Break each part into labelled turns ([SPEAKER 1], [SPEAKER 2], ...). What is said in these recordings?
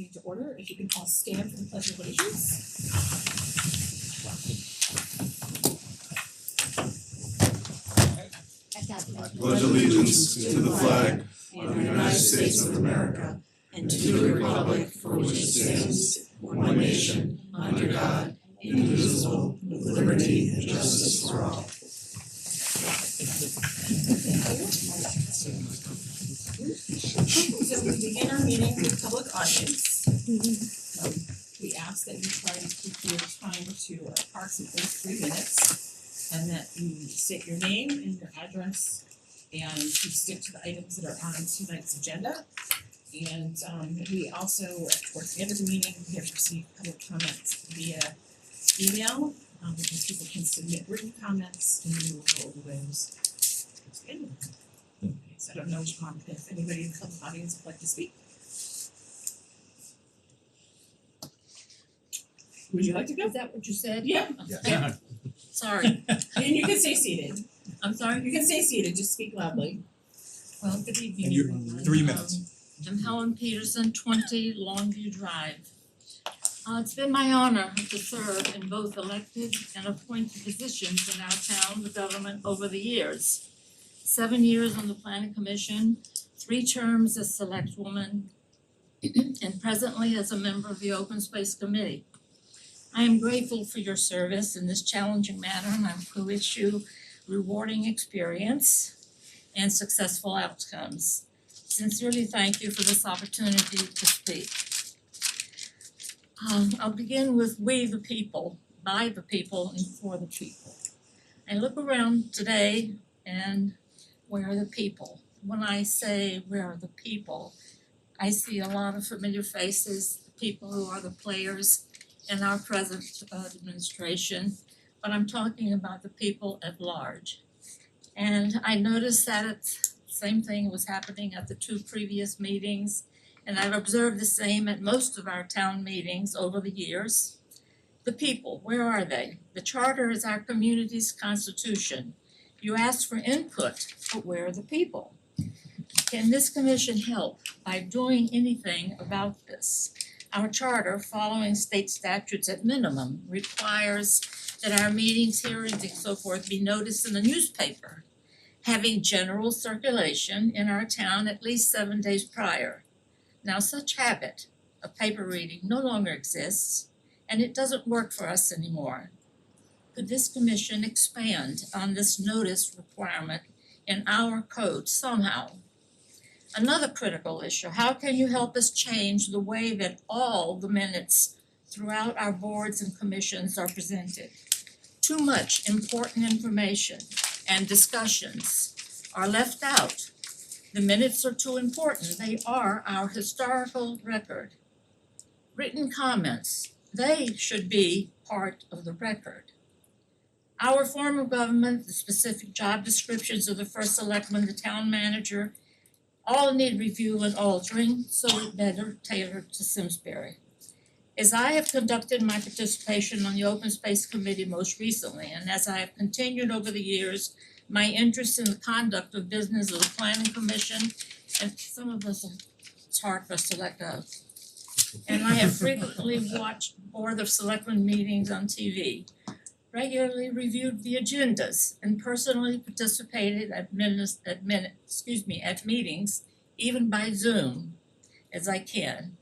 [SPEAKER 1] meeting to order. If you can all stand for the pledge of allegiance.
[SPEAKER 2] I pledge allegiance to the flag of the United States of America and to the republic for which it stands, one nation, under God, indivisible, with liberty and justice for all.
[SPEAKER 1] So we begin our meeting with public audience. We ask that you try to keep your time to approximately 3 minutes, and that you state your name and your address, and you stick to the items that are on tonight's agenda. And we also, towards the end of the meeting, we have received public comments via email, because people can submit written comments, and we will go over those. Okay, so I don't know if anybody in the public audience would like to speak. Would you like to go?
[SPEAKER 3] Is that what you said?
[SPEAKER 1] Yeah.
[SPEAKER 2] Yeah.
[SPEAKER 3] Sorry,
[SPEAKER 1] And you can stay seated.
[SPEAKER 3] I'm sorry.
[SPEAKER 1] You can stay seated, just speak loudly.
[SPEAKER 3] Well, good evening.
[SPEAKER 4] And you-
[SPEAKER 3] everyone.
[SPEAKER 4] 3 minutes.
[SPEAKER 3] I'm Helen Peterson, 20 Longview Drive. It's been my honor to serve in both elected and appointed positions in our town government over the years. 7 years on the planning commission, 3 terms as select woman, and presently as a member of the open space committee. I am grateful for your service in this challenging matter, and I wish you rewarding experience and successful outcomes. Sincerely thank you for this opportunity to speak. I'll begin with we the people, by the people, and for the people. I look around today and where are the people? When I say where are the people, I see a lot of familiar faces, people who are the players in our present administration, but I'm talking about the people at large. And I noticed that same thing was happening at the 2 previous meetings, and I've observed the same at most of our town meetings over the years. The people, where are they? The charter is our community's constitution. You ask for input, but where are the people? Can this commission help by doing anything about this? Our charter, following state statutes at minimum, requires that our meetings, hearings, and so forth be noticed in the newspaper, having general circulation in our town at least 7 days prior. Now, such habit of paper reading no longer exists, and it doesn't work for us anymore. Could this commission expand on this notice requirement in our code somehow? Another critical issue, how can you help us change the way that all the minutes throughout our boards and commissions are presented? Too much important information and discussions are left out. The minutes are too important. They are our historical record. Written comments, they should be part of the record. Our form of government, the specific job descriptions of the first selectman, the town manager, all need review and altering, so it better tailored to Simsbury. As I have conducted my participation on the Open Space Committee most recently, and as I have continued over the years, my interest in the conduct of business of the Planning Commission, and some of us, it's hard for us to let go. And I have frequently watched Board of Selectmen meetings on TV, regularly reviewed the agendas, and personally participated at meetings, even by Zoom, as I can.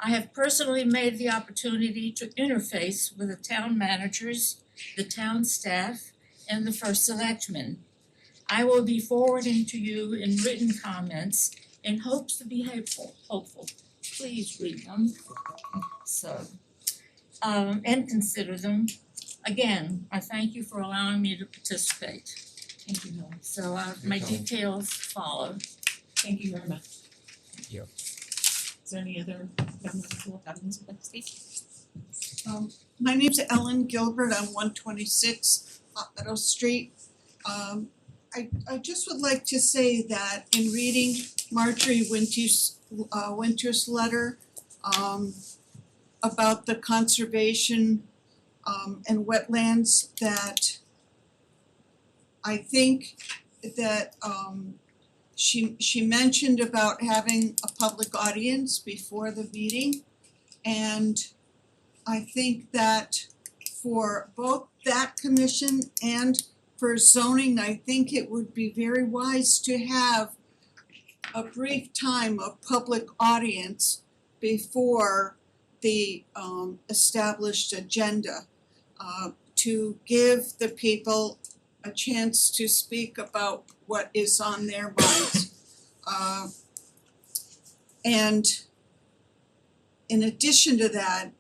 [SPEAKER 3] I have personally made the opportunity to interface with the town managers, the town staff, and the first selectman. I will be forwarding to you in written comments in hopes to be hopeful. Please read them. And consider them. Again, I thank you for allowing me to participate.
[SPEAKER 1] Thank you, Helen.
[SPEAKER 3] So my details follow.
[SPEAKER 1] Thank you very much.
[SPEAKER 4] Thank you.
[SPEAKER 1] Is there any other members of the public audience who would like to speak?
[SPEAKER 5] My name's Ellen Gilbert, I'm 126 Meadow Street. I just would like to say that in reading Marjorie Winter's letter about the conservation and wetlands, that I think that she mentioned about having a public audience before the meeting. And I think that for both that commission and for zoning, I think it would be very wise to have a brief time of public audience before the established agenda, to give the people a chance to speak about what is on their minds. And in addition to that,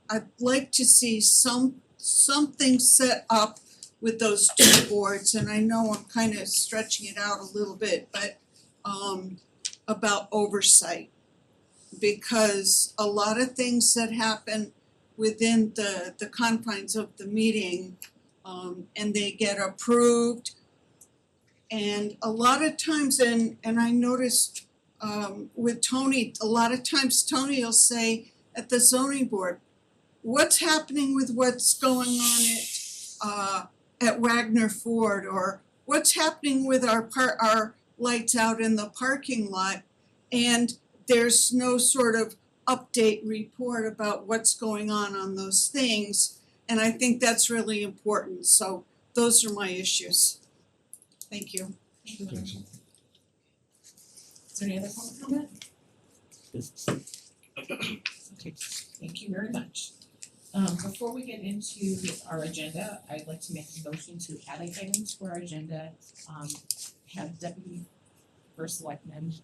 [SPEAKER 5] I'd like to see something set up with those two boards, and I know I'm kind of stretching it out a little bit, but about oversight. Because a lot of things that happen within the confines of the meeting, and they get approved. And a lot of times, and I noticed with Tony, a lot of times Tony will say at the zoning board, what's happening with what's going on at Wagner Ford, or what's happening with our lights out in the parking lot, and there's no sort of update report about what's going on those things, and I think that's really important. So those are my issues. Thank you.
[SPEAKER 1] Is there any other public comment? Okay, thank you very much. Before we get into our agenda, I'd like to make a motion to add items to our agenda. Have Deputy First Selectman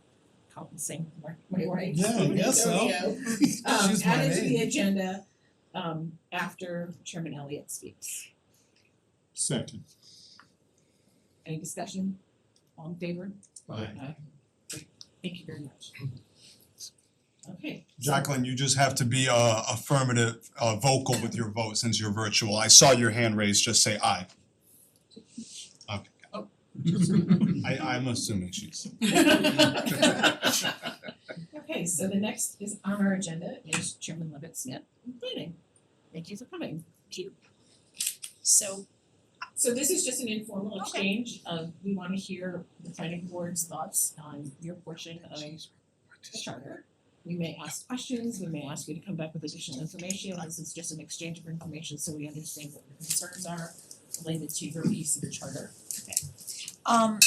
[SPEAKER 1] Colton my right?
[SPEAKER 2] Yeah, I guess so. She's my
[SPEAKER 1] Added to the
[SPEAKER 2] name.
[SPEAKER 1] agenda after Chairman Elliott speaks.
[SPEAKER 2] Second.
[SPEAKER 1] Any discussion? All in favor?
[SPEAKER 2] Aye.
[SPEAKER 1] Great. Thank you very much. Okay.
[SPEAKER 4] Jacqueline, you just have to be affirmative, vocal with your vote since you're virtual. I saw your hand raised, just say aye. Okay.
[SPEAKER 1] Oh.
[SPEAKER 4] I'm assuming she's.
[SPEAKER 1] Okay, so the next is on our agenda is Chairman Levitt Smith planning. Thank you for coming.
[SPEAKER 6] Thank you. So
[SPEAKER 1] this is just an informal exchange. We want to hear the planning board's thoughts on your portion of the charter. We may ask questions, we may ask you to come back with additional information. This is just an exchange of information so we understand what your concerns are related to your piece of the charter. Or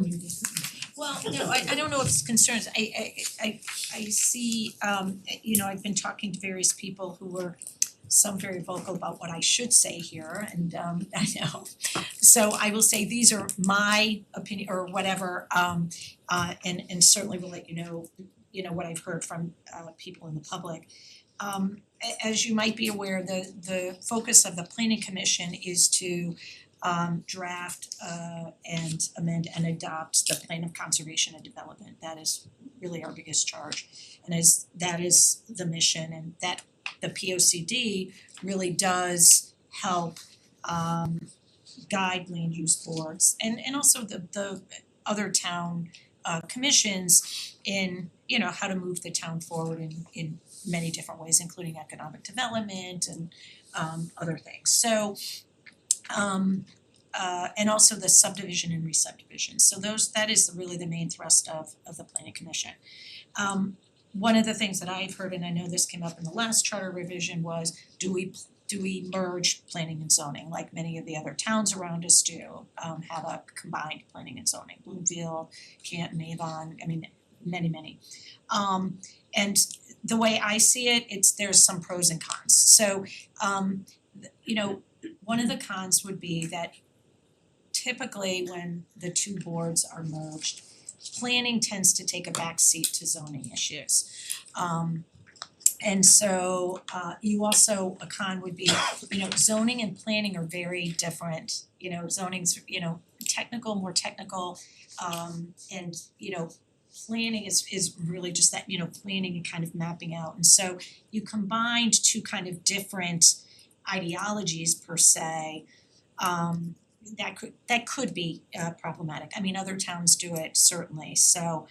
[SPEAKER 1] your decision.
[SPEAKER 6] well, no, I don't know if it's concerns. I see I've been talking to various people who were some very vocal about what I should say here, and I know. So I will say these are my opinion or whatever, and certainly will let you know what I've heard from people in the public. As you might be aware, the focus of the planning commission is to draft and amend and adopt the plan of conservation and development. That is really our biggest charge, and that is the mission, and that the POCD really does help guide land use boards and also the other town commissions in how to move the town forward in many different ways, including economic development and other things. So and also the subdivision and re-subdivision. So that is really the main thrust of the planning commission. One of the things that I've heard, and I know this came up in the last charter revision, was do we merge planning and zoning like many of the other towns around us do, have a combined planning and zoning, Bloomfield, Canton, Avon, I mean many. And the way I see it, there's some pros and cons. So one of the cons would be that typically when the two boards are merged, planning tends to take a back seat to zoning issues. And so you also, a con would be, zoning and planning are very different. Zoning's, more technical, and planning is really just that, planning and kind of mapping out. And so you combined two kind of different ideologies per se, that could be problematic. I mean, other towns do it certainly, so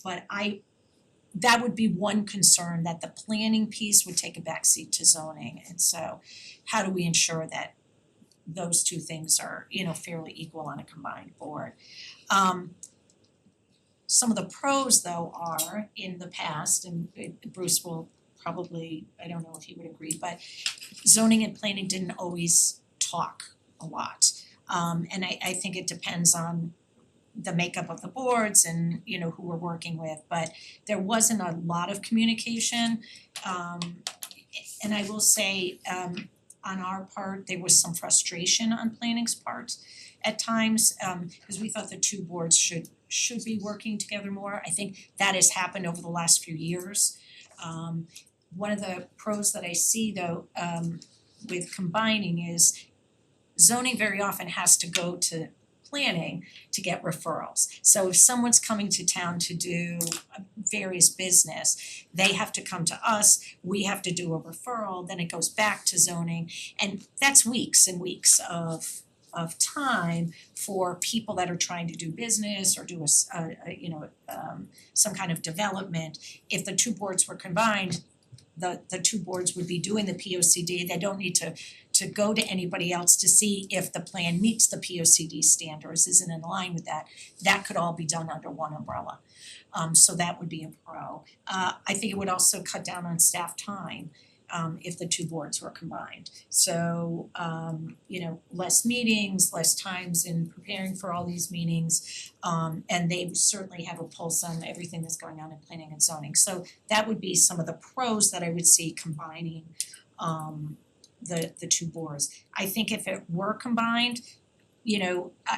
[SPEAKER 6] but that would be one concern, that the planning piece would take a backseat to zoning. And so how do we ensure that those two things are, fairly equal on a combined board? Some of the pros though are in the past, and Bruce will probably, I don't know if he would agree, but zoning and planning didn't always talk a lot. And I think it depends on the makeup of the boards and, you know, who we're working with, but there wasn't a lot of communication. And I will say, on our part, there was some frustration on planning's part at times, because we thought the two boards should be working together more. I think that has happened over the last few years. One of the pros that I see though, with combining is zoning very often has to go to planning to get referrals. So if someone's coming to town to do various business, they have to come to us, we have to do a referral, then it goes back to zoning. And that's weeks and weeks of time for people that are trying to do business or do some kind of development. If the two boards were combined, the two boards would be doing the P O C D. They don't need to go to anybody else to see if the plan meets the P O C D standards, isn't in line with that. That could all be done under one umbrella. So that would be a pro. I think it would also cut down on staff time if the two boards were combined. So less meetings, less times in preparing for all these meetings. And they certainly have a pulse on everything that's going on in planning and zoning. So that would be some of the pros that I would see combining the two boards. I think if it were combined,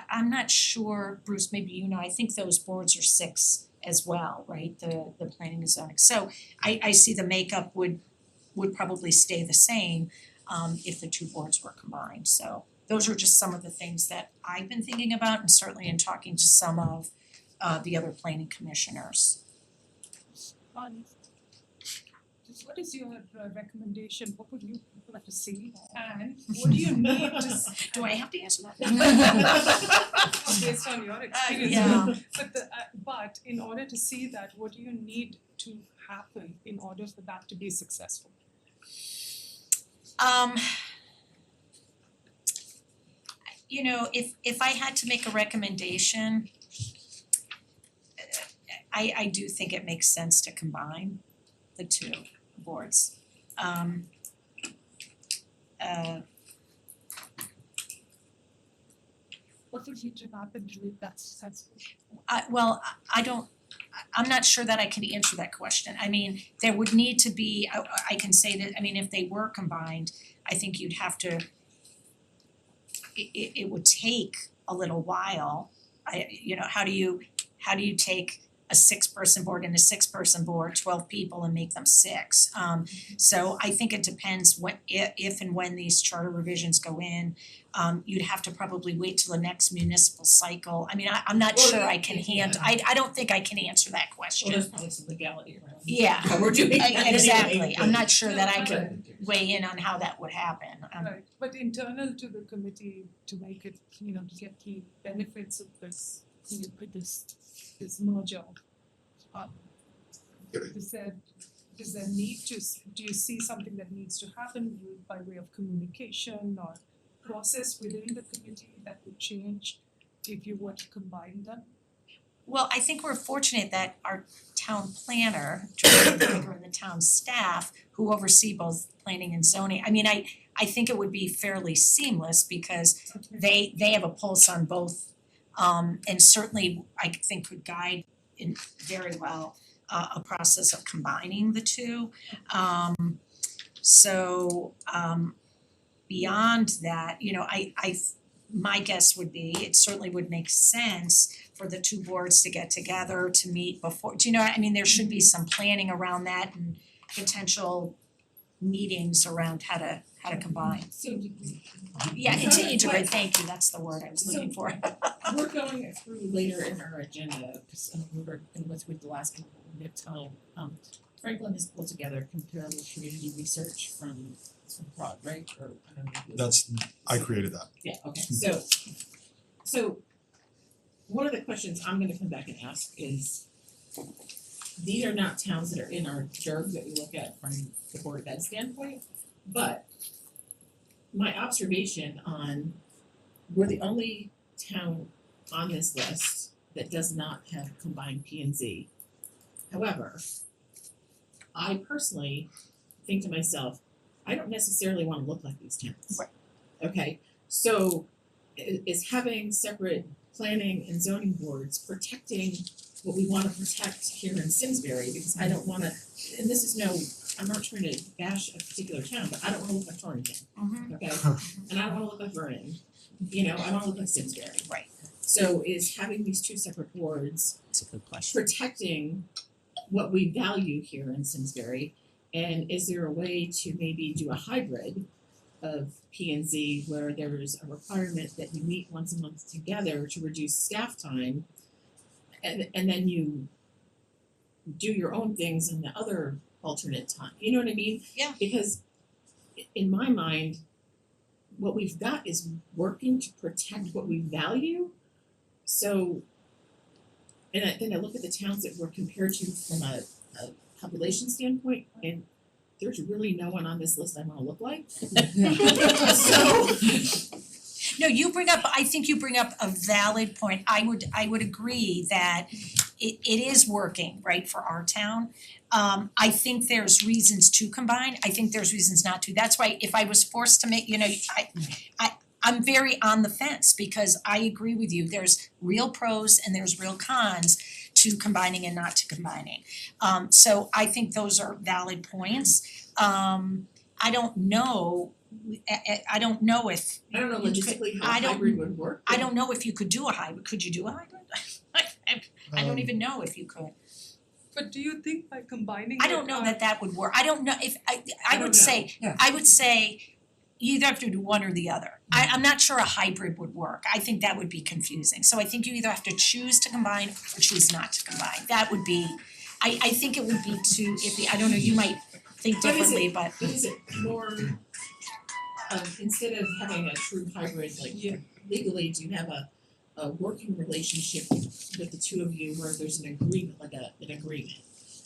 [SPEAKER 6] I'm not sure, Bruce, maybe you know, I think those boards are 6 as well, right? The planning and zoning. So I see the makeup would probably stay the same if the two boards were combined. So those are just some of the things that I've been thinking about, and certainly in talking to some of the other planning commissioners.
[SPEAKER 7] Just what is your recommendation? What would you like to see? And what do you need to
[SPEAKER 6] Do I have to answer that?
[SPEAKER 7] based on your experience?
[SPEAKER 6] yeah.
[SPEAKER 7] But in order to see that, what do you need to happen in order for that to be successful?
[SPEAKER 6] If I had to make a recommendation, I do think it makes sense to combine the two boards.
[SPEAKER 7] What would need to happen to make that successful?
[SPEAKER 6] I'm not sure that I can answer that question. I mean, there would need to be, I can say that, I mean, if they were combined, I think you'd have to, it would take a little while. How do you take a 6-person board and a 6-person board, 12 people, and make them 6? So I think it depends if and when these charter revisions go in. You'd have to probably wait till the next municipal cycle. I mean, I'm not
[SPEAKER 1] Well,
[SPEAKER 6] sure I
[SPEAKER 1] yeah,
[SPEAKER 6] can
[SPEAKER 1] yeah.
[SPEAKER 6] I don't think I can answer that
[SPEAKER 1] Well,
[SPEAKER 6] question.
[SPEAKER 1] there's probably some legality around
[SPEAKER 6] Yeah,
[SPEAKER 1] how we're doing it.
[SPEAKER 6] exactly. I'm not sure
[SPEAKER 7] No,
[SPEAKER 6] that I
[SPEAKER 7] but-
[SPEAKER 6] can weigh in on how that would happen.
[SPEAKER 7] Right, but internal to the committee to make it, to get the benefits of this, this merger. Is there need to, do you see something that needs to happen by way of communication or process within the committee that would change if you were to combine them?
[SPEAKER 6] Well, I think we're fortunate that our town planner, Jordan Baker, and the town staff who oversee both planning and zoning, I mean, I think it would be fairly seamless because they have a pulse on both. And certainly I think could guide in very well a process of combining the two. Beyond that, my guess would be, it certainly would make sense for the two boards to get together to meet before, there should be some planning around that and potential meetings around how to combine.
[SPEAKER 1] So
[SPEAKER 6] Yeah, to integrate, thank you, that's the word I was looking for.
[SPEAKER 1] we're going through later in our agenda, because we were gonna go through the last bit of time. Franklin has pulled together comparable community research from Prague, right? Or I don't know.
[SPEAKER 4] I created that.
[SPEAKER 1] Yeah, okay, so one of the questions I'm gonna come back and ask is, these are not towns that are in our JERG that we look at from the Board of Ed standpoint, but my observation on, we're the only town on this list that does not have combined P and Z. However, I personally think to myself, I don't necessarily wanna look like these towns.
[SPEAKER 6] Right.
[SPEAKER 1] Okay, so is having separate planning and zoning boards protecting what we wanna protect here in Simsbury, because I don't wanna, and this is no, I'm not trying to bash a particular town, but I don't wanna look like Torrington, okay? And I don't wanna look like Vernon, I wanna look like Simsbury.
[SPEAKER 6] Right.
[SPEAKER 1] So is having these two separate boards
[SPEAKER 6] That's a good question.
[SPEAKER 1] protecting what we value here in Simsbury? And is there a way to maybe do a hybrid of P and Z where there's a requirement that you meet once a month together to reduce staff time? And then you do your own things in the other alternate time, you know what I mean?
[SPEAKER 6] Yeah.
[SPEAKER 1] Because in my mind, what we've got is working to protect what we value. So, and then I look at the towns that we're compared to from a population standpoint, and there's really no one on this list I wanna look like. So,
[SPEAKER 6] No, I think you bring up a valid point. I would agree that it is working, right, for our town. I think there's reasons to combine, I think there's reasons not to. That's why if I was forced to make, I'm very on the fence because I agree with you. There's real pros and there's real cons to combining and not to combining. So I think those are valid points. I don't know if
[SPEAKER 1] I don't know
[SPEAKER 6] you
[SPEAKER 1] logistically
[SPEAKER 6] could-
[SPEAKER 1] how
[SPEAKER 6] I don't-
[SPEAKER 1] hybrid would work.
[SPEAKER 6] I don't know if you could do a hybrid. Could you do a hybrid? I don't even know if you could.
[SPEAKER 7] But do you think by combining
[SPEAKER 6] I don't know that would work. I don't know if I
[SPEAKER 1] don't
[SPEAKER 6] would
[SPEAKER 1] know.
[SPEAKER 6] say, I would say you either have to do one or the other. I'm not sure a hybrid would work. I think that would be confusing. So I think you either have to choose to combine or choose not to combine. That would be, I think it would be too iffy. I don't know, you might think
[SPEAKER 1] But is it-
[SPEAKER 6] differently, but
[SPEAKER 1] But is it more, instead of having a true hybrid, like legally, do you have a working relationship with the two of you where there's an agreement, like an agreement,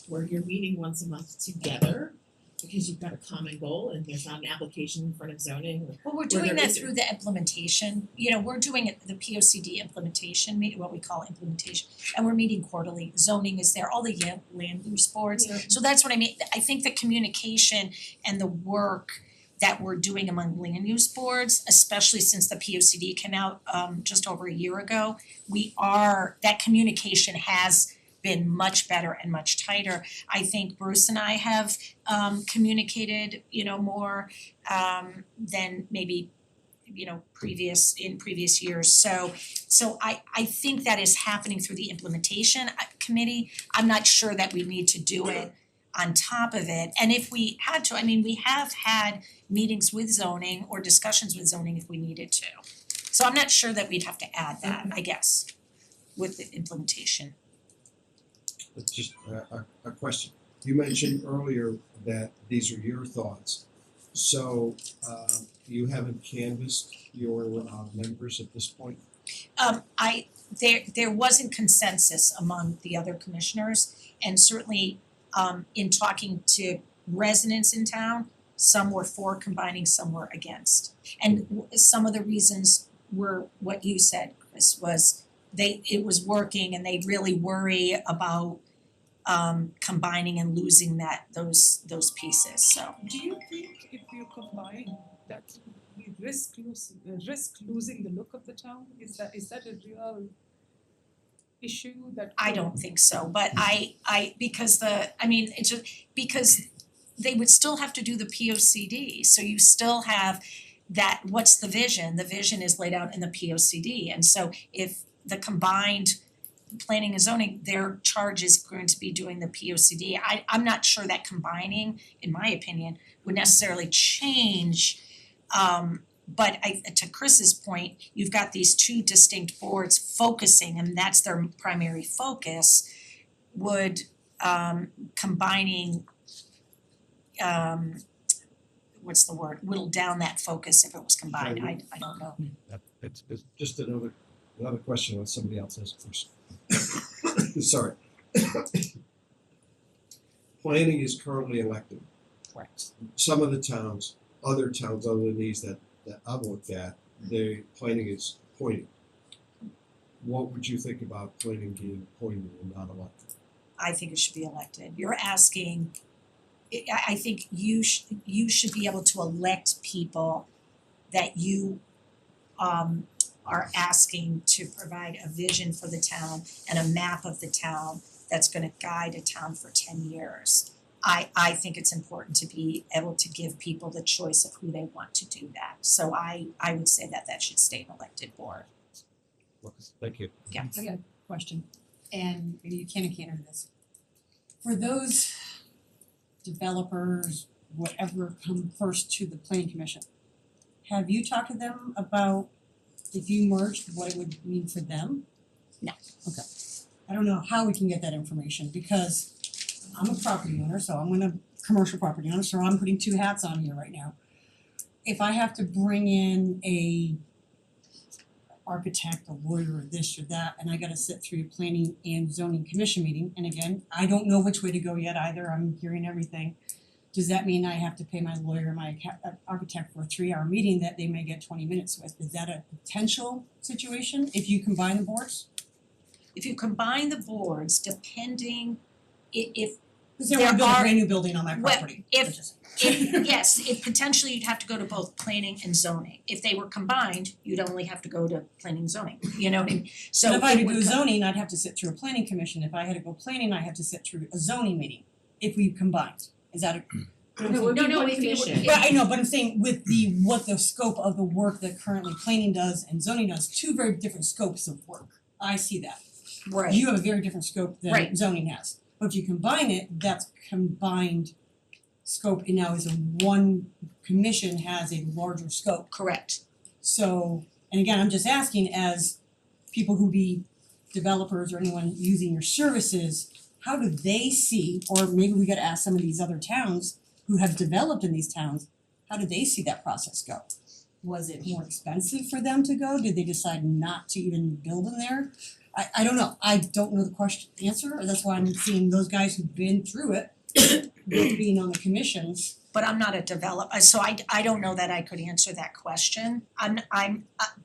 [SPEAKER 1] where you're meeting once a month together because you've got a common goal and there's not an application in front of zoning?
[SPEAKER 6] well, we're
[SPEAKER 1] Or
[SPEAKER 6] doing
[SPEAKER 1] there
[SPEAKER 6] that
[SPEAKER 1] isn't.
[SPEAKER 6] through the implementation. We're doing it, the POCD implementation, what we call implementation, and we're meeting quarterly. Zoning is there, all the land use boards.
[SPEAKER 1] Yeah.
[SPEAKER 6] So that's what I mean. I think the communication and the work that we're doing among land use boards, especially since the POCD came out just over a year ago, that communication has been much better and much tighter. I think Bruce and I have communicated, more than maybe previous years. So I think that is happening through the implementation committee. I'm not sure that we need to do it on top of it. And if we had to, we have had meetings with zoning or discussions with zoning if we needed to. So I'm not sure that we'd have to add that, I guess, with the implementation.
[SPEAKER 2] It's just a question. You mentioned earlier that these are your thoughts. So you haven't canvassed your members at this point?
[SPEAKER 6] There wasn't consensus among the other commissioners, and certainly in talking to residents in town, some were for combining, some were against. And some of the reasons were what you said, Chris, was it was working and they really worry about combining and losing those pieces, so.
[SPEAKER 7] Do you think if you combine that we risk losing the look of the town? Is that a real issue that
[SPEAKER 6] I don't think so, but because it's just because they would still have to do the POCD, so you still have that, what's the vision? The vision is laid out in the POCD, and so if the combined planning and zoning, their charge is going to be doing the POCD. I'm not sure that combining, in my opinion, would necessarily change, but to Chris's point, you've got these two distinct boards focusing, and that's their primary focus. Would combining what's the word, whittle down that focus if it was combined, I don't know.
[SPEAKER 2] It's just another question with somebody else's first. Sorry. Planning is currently elected.
[SPEAKER 6] Correct.
[SPEAKER 2] Some of the towns, other towns other than these that I've looked at, their planning is appointed. what would you think about planning being appointed and not elected?
[SPEAKER 6] I think it should be elected. You're asking, I think you should be able to elect people that you are asking to provide a vision for the town and a map of the town that's gonna guide a town for 10 years. I think it's important to be able to give people the choice of who they want to do that. So I would say that should stay an elected board.
[SPEAKER 2] Thank you.
[SPEAKER 6] Yeah.
[SPEAKER 8] I got a question, and maybe you can or can't answer this. For those developers, whatever, come first to the planning commission, have you talked to them about if you merged, what it would mean for them?
[SPEAKER 6] No.
[SPEAKER 8] Okay. I don't know how we can get that information, because I'm a property owner, so I'm gonna, commercial property owner, so I'm putting two hats on here right now. If I have to bring in a architect, a lawyer, or this or that, and I gotta sit through a planning and zoning commission meeting, and again, I don't know which way to go yet either, I'm hearing everything. Does that mean I have to pay my lawyer, my architect for a 3-hour meeting that they may get 20 minutes with? Is that a potential situation if you combine the boards?
[SPEAKER 6] If you combine the boards, depending if
[SPEAKER 8] Cause they wanna
[SPEAKER 6] There
[SPEAKER 8] build a
[SPEAKER 6] are-
[SPEAKER 8] brand new building on my
[SPEAKER 6] well,
[SPEAKER 8] property.
[SPEAKER 6] if yes, if potentially you'd have to go to both planning and zoning. If they were combined, you'd only have to go to planning and zoning, you know what I mean? So
[SPEAKER 8] But if I had
[SPEAKER 6] it
[SPEAKER 8] to
[SPEAKER 6] would
[SPEAKER 8] do
[SPEAKER 6] co-
[SPEAKER 8] zoning, I'd have to sit through a planning commission. If I had to go planning, I have to sit through a zoning meeting, if we combined. Is that a?
[SPEAKER 6] No, if you would-
[SPEAKER 8] Well, I know, but I'm saying with the, what the scope of the work that currently planning does and zoning does, two very different scopes of work. I see that.
[SPEAKER 6] Right,
[SPEAKER 8] You have a very different scope than
[SPEAKER 6] Right.
[SPEAKER 8] zoning has. But if you combine it, that's combined scope, and now is a one commission has a larger scope.
[SPEAKER 6] correct.
[SPEAKER 8] So, and again, I'm just asking as people who be developers or anyone using your services, how do they see, or maybe we gotta ask some of these other towns who have developed in these towns, how do they see that process go? Was it more expensive for them to go? Did they decide not to even build in there? I don't know. I don't know the answer, that's why I'm seeing those guys who've been through it with being on the commissions.
[SPEAKER 6] But I'm not a developer, so I don't know that I could answer that question.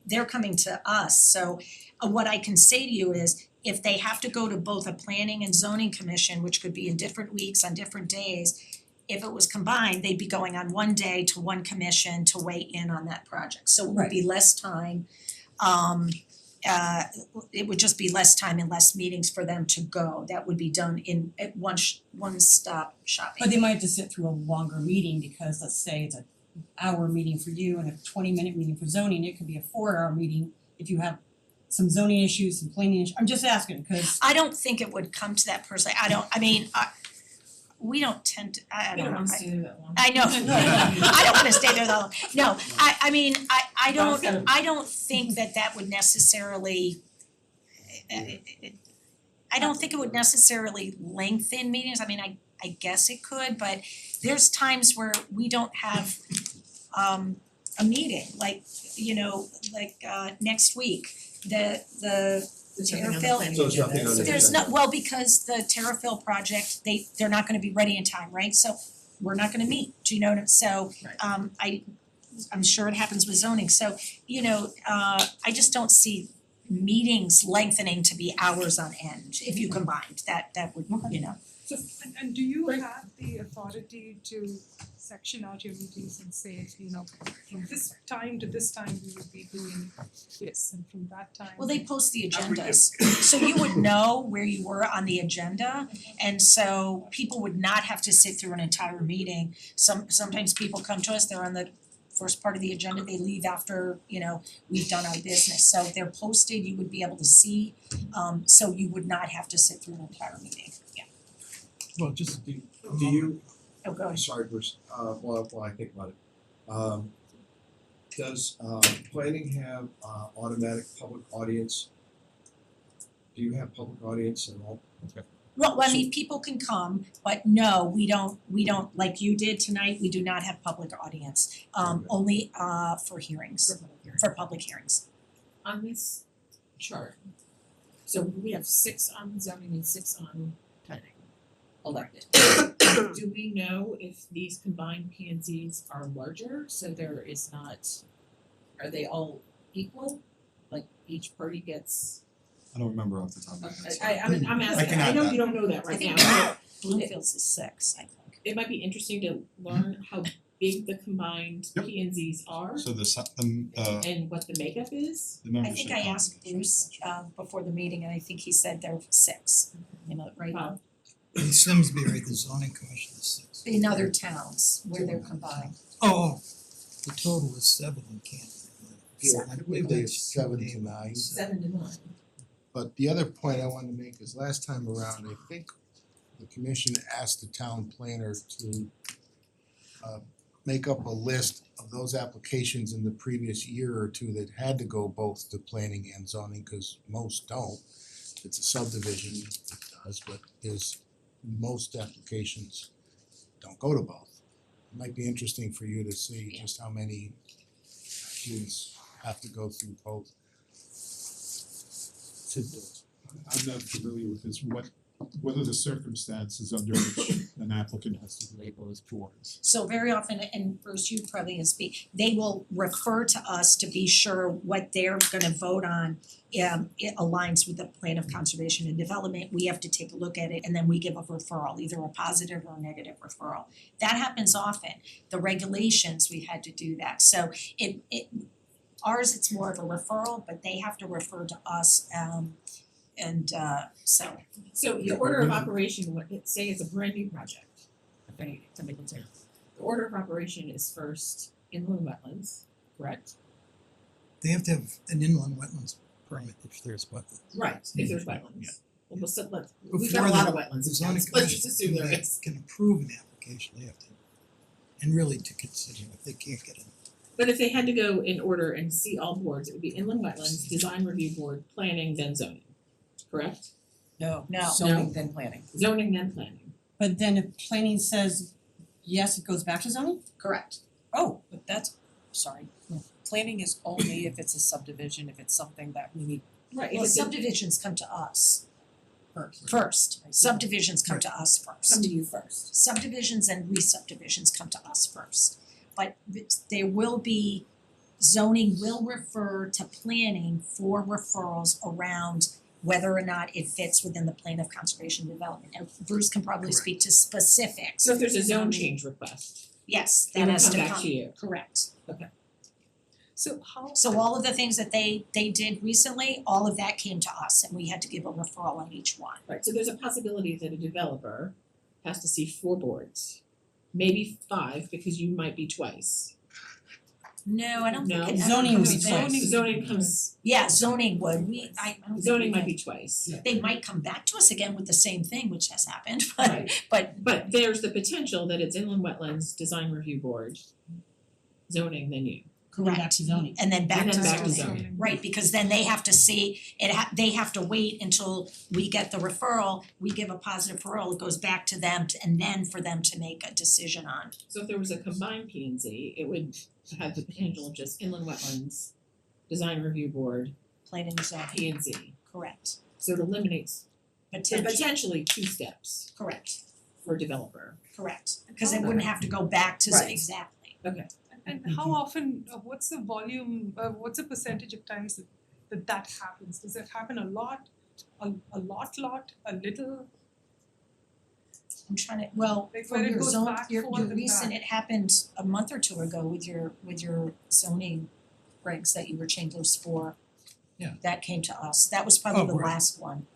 [SPEAKER 6] They're coming to us, so what I can say to you is if they have to go to both a planning and zoning commission, which could be in different weeks on different days, if it was combined, they'd be going on one day to one commission to weigh in on that project. So it would be less time. It would just be less time and less meetings for them to go. That would be done in at one stop shopping.
[SPEAKER 8] But they might have to sit through a longer meeting because let's say it's an hour meeting for you and a 20-minute meeting for zoning, it could be a 4-hour meeting if you have some zoning issues, some planning issues. I'm just asking, cause
[SPEAKER 6] I don't think it would come to that personally. We don't tend to, I don't know.
[SPEAKER 1] want to stay that long.
[SPEAKER 6] I know. I don't wanna stay there though. No, I mean, I don't think that would necessarily I don't think it would necessarily lengthen meetings. I mean, I guess it could, but there's times where we don't have a meeting, like, next week, the
[SPEAKER 1] There's nothing on the
[SPEAKER 6] Terrafill.
[SPEAKER 1] planning
[SPEAKER 2] So there's nothing
[SPEAKER 1] agenda.
[SPEAKER 2] on the
[SPEAKER 6] There's
[SPEAKER 2] agenda.
[SPEAKER 6] not, well, because the Terrafill project, they're not gonna be ready in time, right? So we're not gonna meet, do you know what I'm, so
[SPEAKER 1] Right.
[SPEAKER 6] I'm sure it happens with zoning, so I just don't see meetings lengthening to be hours on end if you combined, that would,
[SPEAKER 7] So and do you have the authority to section out your meetings and say, from this time to this time we would be doing this, and from that time.
[SPEAKER 6] Well, they post the agendas, so you would know where you were on the agenda, and so people would not have to sit through an entire meeting. Sometimes people come to us, they're on the first part of the agenda, they leave after, we've done our business, so they're posted, you would be able to see, so you would not have to sit through an entire meeting, yeah.
[SPEAKER 2] Well, just do you,
[SPEAKER 6] Oh, go ahead.
[SPEAKER 2] sorry, Bruce, while I think about it. Does planning have automatic public audience? Do you have public audience at all? Okay.
[SPEAKER 6] Well, I mean, people can come, but no, we don't, like you did tonight, we do not have public audience,
[SPEAKER 2] Okay.
[SPEAKER 6] only for hearings,
[SPEAKER 1] For public hearing.
[SPEAKER 6] for public hearings.
[SPEAKER 1] On this chart, so we have 6 on zoning and 6 on planning elected. Do we know if these combined P and Zs are larger, so there is not, are they all equal? Like each party gets
[SPEAKER 4] I don't remember off the top of my head.
[SPEAKER 1] I'm
[SPEAKER 4] I
[SPEAKER 1] asking,
[SPEAKER 4] can
[SPEAKER 1] I
[SPEAKER 4] add
[SPEAKER 1] know
[SPEAKER 4] that.
[SPEAKER 1] you don't know that right
[SPEAKER 6] I
[SPEAKER 1] now,
[SPEAKER 6] think
[SPEAKER 1] but
[SPEAKER 6] Bloomfields is 6, I think.
[SPEAKER 1] it might be interesting to learn how big the combined
[SPEAKER 4] Yep.
[SPEAKER 1] P and Zs are
[SPEAKER 4] So the
[SPEAKER 1] and what the makeup is.
[SPEAKER 6] I
[SPEAKER 4] membership.
[SPEAKER 6] think I asked Bruce before the meeting and I think he said there were 6, you know, right
[SPEAKER 1] Wow.
[SPEAKER 9] In Simsbury, the zoning commission is 6.
[SPEAKER 6] in other towns where they're combined.
[SPEAKER 9] Oh, the total is 7 in Canterbury.
[SPEAKER 6] Seven.
[SPEAKER 9] I believe
[SPEAKER 2] They have
[SPEAKER 9] that's
[SPEAKER 2] 7 to
[SPEAKER 9] 2
[SPEAKER 2] 9.
[SPEAKER 1] 7 to 9.
[SPEAKER 2] But the other point I wanted to make is last time around, I think the commission asked the town planner to make up a list of those applications in the previous year or two that had to go both to planning and zoning, cause most don't. It's a subdivision, it does, but most applications don't go to both. It might be interesting for you to see just how many applicants have to go through both.
[SPEAKER 10] I'm not familiar with this, what are the circumstances under which an applicant has to label as boards?
[SPEAKER 6] So very often, and Bruce, you probably can speak, they will refer to us to be sure what they're gonna vote on it aligns with the plan of conservation and development. We have to take a look at it and then we give a referral, either a positive or a negative referral. That happens often. The regulations, we had to do that. So ours, it's more of a referral, but they have to refer to us so
[SPEAKER 1] So the order of operation, say it's a brand new project, if somebody can say, the order of operation is first inland wetlands, correct?
[SPEAKER 9] They have to have an inland wetlands permit if there's wetlands.
[SPEAKER 1] Right, if there's wetlands. Well, we'll set, we've
[SPEAKER 9] Before
[SPEAKER 1] got a lot of
[SPEAKER 9] the
[SPEAKER 1] wetlands in
[SPEAKER 9] zoning
[SPEAKER 1] town, so let's just
[SPEAKER 9] commission
[SPEAKER 1] assume there is.
[SPEAKER 9] can approve an application, they have to. And really to consider if they can't get in.
[SPEAKER 1] But if they had to go in order and see all boards, it would be inland wetlands, design review board, planning, then zoning, correct?
[SPEAKER 6] no.
[SPEAKER 1] Zoning,
[SPEAKER 6] then planning.
[SPEAKER 1] Zoning, then planning.
[SPEAKER 8] But then if planning says yes, it goes back to zoning?
[SPEAKER 6] Correct.
[SPEAKER 8] Oh,
[SPEAKER 11] But that's, sorry, planning is only if it's a subdivision, if it's something that we need.
[SPEAKER 1] Right,
[SPEAKER 6] Well,
[SPEAKER 1] if it's a-
[SPEAKER 6] subdivisions come to us first. Subdivisions come to us first.
[SPEAKER 1] come to you first.
[SPEAKER 6] Subdivisions and re-subdivisions come to us first. But there will be, zoning will refer to planning for referrals around whether or not it fits within the plan of conservation and development. And Bruce can probably
[SPEAKER 9] Correct.
[SPEAKER 6] speak to specifics.
[SPEAKER 1] So if there's a zone change request,
[SPEAKER 6] Yes,
[SPEAKER 1] it
[SPEAKER 6] that
[SPEAKER 1] will
[SPEAKER 6] has
[SPEAKER 1] come
[SPEAKER 6] to
[SPEAKER 1] back to you.
[SPEAKER 6] correct.
[SPEAKER 7] So how
[SPEAKER 6] So all of the things that they did recently, all of that came to us and we had to give a referral on each one.
[SPEAKER 1] Right, so there's a possibility that a developer has to see 4 boards, maybe 5, because you might be twice.
[SPEAKER 6] No, I don't think
[SPEAKER 1] No?
[SPEAKER 6] it
[SPEAKER 8] Zoning would be
[SPEAKER 6] comes
[SPEAKER 8] twice.
[SPEAKER 6] back.
[SPEAKER 1] Zoning comes,
[SPEAKER 6] Yeah, zoning would, I don't think
[SPEAKER 1] zoning
[SPEAKER 6] we
[SPEAKER 1] might be
[SPEAKER 6] had-
[SPEAKER 1] twice.
[SPEAKER 6] They might come back to us again with the same thing, which has happened,
[SPEAKER 1] Right.
[SPEAKER 6] but
[SPEAKER 1] There's the potential that it's inland wetlands, design review board, zoning, then you.
[SPEAKER 8] going back
[SPEAKER 6] correct.
[SPEAKER 8] to zoning.
[SPEAKER 6] And then back
[SPEAKER 1] And
[SPEAKER 6] to
[SPEAKER 1] then back to
[SPEAKER 6] zoning.
[SPEAKER 1] zoning.
[SPEAKER 6] Right, because then they have to see, they have to wait until we get the referral, we give a positive referral, it goes back to them and then for them to make a decision on.
[SPEAKER 1] So if there was a combined P and Z, it would have the potential of just inland wetlands, design review board,
[SPEAKER 6] Planning and zoning,
[SPEAKER 1] P and Z.
[SPEAKER 6] correct,
[SPEAKER 1] So it eliminates potentially 2 steps
[SPEAKER 6] correct,
[SPEAKER 1] for a developer.
[SPEAKER 6] correct, cause they wouldn't have to go back to
[SPEAKER 1] Right.
[SPEAKER 6] exactly.
[SPEAKER 7] and how often, what's the volume, what's the percentage of times that happens? Does it happen a lot, a lot, a little?
[SPEAKER 6] I'm trying to, well,
[SPEAKER 7] Like
[SPEAKER 6] for
[SPEAKER 7] when it
[SPEAKER 6] your
[SPEAKER 7] goes
[SPEAKER 6] zone,
[SPEAKER 7] back,
[SPEAKER 6] your
[SPEAKER 7] forth and
[SPEAKER 6] recent,
[SPEAKER 7] back.
[SPEAKER 6] it happened a month or 2 ago with your zoning regs that you were changers for.
[SPEAKER 9] Yeah.
[SPEAKER 6] That came to us, that was probably
[SPEAKER 9] Oh,
[SPEAKER 6] the
[SPEAKER 9] right.
[SPEAKER 6] last one.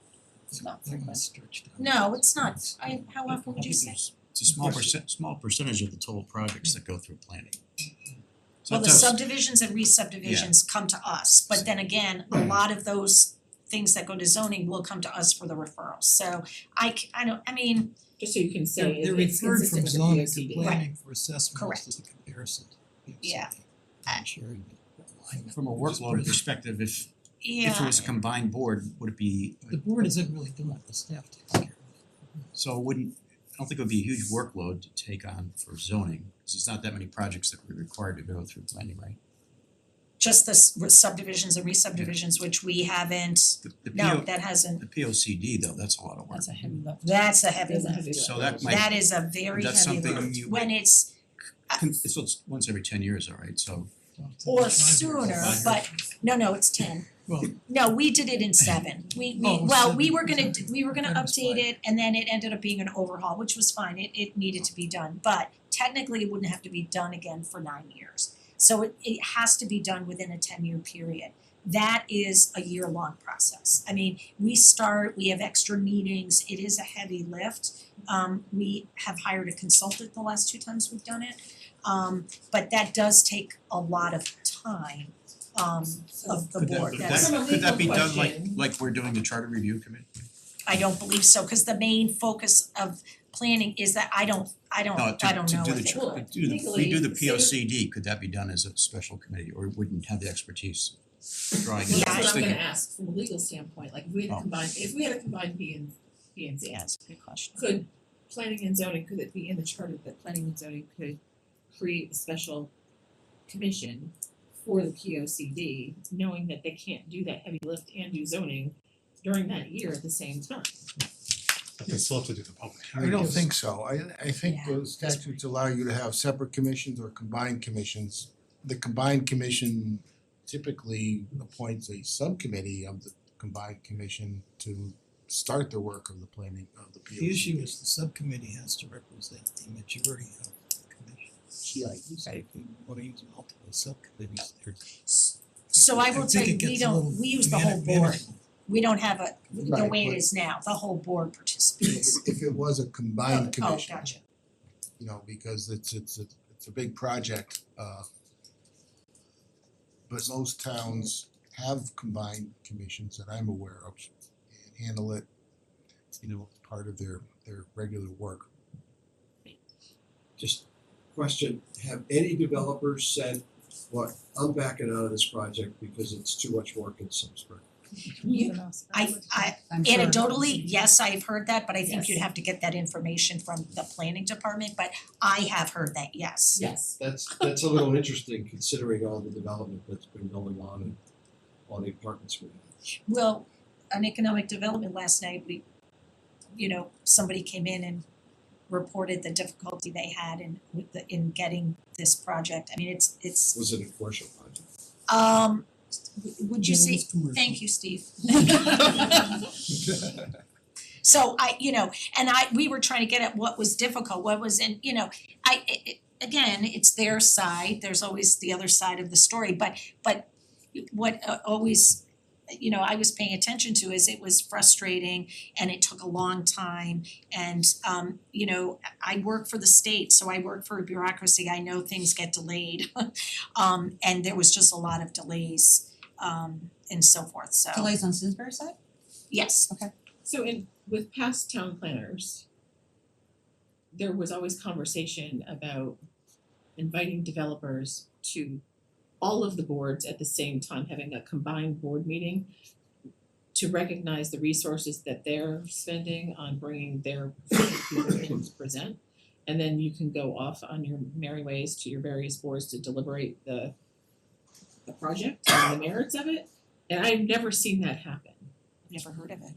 [SPEAKER 6] It's not
[SPEAKER 9] They
[SPEAKER 6] frequent.
[SPEAKER 9] must stretch down.
[SPEAKER 6] No, it's not, how often would you say?
[SPEAKER 12] It's a small percentage of the total projects that go through planning. So
[SPEAKER 6] Well, the
[SPEAKER 12] that's-
[SPEAKER 6] subdivisions and re-subdivisions come to us, but then again, a lot of those things that go to zoning will come to us for the referrals, so I mean,
[SPEAKER 1] Just so you can say
[SPEAKER 9] They're
[SPEAKER 1] it's
[SPEAKER 9] referred
[SPEAKER 1] consistent
[SPEAKER 9] from
[SPEAKER 1] with the
[SPEAKER 9] zoning
[SPEAKER 1] POCD.
[SPEAKER 9] to planning for assessment
[SPEAKER 6] Correct.
[SPEAKER 9] as a comparison to POCD.
[SPEAKER 6] Yeah.
[SPEAKER 9] I'm sure you get alignment.
[SPEAKER 12] From a
[SPEAKER 9] Just
[SPEAKER 12] workload
[SPEAKER 9] present.
[SPEAKER 12] perspective, if
[SPEAKER 6] yeah.
[SPEAKER 12] it was a combined board, would it be,
[SPEAKER 9] The board isn't really doing it, the staff takes care of it.
[SPEAKER 12] so it wouldn't, I don't think it would be a huge workload to take on for zoning, because it's not that many projects that we're required to go through planning, right?
[SPEAKER 6] Just the subdivisions and re-subdivisions, which we haven't,
[SPEAKER 12] The
[SPEAKER 6] no, that hasn't,
[SPEAKER 12] the POCD though, that's a lot of work.
[SPEAKER 11] That's a heavy lift.
[SPEAKER 6] that's a heavy
[SPEAKER 1] That's a
[SPEAKER 6] lift.
[SPEAKER 1] heavy lift.
[SPEAKER 12] So that might,
[SPEAKER 6] That is a very
[SPEAKER 12] that's
[SPEAKER 6] heavy
[SPEAKER 12] something
[SPEAKER 6] lift,
[SPEAKER 12] you
[SPEAKER 6] when
[SPEAKER 12] might-
[SPEAKER 6] it's,
[SPEAKER 12] it's once every 10 years, all right, so
[SPEAKER 6] or sooner, but, no, it's 10. No, we did it in 7. We
[SPEAKER 9] Oh,
[SPEAKER 6] well, we
[SPEAKER 9] 7,
[SPEAKER 6] were gonna
[SPEAKER 9] okay.
[SPEAKER 6] we were gonna
[SPEAKER 9] That was
[SPEAKER 6] update
[SPEAKER 9] fine.
[SPEAKER 6] it and then it ended up being an overhaul, which was fine. It needed to be done, but technically it wouldn't have to be done again for 9 years. So it has to be done within a 10-year period. That is a year-long process. I mean, we have extra meetings, it is a heavy lift. We have hired a consultant the last 2 times we've done it. But that does take a lot of time of the
[SPEAKER 12] Could that-
[SPEAKER 6] board.
[SPEAKER 12] could
[SPEAKER 6] That's-
[SPEAKER 12] that- could that be done
[SPEAKER 1] question.
[SPEAKER 12] like we're doing the charter review committee?
[SPEAKER 6] I don't believe so, cause the main focus of planning is that I don't
[SPEAKER 12] No,
[SPEAKER 6] know
[SPEAKER 12] to
[SPEAKER 6] if
[SPEAKER 12] do the
[SPEAKER 6] they
[SPEAKER 12] char-
[SPEAKER 1] will.
[SPEAKER 12] to do the,
[SPEAKER 1] Legally,
[SPEAKER 12] redo the
[SPEAKER 1] say-
[SPEAKER 12] POCD, could that be done as a special committee or wouldn't have the expertise? Drawing
[SPEAKER 1] Well,
[SPEAKER 12] it,
[SPEAKER 1] that's
[SPEAKER 12] I was
[SPEAKER 1] what I'm
[SPEAKER 12] thinking,
[SPEAKER 1] gonna ask from a legal standpoint, like if we had
[SPEAKER 12] Oh.
[SPEAKER 1] a combined, P and Z,
[SPEAKER 6] Yeah, it's a good question.
[SPEAKER 1] could planning and zoning, could it be in the charter that planning and zoning could create a special commission for the POCD, knowing that they can't do that heavy lift and do zoning during that year at the same time?
[SPEAKER 4] But they still have to do the public
[SPEAKER 9] I
[SPEAKER 4] hearing.
[SPEAKER 9] don't think so. I think
[SPEAKER 6] Yeah.
[SPEAKER 9] those statutes allow you to have separate commissions or combined commissions. The combined commission typically appoints a subcommittee of the combined commission to start the work of the planning of the POC.
[SPEAKER 13] The issue is the subcommittee has to represent the majority of the commission. So if you put into multiple subcommittees, there's.
[SPEAKER 6] So I will tell you,
[SPEAKER 13] think it gets a little
[SPEAKER 6] we use the whole board.
[SPEAKER 13] manageable.
[SPEAKER 6] We don't have the
[SPEAKER 9] Right,
[SPEAKER 6] way it
[SPEAKER 9] but-
[SPEAKER 6] is now, the whole board participates.
[SPEAKER 9] If it was a combined commission,
[SPEAKER 6] Oh, gotcha.
[SPEAKER 9] you know, because it's a big project, but most towns have combined commissions that I'm aware of and handle it, you know, part of their regular work.
[SPEAKER 14] Just question, have any developers said, what, I'm backing out of this project because it's too much work in Simsbury?
[SPEAKER 6] I
[SPEAKER 8] I'm sure.
[SPEAKER 6] anecdotally, yes, I've heard that, but I think
[SPEAKER 1] Yes.
[SPEAKER 6] you'd have to get that information from the planning department, but I have heard that, yes.
[SPEAKER 1] Yes.
[SPEAKER 14] That's a little interesting considering all the development that's been going on in all the apartments we have.
[SPEAKER 6] Well, on economic development last night, somebody came in and reported the difficulty they had in getting this project. I mean, it's
[SPEAKER 14] Was it a commercial project?
[SPEAKER 6] would you
[SPEAKER 13] Yeah, it
[SPEAKER 6] say,
[SPEAKER 13] was commercial.
[SPEAKER 6] thank you, Steve. So we were trying to get at what was difficult, again, it's their side, there's always the other side of the story, but what always, I was paying attention to is it was frustrating and it took a long time and I work for the state, so I work for a bureaucracy, I know things get delayed. And there was just a lot of delays and so forth, so.
[SPEAKER 8] Delays on Simsbury side?
[SPEAKER 6] Yes.
[SPEAKER 1] So with past town planners, there was always conversation about inviting developers to all of the boards at the same time, having a combined board meeting to recognize the resources that they're spending on bringing their people in to present. And then you can go off on your merry ways to your various boards to deliberate the project and the merits of it. And I've never seen that happen.
[SPEAKER 6] Never heard of it.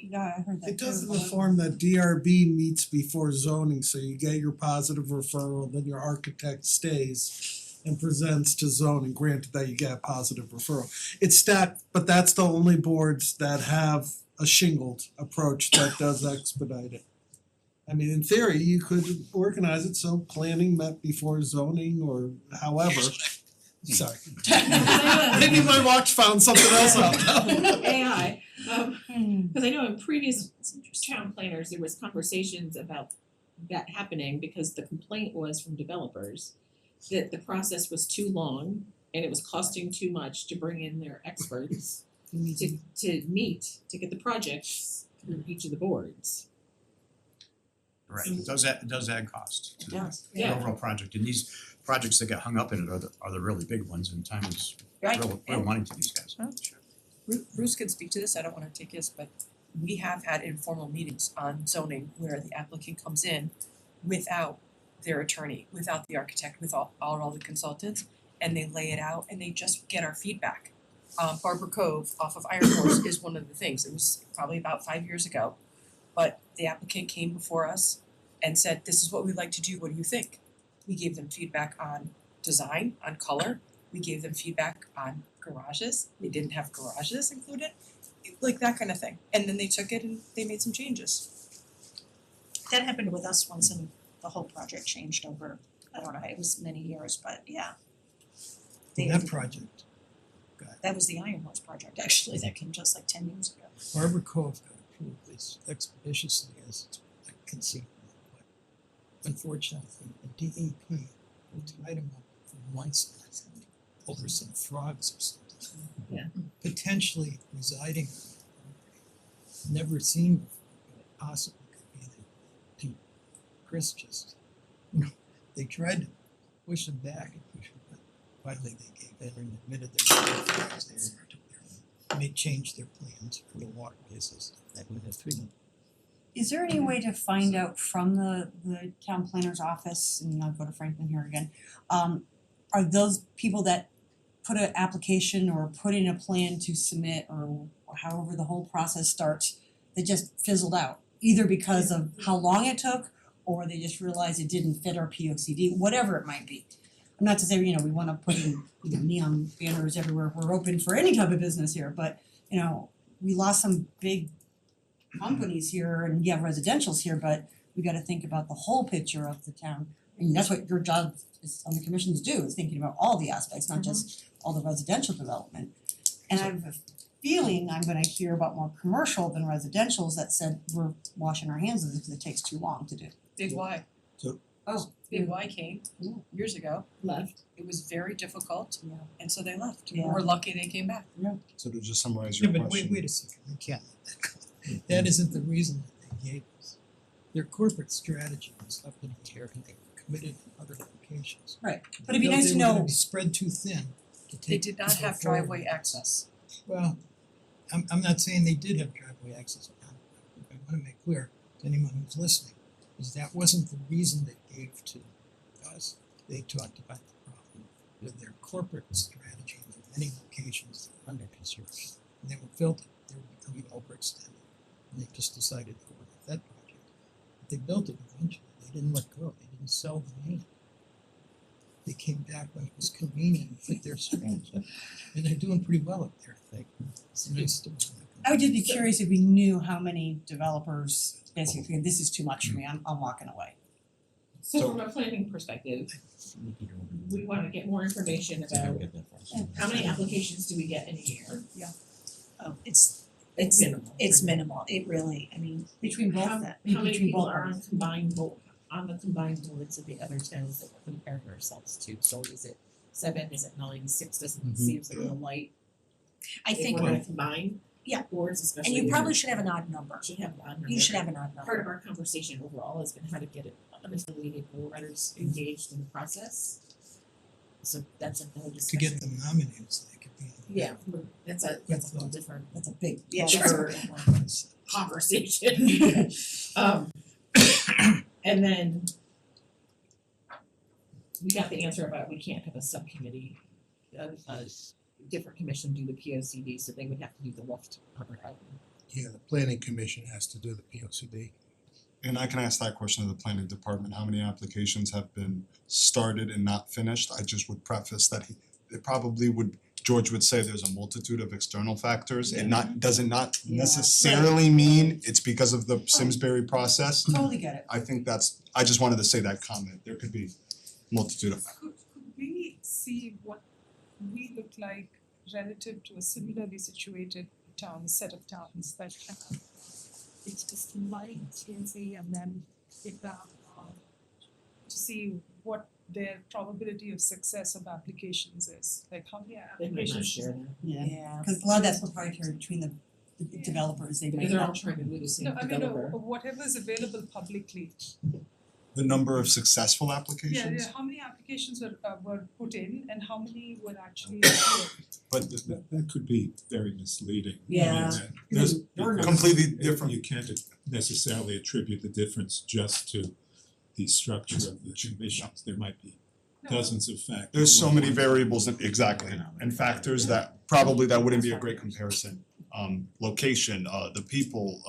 [SPEAKER 8] Yeah, I heard that
[SPEAKER 13] It
[SPEAKER 8] too.
[SPEAKER 13] does in the form that DRB meets before zoning, so you get your positive referral, then your architect stays and presents to zoning, granted that you get a positive referral. It's that, but that's the only boards that have a shingled approach that does expedite it. I mean, in theory, you could organize it so planning met before zoning or however. Sorry. Maybe my watch found something else out.
[SPEAKER 1] AI, cause I know in previous town planners, there was conversations about that happening because the complaint was from developers that the process was too long and it was costing too much to bring in their experts to meet, to get the projects through each of the boards.
[SPEAKER 12] Right, it does add cost to the
[SPEAKER 1] Yeah.
[SPEAKER 12] overall project, and these projects that get hung up in it are the really big ones, and time is
[SPEAKER 6] Right.
[SPEAKER 12] real money to these guys.
[SPEAKER 11] Bruce can speak to this, I don't wanna take his, but we have had informal meetings on zoning where the applicant comes in without their attorney, without the architect, without all the consultants, and they lay it out and they just get our feedback. Barber Cove off of Iron Horse is one of the things, it was probably about 5 years ago. But the applicant came before us and said, this is what we'd like to do, what do you think? We gave them feedback on design, on color, We gave them feedback on garages, they didn't have garages included, like that kind of thing. And then they took it and they made some changes.
[SPEAKER 6] That happened with us once and the whole project changed over, I don't know, it was many years, but yeah. They-
[SPEAKER 15] That project,
[SPEAKER 6] That was the Iron Horse project, actually, that came just like 10 years ago.
[SPEAKER 15] Barber Cove got approved as expeditiously as I can see. But unfortunately, the DEP tied them up for months over some frogs or something.
[SPEAKER 1] Yeah.
[SPEAKER 15] Potentially residing on the property. Never seen before, but it possibly could be that. And Chris just, they tried to push them back and push them, but finally they gave in and admitted there were frogs there. And they changed their plans for the waterway system that would have treated.
[SPEAKER 8] Is there any way to find out from the town planner's office, and I'll go to Franklin here again, are those people that put an application or put in a plan to submit or however the whole process starts, that just fizzled out, either because of how long it took or they just realized it didn't fit our P O C D, whatever it might be. I'm not to say, we wanna put in, neon banners everywhere, we're open for any type of business here, but, we lost some big companies here and residential's here, but we gotta think about the whole picture of the town. And that's what your job is on the commissions do, is thinking about all the aspects, not just all the residential development. And I have a feeling I'm gonna hear about more commercial than residential's that said we're washing our hands of this because it takes too long to do.
[SPEAKER 11] Big Y.
[SPEAKER 8] Oh,
[SPEAKER 11] Big Y came
[SPEAKER 8] Yeah.
[SPEAKER 11] years ago,
[SPEAKER 1] Left.
[SPEAKER 11] it was very difficult,
[SPEAKER 8] Yeah.
[SPEAKER 11] and so they left.
[SPEAKER 8] Yeah.
[SPEAKER 11] We're lucky they came back.
[SPEAKER 4] So to just summarize
[SPEAKER 15] Yeah,
[SPEAKER 4] your
[SPEAKER 15] but
[SPEAKER 4] question.
[SPEAKER 15] wait a second, you can't let that go. That isn't the reason that they gave us. Their corporate strategy was up in the air and they were committed in other locations.
[SPEAKER 8] Right, but it'd be
[SPEAKER 15] They
[SPEAKER 8] nice to
[SPEAKER 15] were gonna
[SPEAKER 8] know,
[SPEAKER 15] be spread too thin to
[SPEAKER 11] They
[SPEAKER 15] take
[SPEAKER 11] did not
[SPEAKER 15] people
[SPEAKER 11] have
[SPEAKER 15] forward.
[SPEAKER 11] driveway access.
[SPEAKER 15] Well, I'm not saying they did have driveway access. I wanna make clear to anyone who's listening, is that wasn't the reason they gave to us. They talked about the problem with their corporate strategy in many locations that were under construction. And they were felt that they were becoming overextended. And they just decided to go with that project. But they built it eventually. They didn't let go. They didn't sell the land. They came back when it was convenient with their strategy. And they're doing pretty well up there, I think. It's a nice story.
[SPEAKER 8] I would just be curious if we knew how many developers basically, this is too much for me, I'm walking away.
[SPEAKER 1] So from a planning perspective, we wanna get more information about how many applications do we get in a year?
[SPEAKER 6] Oh, it's
[SPEAKER 1] Minimal.
[SPEAKER 6] minimal, it really, I mean,
[SPEAKER 8] Between both
[SPEAKER 1] How
[SPEAKER 8] that,
[SPEAKER 1] many
[SPEAKER 8] between
[SPEAKER 1] people
[SPEAKER 8] both
[SPEAKER 1] are
[SPEAKER 8] parties.
[SPEAKER 1] on the combined boards of the other towns that we're comparing ourselves to? So is it 7, is it 9, 6 doesn't seem like a light.
[SPEAKER 6] I
[SPEAKER 1] If
[SPEAKER 6] think,
[SPEAKER 1] we're gonna combine
[SPEAKER 6] Yeah.
[SPEAKER 1] boards,
[SPEAKER 6] and
[SPEAKER 1] especially.
[SPEAKER 6] you probably should have an odd number.
[SPEAKER 1] Should have an odd number.
[SPEAKER 6] You should have an odd
[SPEAKER 1] Part
[SPEAKER 6] number.
[SPEAKER 1] of our conversation overall has been how to get unaffiliated boards engaged in the process. So that's another
[SPEAKER 15] To
[SPEAKER 1] discussion.
[SPEAKER 15] get them nominated so they could be.
[SPEAKER 1] Yeah, that's a whole different
[SPEAKER 8] That's a big,
[SPEAKER 6] Yeah,
[SPEAKER 1] Sure. conversation. And then we got the answer about we can't have a subcommittee, a different commission do the P O C D, so they would have to do the left upper housing.
[SPEAKER 9] Yeah, the planning commission has to do the P O C D.
[SPEAKER 4] And I can ask that question of the planning department, how many applications have been started and not finished? I just would preface that it probably would, George would say there's a multitude of external factors. It does it not necessarily mean it's because of the Simsbury process.
[SPEAKER 8] totally get it.
[SPEAKER 4] I think I just wanted to say that comment, there could be multitude of
[SPEAKER 7] Could we see what we look like relative to a similarly situated town, set of towns that it's just light, easy, and then it to see what their probability of success of applications is, like how many
[SPEAKER 1] They might not
[SPEAKER 7] applications.
[SPEAKER 1] share that,
[SPEAKER 6] Yeah.
[SPEAKER 8] Cause a lot of that's proprietary between the developers, they
[SPEAKER 1] because
[SPEAKER 8] make
[SPEAKER 1] they're all
[SPEAKER 8] that.
[SPEAKER 1] trying to do the same
[SPEAKER 7] No, I mean,
[SPEAKER 1] developer.
[SPEAKER 7] whatever is available publicly.
[SPEAKER 4] the number of successful
[SPEAKER 7] Yeah,
[SPEAKER 4] applications.
[SPEAKER 7] how many applications were put in and how many were actually
[SPEAKER 4] But
[SPEAKER 10] That could be very misleading.
[SPEAKER 8] Yeah.
[SPEAKER 10] There's
[SPEAKER 8] Because
[SPEAKER 4] completely different.
[SPEAKER 10] You can't necessarily attribute the difference just to the structure of the commissions. There might be dozens of factors.
[SPEAKER 4] There's so many variables, exactly, and factors that wouldn't be a great comparison. Location, the people,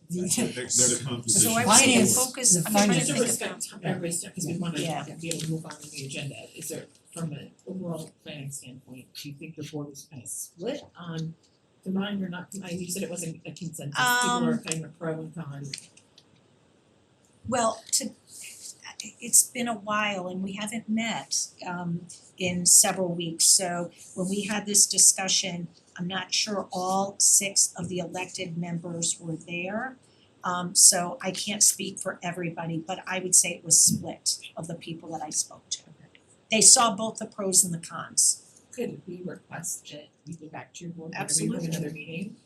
[SPEAKER 4] they're
[SPEAKER 10] The composition.
[SPEAKER 6] So I
[SPEAKER 10] of
[SPEAKER 6] would say
[SPEAKER 10] the
[SPEAKER 8] Finance.
[SPEAKER 6] focus,
[SPEAKER 8] The
[SPEAKER 6] I'm trying to
[SPEAKER 8] finance.
[SPEAKER 6] think
[SPEAKER 1] Just to respect everybody's time, because we wanna
[SPEAKER 6] Yeah.
[SPEAKER 1] be able to move on to the agenda, is there from an overall planning standpoint, do you think the board was kind of split on combined or not combined? You said it wasn't a consensus, people are kind of pro and con.
[SPEAKER 6] Well, it's been a while and we haven't met in several weeks, so when we had this discussion, I'm not sure all 6 of the elected members were there. So I can't speak for everybody, but I would say it was split of the people that I spoke to. They saw both the pros and the cons.
[SPEAKER 1] Could we request that you go back to your board, whenever you
[SPEAKER 6] Absolutely.
[SPEAKER 1] have another meeting?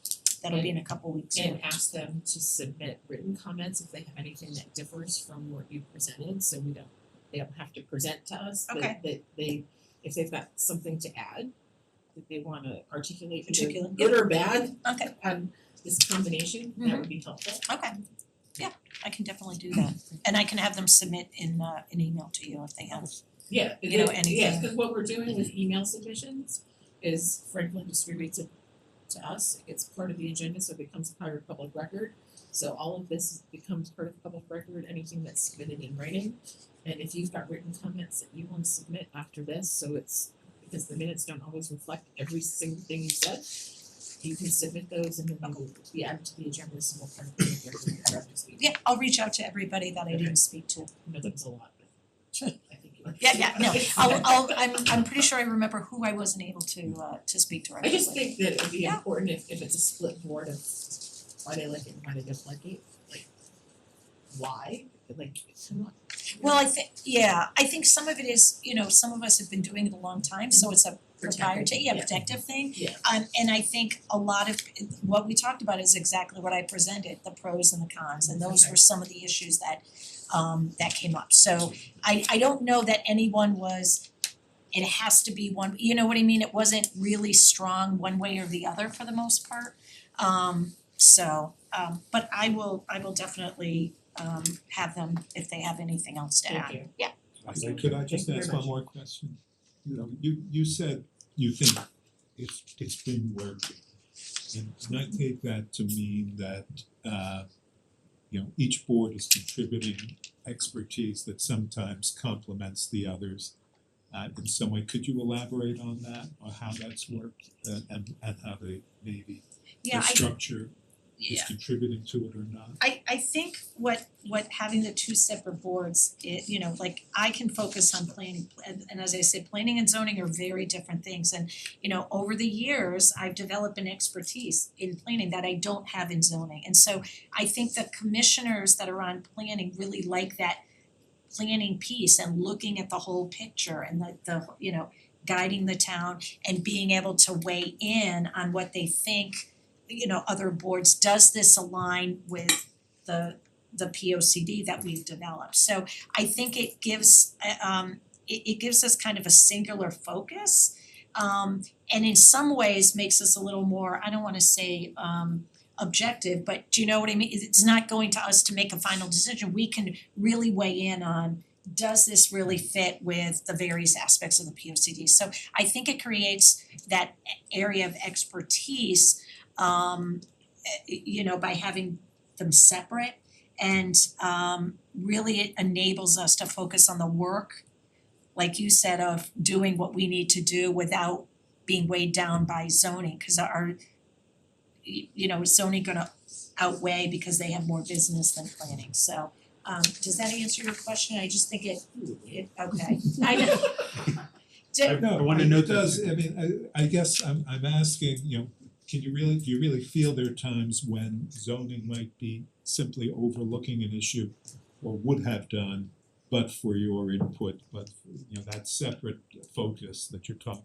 [SPEAKER 6] That'll be in a couple weeks.
[SPEAKER 1] And ask them to submit written comments if they have anything that differs from what you presented, so they don't have to present to us, but
[SPEAKER 6] Okay.
[SPEAKER 1] that they, if they've got something to add, that they wanna articulate either
[SPEAKER 6] Articulate,
[SPEAKER 1] good or bad
[SPEAKER 6] Okay,
[SPEAKER 1] on this combination, that would be helpful.
[SPEAKER 6] okay. Yeah, I can definitely do that. And I can have them submit in an email to you if they have.
[SPEAKER 1] Yeah,
[SPEAKER 6] You know,
[SPEAKER 1] yeah,
[SPEAKER 6] anything.
[SPEAKER 1] cause what we're doing with email submissions is Franklin distributes it to us, it gets part of the agenda, so it becomes part of public record. So all of this becomes part of public record, anything that's submitted in writing. And if you've got written comments that you wanna submit after this, so it's, because the minutes don't always reflect every single thing you said, you can submit those and then they will be added to the agenda, so we'll part of the record for every speech.
[SPEAKER 6] Yeah, I'll reach out to everybody that I didn't speak to.
[SPEAKER 1] I know that was a lot, but I think you.
[SPEAKER 6] Yeah, no, I'm pretty sure I remember who I wasn't able to speak to
[SPEAKER 1] I
[SPEAKER 6] directly.
[SPEAKER 1] just think that it would be
[SPEAKER 6] Yeah.
[SPEAKER 1] important if it's a split board of why they like it and why they dislike it, like why, like come on.
[SPEAKER 6] Well, I think some of it is, some of us have been doing it a long time, so it's a proprietary, protective thing.
[SPEAKER 1] Yeah.
[SPEAKER 6] And I think a lot of what we talked about is exactly what I presented, the pros and the cons, and those were some of the issues that came up. So I don't know that anyone was, it has to be one, you know what I mean? It wasn't really strong one way or the other for the most part. But I will definitely have them if they have anything else to add.
[SPEAKER 1] Thank you.
[SPEAKER 6] Yeah.
[SPEAKER 10] Could I just
[SPEAKER 1] Thank you
[SPEAKER 10] ask
[SPEAKER 1] very
[SPEAKER 10] one more question? You know, you said you think it's been working. And I take that to mean that each board is contributing expertise that sometimes complements the others in some way. Could you elaborate on that or how that's worked and how they maybe the structure is contributing to it or not?
[SPEAKER 6] I think what having the 2 separate boards, like I can focus on planning, and as I said, planning and zoning are very different things. And, over the years, I've developed an expertise in planning that I don't have in zoning. And so I think the commissioners that are on planning really like that planning piece and looking at the whole picture and the guiding the town and being able to weigh in on what they think other boards, does this align with the P O C D that we've developed? So I think it gives it gives us kind of a singular focus, and in some ways makes us a little more, I don't wanna say objective, but do you know what I mean? It's not going to us to make a final decision. We can really weigh in on, does this really fit with the various aspects of the P O C D? So I think it creates that area of expertise by having them separate, and really it enables us to focus on the work, like you said, of doing what we need to do without being weighed down by zoning, cause our is zoning gonna outweigh because they have more business than planning, so does that answer your question? I just think it okay. I know.
[SPEAKER 10] I wanna note does, I mean, I guess I'm asking, do you really feel there are times when zoning might be simply overlooking an issue or would have done but for your input, but that separate focus that you're talking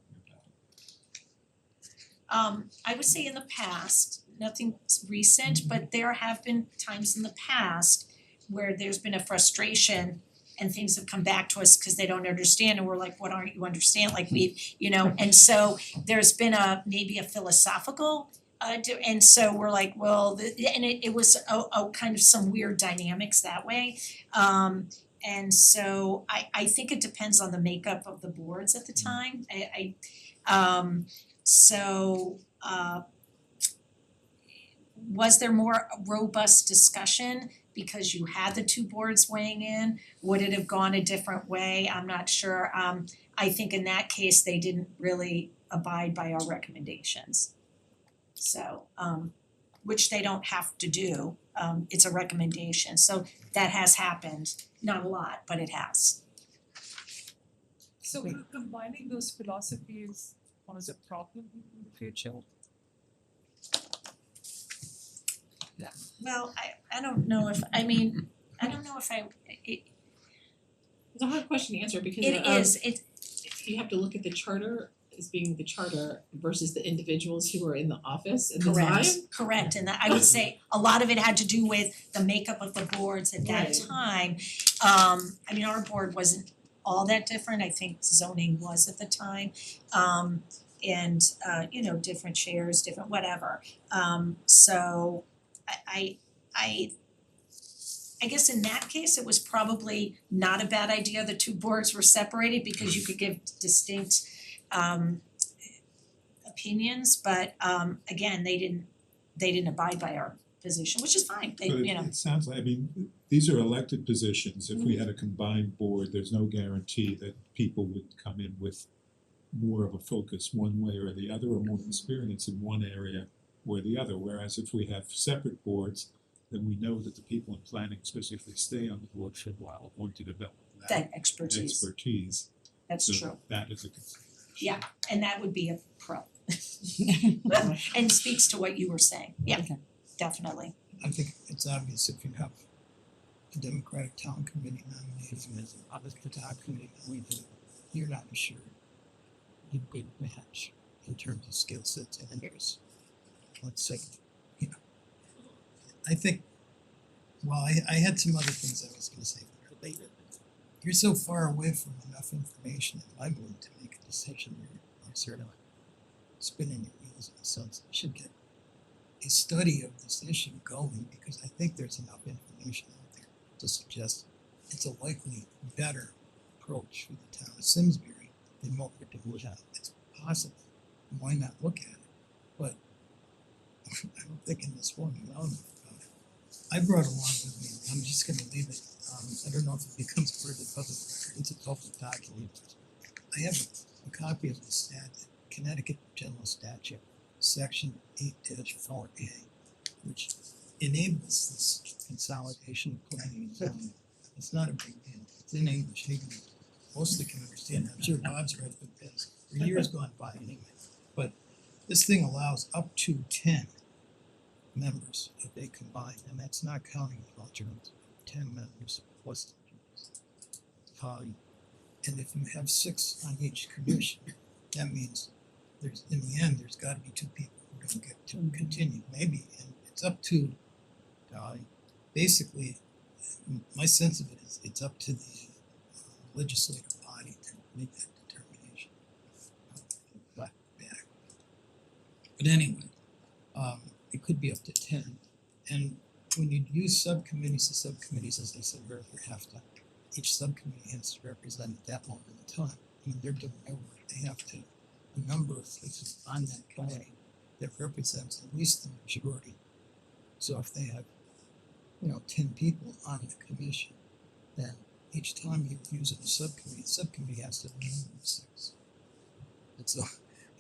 [SPEAKER 10] about?
[SPEAKER 6] I would say in the past, nothing recent, but there have been times in the past where there's been a frustration and things have come back to us because they don't understand, and we're like, what aren't you understand? Like and so there's been maybe a philosophical and so we're like, well, and it was a kind of some weird dynamics that way. And so I think it depends on the makeup of the boards at the time. Was there more robust discussion? because you had the two boards weighing in? Would it have gone a different way? I'm not sure. I think in that case, they didn't really abide by our recommendations. So, which they don't have to do, it's a recommendation, so that has happened, not a lot, but it has.
[SPEAKER 7] So combining those philosophies was a problem in the future?
[SPEAKER 6] Well, I don't know if, I mean, I don't know if
[SPEAKER 1] It's a hard question to answer because you have to look at the charter as being the charter versus the individuals who are in the office at the time.
[SPEAKER 6] Correct, and that I would say a lot of it had to do with the makeup of the boards at that
[SPEAKER 1] Right.
[SPEAKER 6] time. I mean, our board wasn't all that different, I think zoning was at the time. And you know, different chairs, different whatever. So I guess in that case, it was probably not a bad idea, the two boards were separated because you could give distinct opinions, but again, they didn't abide by our position, which is fine, they,
[SPEAKER 10] But
[SPEAKER 6] you know.
[SPEAKER 10] it sounds like, I mean, these are elected positions. If we had a combined board, there's no guarantee that people would come in with more of a focus one way or the other, or more experience in one area or the other. Whereas if we have separate boards, then we know that the people in planning, especially if they stay on the board for a while, are going to develop
[SPEAKER 6] That expertise, that's
[SPEAKER 10] So
[SPEAKER 6] true,
[SPEAKER 10] that is a concern.
[SPEAKER 6] yeah, and that would be a pro. And speaks to what you were saying, yeah, definitely.
[SPEAKER 15] I think it's obvious if you have a Democratic Town Committee nominated as an the town committee nominated, you're not sure you'd be a match in terms of skill sets and interests. Let's say, you know, I think, well, I had some other things I was gonna say later. You're so far away from enough information in my mood to make a decision. You're sort of spinning your wheels in a sense. You should get a study of this issue going, because I think there's enough information out there to suggest it's a likely better approach for the town of Simsbury than what we're doing now. It's possible. Why not look at it? But I don't think in this one, we know enough about it. I brought along with me, I'm just gonna leave it, I don't know if it becomes part of the public record, it's a public document. I have a copy of the Connecticut General Statute, section 8-4A, which enables this consolidation of planning and zoning. It's not a big deal, it's in English, most of it can understand, I'm sure Bob's read it because for years gone by anyway. But this thing allows up to 10 members of a combined, and that's not counting the alternates, 10 members plus the alternates. And if you have 6 on each commission, that means there's, in the end, there's gotta be 2 people who don't get to continue, maybe, and it's up to, basically, my sense of it is, it's up to the legislative body to make that determination. But anyway, it could be up to 10, and when you use subcommittees, the subcommittees, as I said earlier, have to, each subcommittee has to represent at that moment in time. When they're doing their work, they have to, the number of places on that committee that represents at least the majority. So if they have, 10 people on the commission, then each time you use a subcommittee, the subcommittee has to have a minimum of 6. And so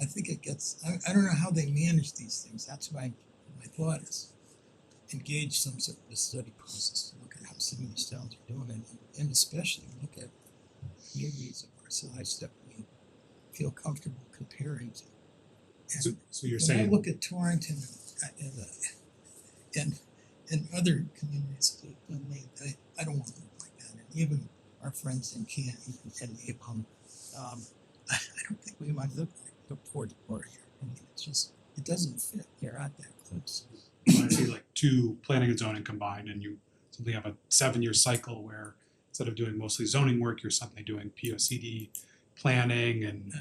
[SPEAKER 15] I think it gets, I don't know how they manage these things, that's why my thought is engage some sort of a study process to look at how some of these towns are doing it, and especially look at communities of our size that we feel comfortable comparing to. And
[SPEAKER 4] So you're
[SPEAKER 15] when I
[SPEAKER 4] saying,
[SPEAKER 15] look at Torrington and other communities that have been named, I don't want to look like that, and even our friends in Canton and Napalm, I don't think we might look like the Port here. I mean, it's just, it doesn't fit, they're not that close.
[SPEAKER 2] You wanna see like 2 planning and zoning combined, and you simply have a 7-year cycle where instead of doing mostly zoning work, you're suddenly doing POCD planning and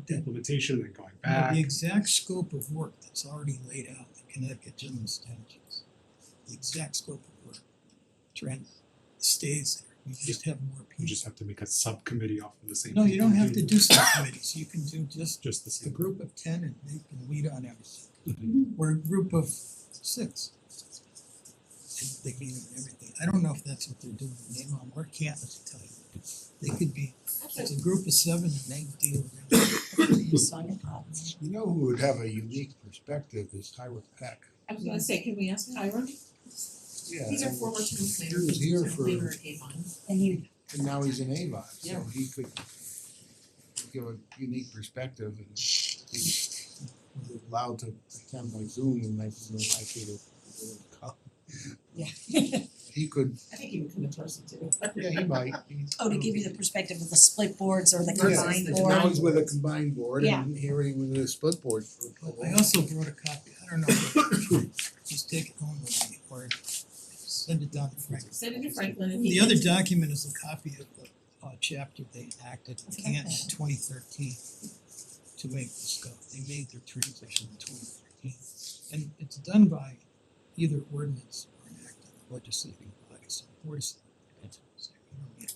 [SPEAKER 2] implementation and going back.
[SPEAKER 15] The exact scope of work that's already laid out in Connecticut General Statutes, the exact scope of work, trend stays there, you just have more people.
[SPEAKER 2] You just have to make a subcommittee off of the same
[SPEAKER 15] No, you
[SPEAKER 2] people
[SPEAKER 15] don't have to
[SPEAKER 2] doing
[SPEAKER 15] do subcommittees, you can do just
[SPEAKER 2] just the
[SPEAKER 15] a
[SPEAKER 2] same.
[SPEAKER 15] group of 10 and they can lead on everything. Or a group of 6. they mean it and everything. I don't know if that's what they're doing in Avon or Canton, to tell you. They could be, it's a group of 7 and they deal with
[SPEAKER 9] You know who would have a unique perspective is Hiram Peck.
[SPEAKER 1] I was gonna say, can we ask Hiram?
[SPEAKER 9] Yeah.
[SPEAKER 1] He's our former town planner,
[SPEAKER 9] He was here for,
[SPEAKER 1] planner at Avon.
[SPEAKER 9] and now he's in Avon, so
[SPEAKER 1] Yeah.
[SPEAKER 9] he could give a unique perspective and he was allowed to attend by Zoom and I didn't know I could come.
[SPEAKER 6] Yeah.
[SPEAKER 9] He could,
[SPEAKER 1] I think he would come in person too.
[SPEAKER 9] yeah, he might.
[SPEAKER 6] Oh, to give you the perspective of the split boards or the
[SPEAKER 9] Yeah,
[SPEAKER 6] combined
[SPEAKER 9] and
[SPEAKER 6] board.
[SPEAKER 9] now he's with a combined board
[SPEAKER 6] Yeah.
[SPEAKER 9] and here he was with a split board for
[SPEAKER 15] But I also brought a copy, I don't know, if just take it home with me or send it down to Frank.
[SPEAKER 1] Send it to Franklin and he
[SPEAKER 15] The other
[SPEAKER 1] can-
[SPEAKER 15] document is a copy of the chapter they enacted in Canton in 2013 to make this go. They made their transition in 2013. And it's done by either ordinance or an act of the legislating body, so of course, so you don't need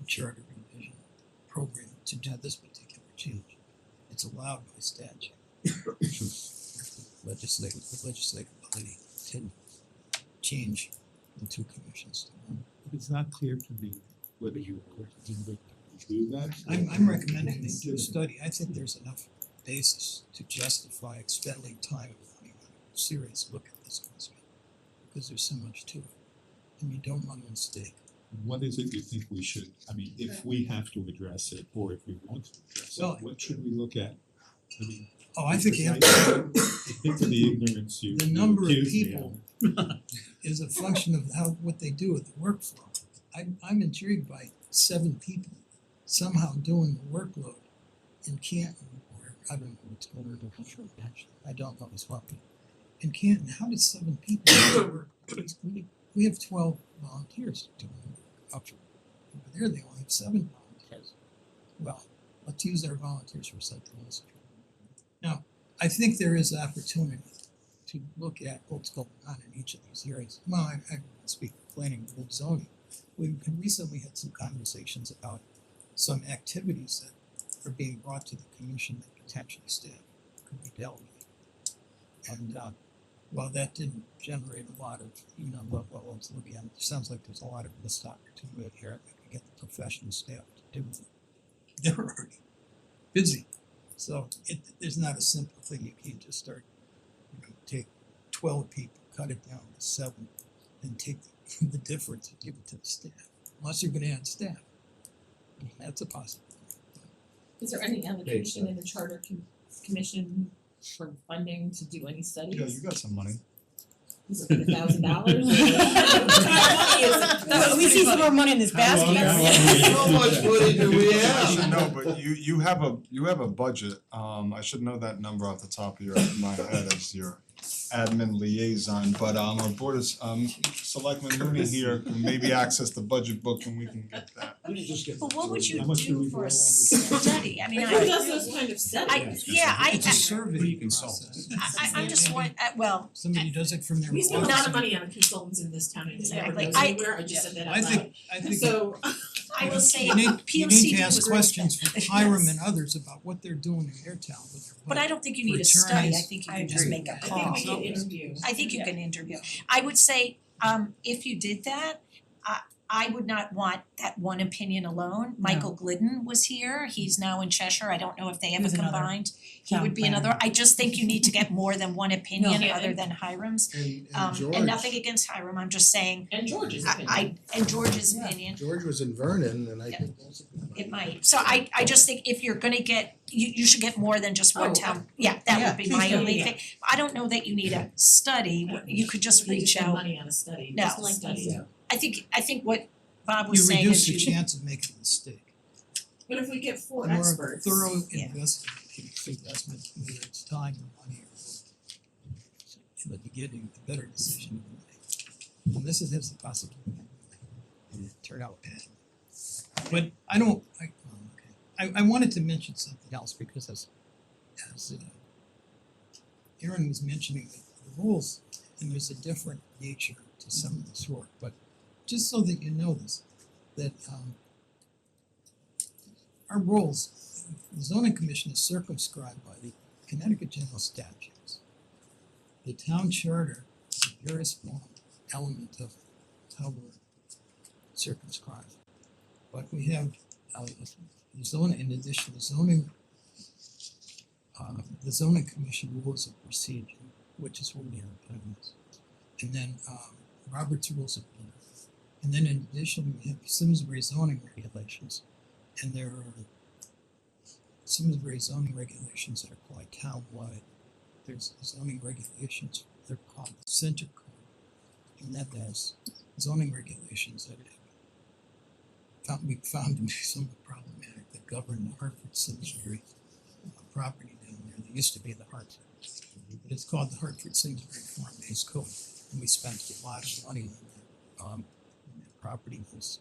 [SPEAKER 15] a charter revision program to do this particular change. It's allowed by statute. The legislative body can change the two commissions to one.
[SPEAKER 10] It's not clear to me whether you do that.
[SPEAKER 15] I'm recommending they do a study. I think there's enough basis to justify expending time and money on a serious look at this question. Because there's so much to it. And you don't want a mistake.
[SPEAKER 10] What is it you think we should, I mean, if we have to address it, or if we want to address
[SPEAKER 15] Well,
[SPEAKER 10] it, what should we look at? I mean,
[SPEAKER 15] I think you have
[SPEAKER 10] think of the ignorance you
[SPEAKER 15] the number of
[SPEAKER 10] accuse me
[SPEAKER 15] people is a function of what they do with the workflow. I'm intrigued by 7 people somehow doing the workload in Canton, or I don't know what's going on. I don't know as well. But in Canton, how did 7 people do the work? We have 12 volunteers doing the work. Over there, they only have 7 volunteers. Well, let's use our volunteers for something else. Now, I think there is opportunity to look at what's going on in each of these areas. Well, I speak of planning and zoning. We recently had some conversations about some activities that are being brought to the commission that potentially staff could be delegated. And while that didn't generate a lot of, let's look at it, sounds like there's a lot of missed opportunity here that we get the professional staff to do it. They're already busy. So there's not a simple thing. You can't just start, take 12 people, cut it down to 7, and take the difference and give it to the staff. Unless you're gonna add staff. That's a possibility.
[SPEAKER 1] Is there any allocation in the charter commission for funding to do any studies?
[SPEAKER 4] Yeah, you got some money.
[SPEAKER 1] Is it $1,000?
[SPEAKER 6] We see some more money in this basket.
[SPEAKER 14] How much money do we
[SPEAKER 4] I
[SPEAKER 14] have?
[SPEAKER 4] should know, but you have a budget, I should know that number off the top of my head as your admin liaison, but our board is Selectman Looney here can maybe access the budget book and we can get that.
[SPEAKER 6] But what would you
[SPEAKER 10] How much do
[SPEAKER 6] do
[SPEAKER 10] we
[SPEAKER 6] for
[SPEAKER 10] go
[SPEAKER 6] a
[SPEAKER 10] on?
[SPEAKER 6] study? I mean,
[SPEAKER 1] Who does those kind of studies?
[SPEAKER 15] It's a survey
[SPEAKER 12] you consult.
[SPEAKER 15] process.
[SPEAKER 6] I'm just well,
[SPEAKER 15] Somebody does it from their
[SPEAKER 1] We spend a
[SPEAKER 15] office.
[SPEAKER 1] lot of money on consultants in this town and it never
[SPEAKER 6] Exactly.
[SPEAKER 1] goes anywhere, I just said that out
[SPEAKER 15] I
[SPEAKER 1] loud.
[SPEAKER 15] think
[SPEAKER 1] So,
[SPEAKER 6] I will say
[SPEAKER 15] you need
[SPEAKER 6] PLC
[SPEAKER 15] to
[SPEAKER 6] was
[SPEAKER 15] ask
[SPEAKER 6] great
[SPEAKER 15] questions
[SPEAKER 6] then.
[SPEAKER 15] for Hiram
[SPEAKER 6] Yes.
[SPEAKER 15] and others about what they're doing in their town with their
[SPEAKER 6] But I don't think you need a study, I
[SPEAKER 15] Returns.
[SPEAKER 6] think you
[SPEAKER 15] I
[SPEAKER 6] can just
[SPEAKER 15] agree.
[SPEAKER 6] make a
[SPEAKER 1] I
[SPEAKER 6] call.
[SPEAKER 1] think we can interview.
[SPEAKER 6] I think you can interview. I would say, if you did that, I would not want that one opinion alone. Michael Glidden was here, he's now in Cheshire, I don't know if they ever
[SPEAKER 8] was another
[SPEAKER 6] combined. He
[SPEAKER 8] town
[SPEAKER 6] would be
[SPEAKER 8] planner.
[SPEAKER 6] another, I just think you need to get more than one opinion
[SPEAKER 1] No.
[SPEAKER 6] other than Hiram's.
[SPEAKER 9] And George.
[SPEAKER 6] And nothing against Hiram, I'm just saying,
[SPEAKER 1] And George's opinion.
[SPEAKER 6] and George's opinion.
[SPEAKER 9] George was in Vernon and I
[SPEAKER 6] Yeah.
[SPEAKER 9] think that's a good
[SPEAKER 6] It might, so I just think if you're gonna get, you should get more than just one
[SPEAKER 1] Oh,
[SPEAKER 6] town, yeah, that would be my
[SPEAKER 1] yeah,
[SPEAKER 6] only
[SPEAKER 1] yeah.
[SPEAKER 6] thing. I don't know that you need a study, you could just
[SPEAKER 1] We
[SPEAKER 6] reach
[SPEAKER 1] spend
[SPEAKER 6] out.
[SPEAKER 1] money on a study,
[SPEAKER 6] No.
[SPEAKER 1] just a study.
[SPEAKER 6] I think what Bob
[SPEAKER 15] You
[SPEAKER 6] was saying
[SPEAKER 15] reduce
[SPEAKER 6] is
[SPEAKER 15] the
[SPEAKER 6] you should,
[SPEAKER 15] chance of making a mistake.
[SPEAKER 1] But if we get 4
[SPEAKER 15] A more
[SPEAKER 1] experts.
[SPEAKER 15] thorough
[SPEAKER 6] Yeah.
[SPEAKER 15] investment, whether it's time or money or both, so that you get a better decision to make. And this has the possibility to turn out bad. But I wanted to mention something else because as Aaron was mentioning the rules, and there's a different nature to some of this work, but just so that you know this, that our rules, the zoning commission is circumscribed by the Connecticut general statutes. The town charter is very small. element of how we're circumscribed. But we have the zoning, in addition, the zoning commission rules of procedure, which is what we have on this. And then Robert's rules of order. And then in addition, we have Simsbury zoning regulations. And there are Simsbury zoning regulations that are quite town-wide. There's zoning regulations, they're called the Center Code. And that has zoning regulations that we found to be somewhat problematic that govern the Hartford Simsbury property down there. There used to be the Hartford, but it's called the Hartford Simsbury Farm-Based Code. And we spent a lot of money on that. And that property was,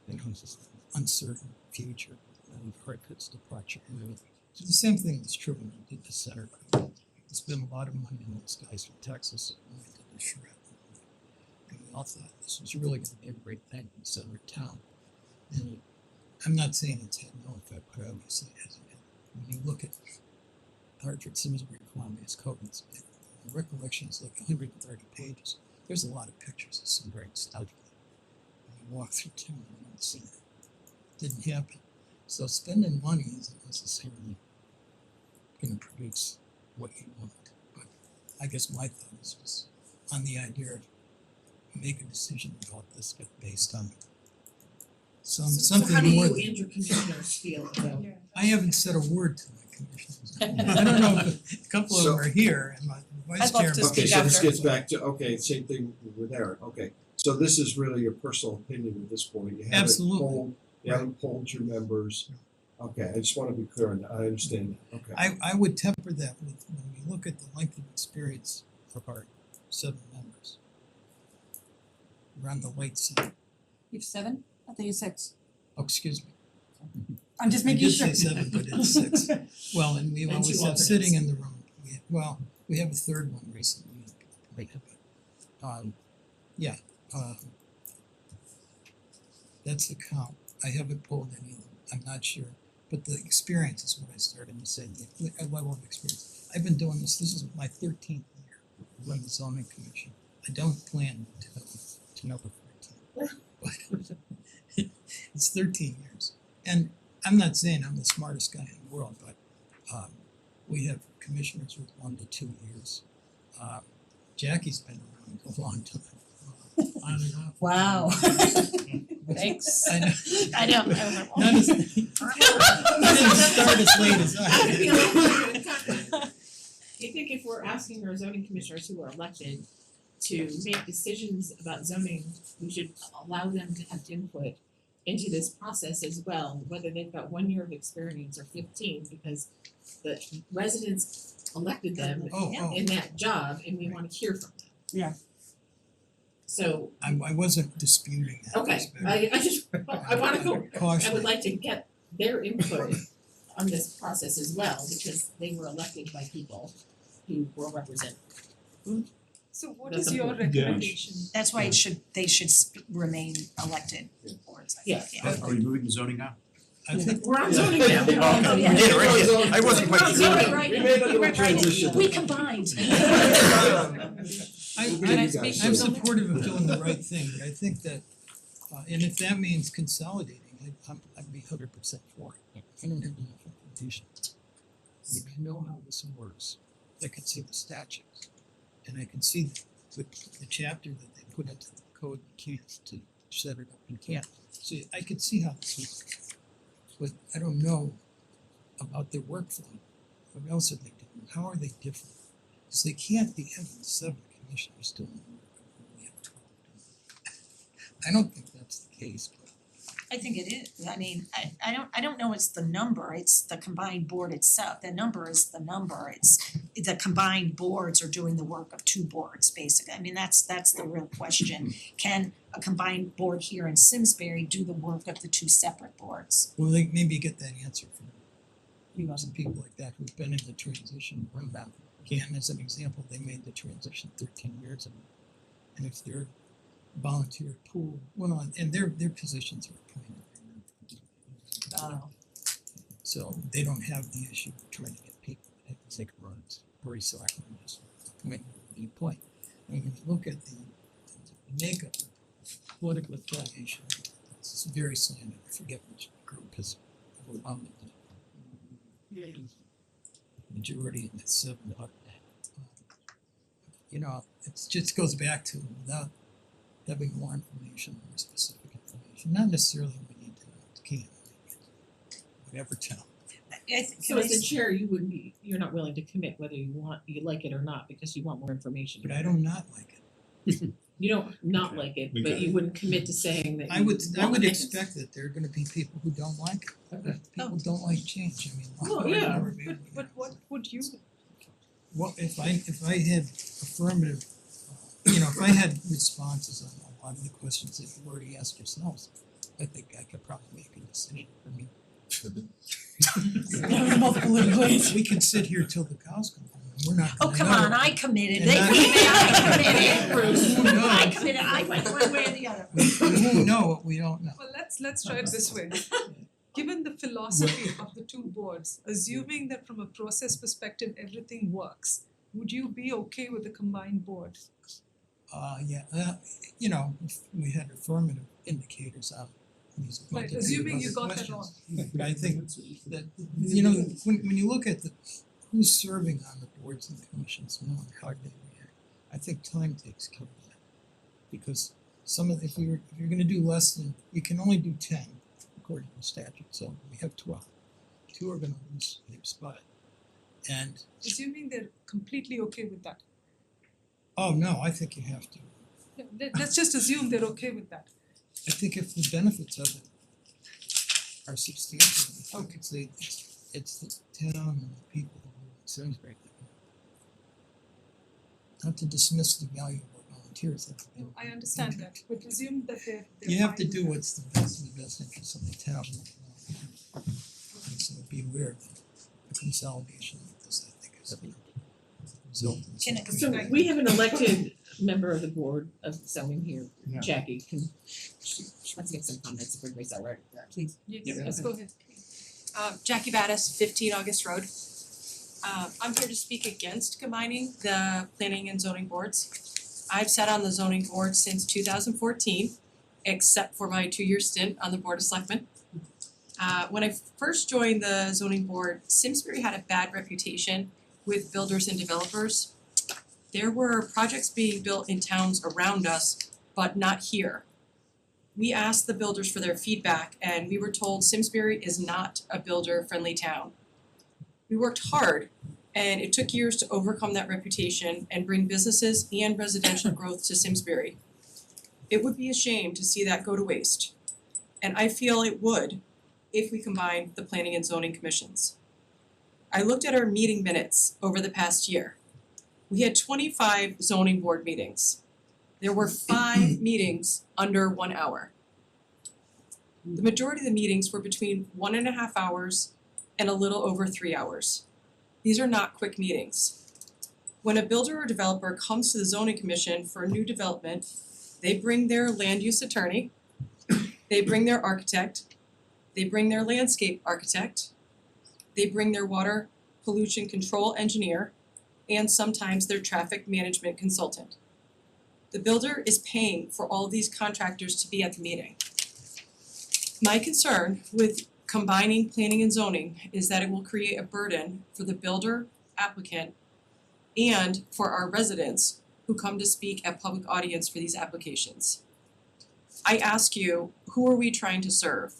[SPEAKER 15] just an uncertain future of Hartford's departure. And so the same thing is true when we did the Center Code. We spent a lot of money on those guys from Texas when we did the charrette. And we all thought this was really going to be a great thing in the center of town. And I'm not saying it's had no effect, but I would say it hasn't. When you look at Hartford Simsbury Farm-Based Code, the recollection is like 130 pages. There's a lot of pictures of some great stuff. When you walk through town, you don't see that. It didn't happen. So spending money isn't necessarily going to produce what you want. But I guess my thought is just on the idea of make a decision about this based on something
[SPEAKER 1] So how do
[SPEAKER 15] more
[SPEAKER 1] you
[SPEAKER 15] than.
[SPEAKER 1] and your commissioners feel about it?
[SPEAKER 15] I haven't said a word to my commissioners. I don't know if a couple of them are here and my vice
[SPEAKER 6] I'd love
[SPEAKER 15] chairman.
[SPEAKER 6] to
[SPEAKER 14] Okay,
[SPEAKER 6] speak
[SPEAKER 14] so this
[SPEAKER 6] after.
[SPEAKER 14] gets back to, okay, same thing with Aaron, okay. So this is really your personal opinion at this point, you haven't
[SPEAKER 15] Absolutely.
[SPEAKER 14] polled your members. Okay, I just wanna be clear on that, I understand that, okay.
[SPEAKER 15] I would temper that with, when we look at the length of experience of our 7 members. We're on the late side.
[SPEAKER 8] You have 7? I think it's 6.
[SPEAKER 15] Oh, excuse me.
[SPEAKER 8] I'm just making sure.
[SPEAKER 15] I did say 7, but it's 6. Well, and we
[SPEAKER 1] And
[SPEAKER 15] always
[SPEAKER 1] two
[SPEAKER 15] have sitting in the room, we have a third one recently. Yeah, that's the count. I haven't pulled any of them, I'm not sure. But the experience is what I started to say, the level of experience. I've been doing this is my 13th year running the zoning commission. I don't plan to number 14, but it's 13 years. And I'm not saying I'm the smartest guy in the world, but we have commissioners with 1 to 2 years. Jackie's been around a long time. On and off.
[SPEAKER 8] Wow.
[SPEAKER 6] Thanks.
[SPEAKER 15] I know.
[SPEAKER 6] I know.
[SPEAKER 15] Not as, you didn't start as late as I.
[SPEAKER 1] I think if we're asking our zoning commissioners who are elected to make decisions about zoning, we should allow them to have input into this process as well, whether they've got 1 year of experience or 15, because the residents elected them in that job and we wanna hear from them.
[SPEAKER 8] Yeah.
[SPEAKER 1] So,
[SPEAKER 15] I wasn't disputing that
[SPEAKER 1] okay,
[SPEAKER 15] aspect.
[SPEAKER 1] I just, I wanna go, I
[SPEAKER 15] Caution.
[SPEAKER 1] would like to get their input on this process as well, because they were elected by people who will represent.
[SPEAKER 7] So what
[SPEAKER 1] That's
[SPEAKER 7] is your
[SPEAKER 1] important.
[SPEAKER 7] recommendation?
[SPEAKER 6] That's why they should remain elected boards, I think,
[SPEAKER 1] Yeah.
[SPEAKER 12] Are we moving to zoning now?
[SPEAKER 15] I think
[SPEAKER 1] We're on zoning now.
[SPEAKER 6] Oh, yeah.
[SPEAKER 12] We did, right? I wasn't quite sure.
[SPEAKER 1] Zoning, right?
[SPEAKER 14] We made a little transition.
[SPEAKER 6] We combined.
[SPEAKER 15] I'm supportive of doing the right thing, but I think that, and if that means consolidating, I'd be 100% for it. I don't have enough information. If you know how this works, I can see the statutes, and I can see the chapter that they put into the code in Kansas to set it up in Kansas. So I could see how this works, but I don't know about their workflow. What else are they doing? How are they different? Because they can't be having 7 commissioners doing the work of we have 12 doing. I don't think that's the case, but
[SPEAKER 6] I think it is, I mean, I don't know it's the number, it's the combined board itself, the number is the number, it's the combined boards are doing the work of 2 boards, basically, I mean, that's the real question. Can a combined board here in Simsbury do the work of the 2 separate boards?
[SPEAKER 15] well, they maybe get that answer from some people like that who've been in the transition, bring back. Canton as an example, they made the transition 13 years ago. And if they're volunteer pool, and their positions are appointed. So they don't have the issue of trying to get people that can take runs. Very selectmen just appoint the point. And when you look at the the makeup of political affiliation, it's very slanted, I forget which group has overwhelmed the majority in the 7 out of that. You know, it just goes back to without having more information, more specific information, not necessarily we need to can, whatever town.
[SPEAKER 1] So as the chair, you wouldn't be, you're not willing to commit whether you like it or not because you want more information.
[SPEAKER 15] But I don't not like it.
[SPEAKER 1] You don't not like it, but you wouldn't commit to saying that
[SPEAKER 15] I
[SPEAKER 1] you
[SPEAKER 15] would
[SPEAKER 1] want it.
[SPEAKER 15] expect that there are gonna be people who don't like it.
[SPEAKER 1] Okay.
[SPEAKER 15] People don't like change, I mean.
[SPEAKER 1] Well, yeah,
[SPEAKER 7] But what would you,
[SPEAKER 15] Well, if I had affirmative, if I had responses on a lot of the questions that you've already asked yourselves, I think I could probably make a decision. I mean, we can sit here till the cows come home, and we're not
[SPEAKER 6] Oh,
[SPEAKER 15] gonna
[SPEAKER 6] come
[SPEAKER 15] know.
[SPEAKER 6] on, I committed,
[SPEAKER 15] And
[SPEAKER 6] they
[SPEAKER 15] that-
[SPEAKER 6] committed, I committed, Bruce,
[SPEAKER 15] Who knows?
[SPEAKER 6] I committed, I went one way or the other.
[SPEAKER 15] We won't know what we don't know.
[SPEAKER 7] well, let's try it this way. Given the philosophy of the two boards, assuming that from a process perspective, everything works, would you be okay with a combined board?
[SPEAKER 15] If we had affirmative indicators on these.
[SPEAKER 7] Right, assuming you got that
[SPEAKER 15] questions. But I think that, when you look at who's serving on the boards and commissions now and how they react, I think time takes care of that. Because if you're gonna do less than, you can only do 10 according to statute, so we have 12. 2 are gonna lose their spot. And,
[SPEAKER 7] Assuming they're completely okay with that.
[SPEAKER 15] oh no, I think you have to.
[SPEAKER 7] Let's just assume they're okay with that.
[SPEAKER 15] I think if the benefits of it are substantial, I think it's the town and the people who live in Simsbury. Not to dismiss the value of our volunteers.
[SPEAKER 7] I understand that, but assume that they're
[SPEAKER 15] You have to
[SPEAKER 7] fine
[SPEAKER 15] do
[SPEAKER 7] with
[SPEAKER 15] what's the best in the best interest of the town. And so beware of the consolidation of this, I think, is gonna result in
[SPEAKER 6] Can I-
[SPEAKER 1] So we have an elected member of the board of zoning here,
[SPEAKER 4] Yeah.
[SPEAKER 1] Jackie, let's get some comments if everybody's all right with that, please.
[SPEAKER 7] Yes, let's go ahead.
[SPEAKER 16] Jackie Battis, 15 August Road. I'm here to speak against combining the planning and zoning boards. I've sat on the zoning board since 2014, except for my 2-year stint on the Board of Selectmen. When I first joined the zoning board, Simsbury had a bad reputation with builders and developers. There were projects being built in towns around us, but not here. We asked the builders for their feedback and we were told Simsbury is not a builder-friendly town. We worked hard and it took years to overcome that reputation and bring businesses and residential growth to Simsbury. It would be a shame to see that go to waste. And I feel it would if we combined the planning and zoning commissions. I looked at our meeting minutes over the past year. We had 25 zoning board meetings. There were 5 meetings under 1 hour. The majority of the meetings were between 1.5 hours and a little over 3 hours. These are not quick meetings. When a builder or developer comes to the zoning commission for a new development, they bring their land use attorney, they bring their architect, they bring their landscape architect, they bring their water pollution control engineer, and sometimes their traffic management consultant. The builder is paying for all of these contractors to be at the meeting. My concern with combining planning and zoning is that it will create a burden for the builder, applicant, and for our residents who come to speak at public audience for these applications. I ask you, who are we trying to serve?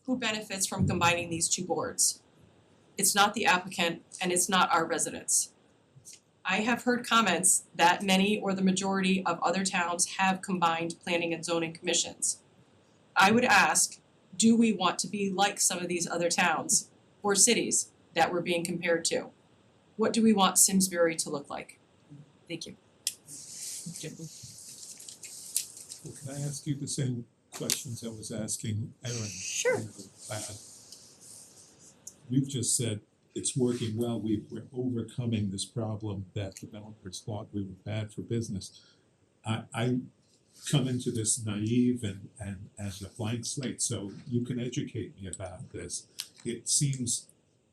[SPEAKER 16] Who benefits from combining these 2 boards? It's not the applicant and it's not our residents. I have heard comments that many or the majority of other towns have combined planning and zoning commissions. I would ask, do we want to be like some of these other towns or cities that we're being compared to? What do we want Simsbury to look like? Thank you.
[SPEAKER 10] Well, can I ask you the same questions I was asking Erin?
[SPEAKER 16] Sure.
[SPEAKER 10] We've just said it's working well, we're overcoming this problem that developers thought we were bad for business. I come into this naive and as a blank slate, so you can educate me about this. It seems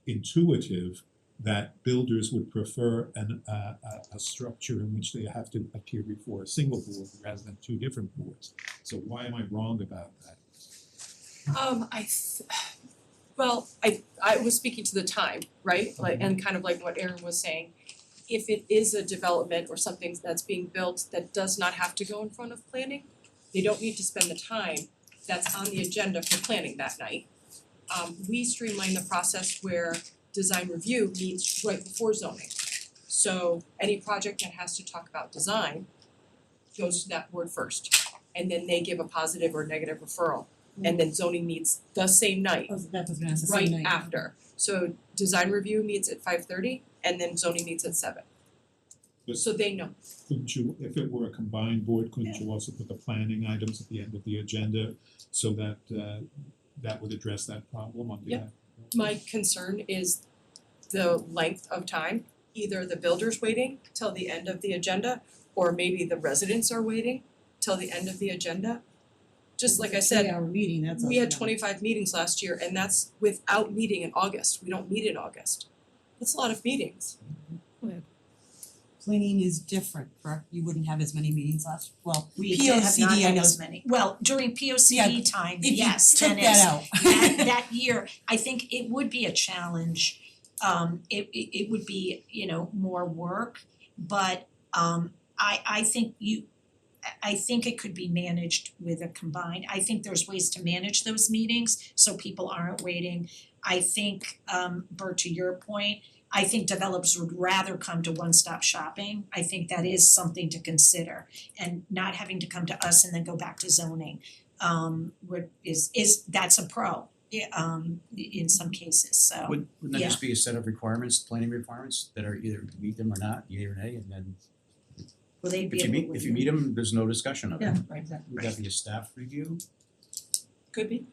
[SPEAKER 10] intuitive that builders would prefer a structure in which they have to appear before a single board rather than two different boards. So why am I wrong about that?
[SPEAKER 16] I was speaking to the time, right? Like, and kind of like what Aaron was saying. If it is a development or something that's being built that does not have to go in front of planning, they don't need to spend the time that's on the agenda for planning that night. We streamline the process where design review meets right before zoning. So any project that has to talk about design goes to that board first. And then they give a positive or negative referral. And then zoning meets the same night,
[SPEAKER 8] Oh, that was gonna ask the
[SPEAKER 16] right
[SPEAKER 8] same night.
[SPEAKER 16] after. So design review meets at 5:30 and then zoning meets at 7.
[SPEAKER 10] But
[SPEAKER 16] So they know.
[SPEAKER 10] couldn't you, if it were a combined board, couldn't you also put the planning items at the end of the agenda so that that would address that problem on behalf?
[SPEAKER 16] My concern is the length of time. Either the builder's waiting till the end of the agenda, or maybe the residents are waiting till the end of the agenda. Just like I said,
[SPEAKER 8] 3-hour meeting, that's
[SPEAKER 16] we had
[SPEAKER 8] also-
[SPEAKER 16] 25 meetings last year, and that's without meeting in August. We don't meet in August. That's a lot of meetings.
[SPEAKER 8] Planning is different, correct? You wouldn't have as many meetings last, well,
[SPEAKER 6] We did have not
[SPEAKER 8] POCD, I
[SPEAKER 6] had
[SPEAKER 8] know.
[SPEAKER 6] as many. Well, during POCD time, yes,
[SPEAKER 8] If you
[SPEAKER 6] then
[SPEAKER 8] took
[SPEAKER 6] it's
[SPEAKER 8] that out.
[SPEAKER 6] that year, I think it would be a challenge. It would be, more work, but I think it could be managed with a combined. I think there's ways to manage those meetings so people aren't waiting. I think, Bert, to your point, I think developers would rather come to one-stop shopping. I think that is something to consider, and not having to come to us and then go back to zoning that's a pro in some cases, so.
[SPEAKER 12] Wouldn't that just be a set of requirements, planning requirements that are either meet them or not, yea or nay, and then
[SPEAKER 6] Will they be
[SPEAKER 12] if you
[SPEAKER 6] able
[SPEAKER 12] meet,
[SPEAKER 6] to-
[SPEAKER 12] if you meet them, there's no discussion of it.
[SPEAKER 8] Yeah, right, exactly.
[SPEAKER 12] Would that be a staff review?
[SPEAKER 16] Could be.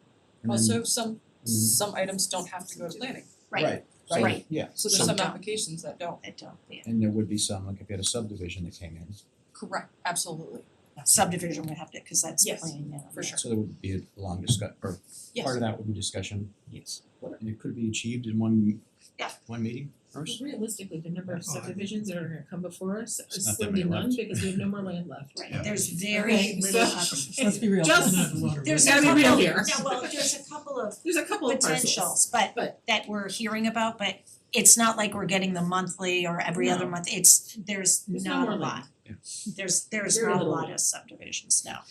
[SPEAKER 12] And then-
[SPEAKER 16] Also, some items don't have to go to planning,
[SPEAKER 6] Right,
[SPEAKER 12] So,
[SPEAKER 6] right.
[SPEAKER 12] yeah,
[SPEAKER 16] so there's some applications that don't.
[SPEAKER 6] I don't, yeah.
[SPEAKER 12] and there would be some, like if you had a subdivision that came in,
[SPEAKER 16] Correct, absolutely.
[SPEAKER 6] Subdivision would have to, cause that's
[SPEAKER 16] Yes,
[SPEAKER 6] planning now.
[SPEAKER 16] for sure.
[SPEAKER 12] so there would be a long or
[SPEAKER 16] Yes.
[SPEAKER 12] part of that would be discussion,
[SPEAKER 6] Yes.
[SPEAKER 12] and it could be achieved in one
[SPEAKER 6] Yeah.
[SPEAKER 12] one meeting first.
[SPEAKER 1] Realistically, the number of subdivisions that are gonna come before us
[SPEAKER 12] It's
[SPEAKER 1] is
[SPEAKER 12] not that
[SPEAKER 1] slim to
[SPEAKER 12] many
[SPEAKER 1] none
[SPEAKER 12] left.
[SPEAKER 1] because we have no more land left.
[SPEAKER 6] Right,
[SPEAKER 12] Yeah.
[SPEAKER 6] there's very
[SPEAKER 1] Okay,
[SPEAKER 6] little
[SPEAKER 1] so-
[SPEAKER 6] options.
[SPEAKER 8] Let's be real.
[SPEAKER 1] Just-
[SPEAKER 6] There's a
[SPEAKER 1] Gotta be
[SPEAKER 6] couple,
[SPEAKER 1] real here.
[SPEAKER 6] no, well, there's a couple of
[SPEAKER 1] There's a couple of parcels.
[SPEAKER 6] potentials,
[SPEAKER 1] but-
[SPEAKER 6] but that we're hearing about, but it's not like we're getting the monthly or every other
[SPEAKER 1] No.
[SPEAKER 6] month, there's
[SPEAKER 1] There's no
[SPEAKER 6] not a
[SPEAKER 1] more
[SPEAKER 6] lot.
[SPEAKER 1] land.
[SPEAKER 12] Yeah.
[SPEAKER 6] There's
[SPEAKER 1] Very
[SPEAKER 6] not a
[SPEAKER 1] little
[SPEAKER 6] lot
[SPEAKER 1] land.
[SPEAKER 6] of subdivisions now.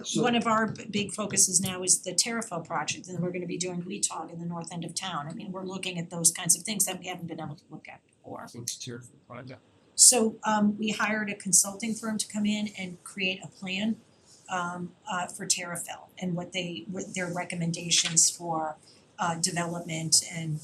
[SPEAKER 14] So-
[SPEAKER 6] One of our big focuses now is the Terrafel project, and we're gonna be doing Weetog in the north end of town. I mean, we're looking at those kinds of things that we haven't been able to look at before.
[SPEAKER 14] What's the terrible project?
[SPEAKER 6] So we hired a consulting firm to come in and create a plan for Terrafel and what their recommendations for development and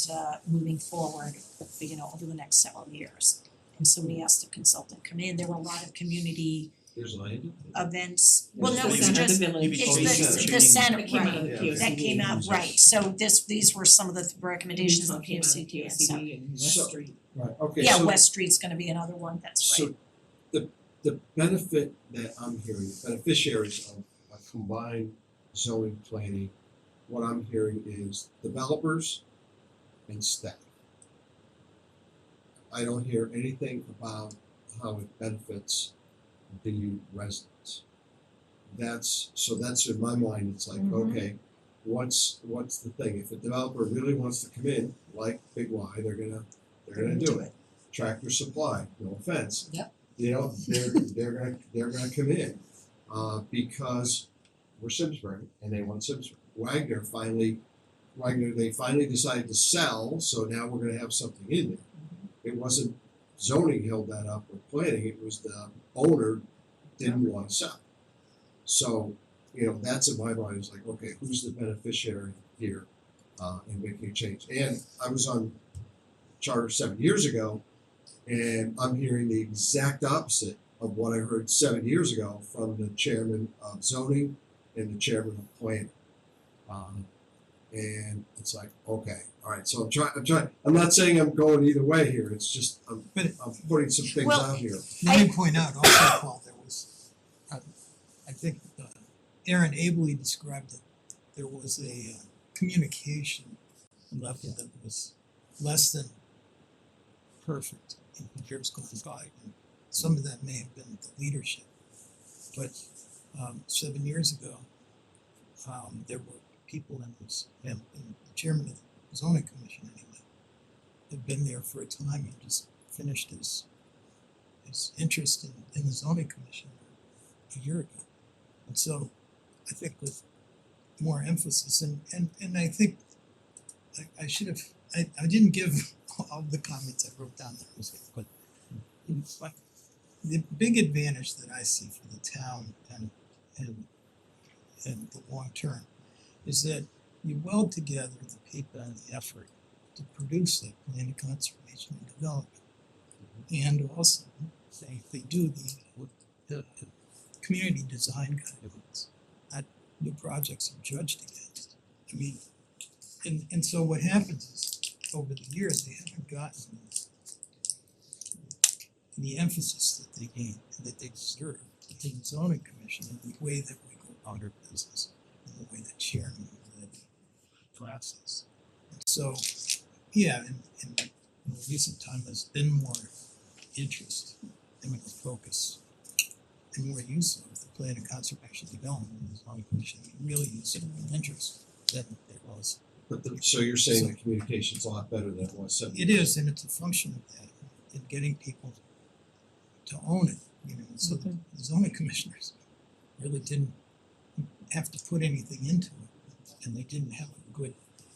[SPEAKER 6] moving forward, over the next several years. And so we asked the consultant come in. There were a lot of community
[SPEAKER 14] There's land.
[SPEAKER 6] events. Well, no,
[SPEAKER 1] The
[SPEAKER 6] it's
[SPEAKER 1] center of
[SPEAKER 6] just
[SPEAKER 1] the village.
[SPEAKER 6] it's the center,
[SPEAKER 1] That came out of the
[SPEAKER 6] right,
[SPEAKER 1] POCD.
[SPEAKER 6] that came out, right, so these were some of the recommendations of the
[SPEAKER 1] Talking about
[SPEAKER 6] POCD and stuff.
[SPEAKER 1] POCD and West
[SPEAKER 14] So-
[SPEAKER 1] Street.
[SPEAKER 14] Right, okay,
[SPEAKER 6] Yeah,
[SPEAKER 14] so
[SPEAKER 6] West Street's gonna be another one, that's right.
[SPEAKER 14] so the benefit that I'm hearing, beneficiaries of a combined zoning planning, what I'm hearing is developers and staff. I don't hear anything about how it benefits the residents. That's in my mind, it's like,
[SPEAKER 6] Mhm.
[SPEAKER 14] okay, what's the thing? If a developer really wants to come in, like Big Y, they're gonna do it. Tractor Supply, no offense.
[SPEAKER 6] Yep.
[SPEAKER 14] They're gonna come in, because we're Simsbury and they want Simsbury. Wagner they finally decided to sell, so now we're gonna have something in there. It wasn't zoning held that up or planning, it was the owner didn't wanna sell. So, that's in my mind, it's like, okay, who's the beneficiary here, in making a change? And I was on Charter 7 years ago, and I'm hearing the exact opposite of what I heard 7 years ago from the chairman of zoning and the chairman of planning. And it's like, okay, all right, so I'm not saying I'm going either way here, it's just, I'm putting some things
[SPEAKER 6] Well,
[SPEAKER 14] out here.
[SPEAKER 15] Let me point out also, Paul, there was, I think Aaron ably described that there was a communication level that was less than perfect in years gone by. And some of that may have been the leadership. But 7 years ago, there were people in this, and the chairman of the zoning commission anyway, had been there for a time and just finished his interest in the zoning commission a year ago. And so I think with more emphasis and I think I should have I didn't give all the comments I wrote down there, but the big advantage that I see for the town and the long term is that you weld together the people and the effort to produce that plan of conservation and development. And also they do the community design guidelines that new projects are judged against. I mean, and so what happens is over the years they haven't gotten the emphasis that they gain and that they deserve in the zoning commission and the way that we go about our business and the way the chairman led the process. And so, yeah, in recent time there's been more interest and more focus and more use of the plan of conservation development in the zoning commission. Really use of interest than there was.
[SPEAKER 14] But so you're saying the communication's a lot better than it was 7
[SPEAKER 15] It
[SPEAKER 14] years
[SPEAKER 15] is, and it's a function of that, in getting people to own it, you know, so the zoning commissioners really didn't have to put anything into it, and they didn't have a good,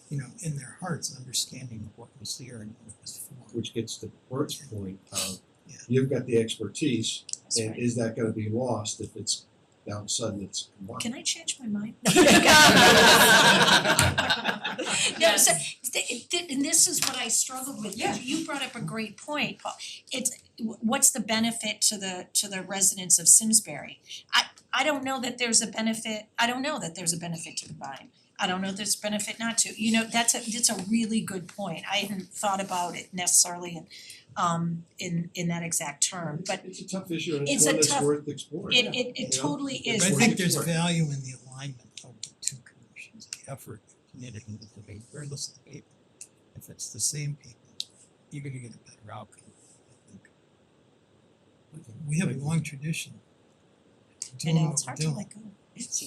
[SPEAKER 15] you know, in their hearts, understanding of what was there and what it was for.
[SPEAKER 14] which gets to Bert's point of
[SPEAKER 15] Yeah.
[SPEAKER 14] you've got the expertise,
[SPEAKER 6] That's
[SPEAKER 14] and
[SPEAKER 6] right.
[SPEAKER 14] is that gonna be lost if it's now all of a sudden it's combined?
[SPEAKER 6] Can I change my mind? No, so and this is what I struggled with.
[SPEAKER 11] Yeah.
[SPEAKER 6] You brought up a great point, Paul. It's what's the benefit to the residents of Simsbury? I don't know that there's a benefit. I don't know that there's a benefit to combine. I don't know if there's benefit not to. You know, that's a really good point. I hadn't thought about it necessarily in that exact term, but
[SPEAKER 14] It's a tough issue and
[SPEAKER 6] It's
[SPEAKER 14] it's
[SPEAKER 6] a
[SPEAKER 14] one that's
[SPEAKER 6] tough-
[SPEAKER 14] worth exploring.
[SPEAKER 6] it
[SPEAKER 14] You know?
[SPEAKER 6] totally is.
[SPEAKER 15] I think there's value in the alignment of the two commissions, the effort committed in the debate, regardless of the paper. If it's the same people, you're gonna get a better outcome, I think. We have a long tradition of
[SPEAKER 6] I
[SPEAKER 15] doing
[SPEAKER 6] know,
[SPEAKER 15] what
[SPEAKER 6] it's
[SPEAKER 15] we're
[SPEAKER 6] hard to
[SPEAKER 15] doing.
[SPEAKER 6] let go. It's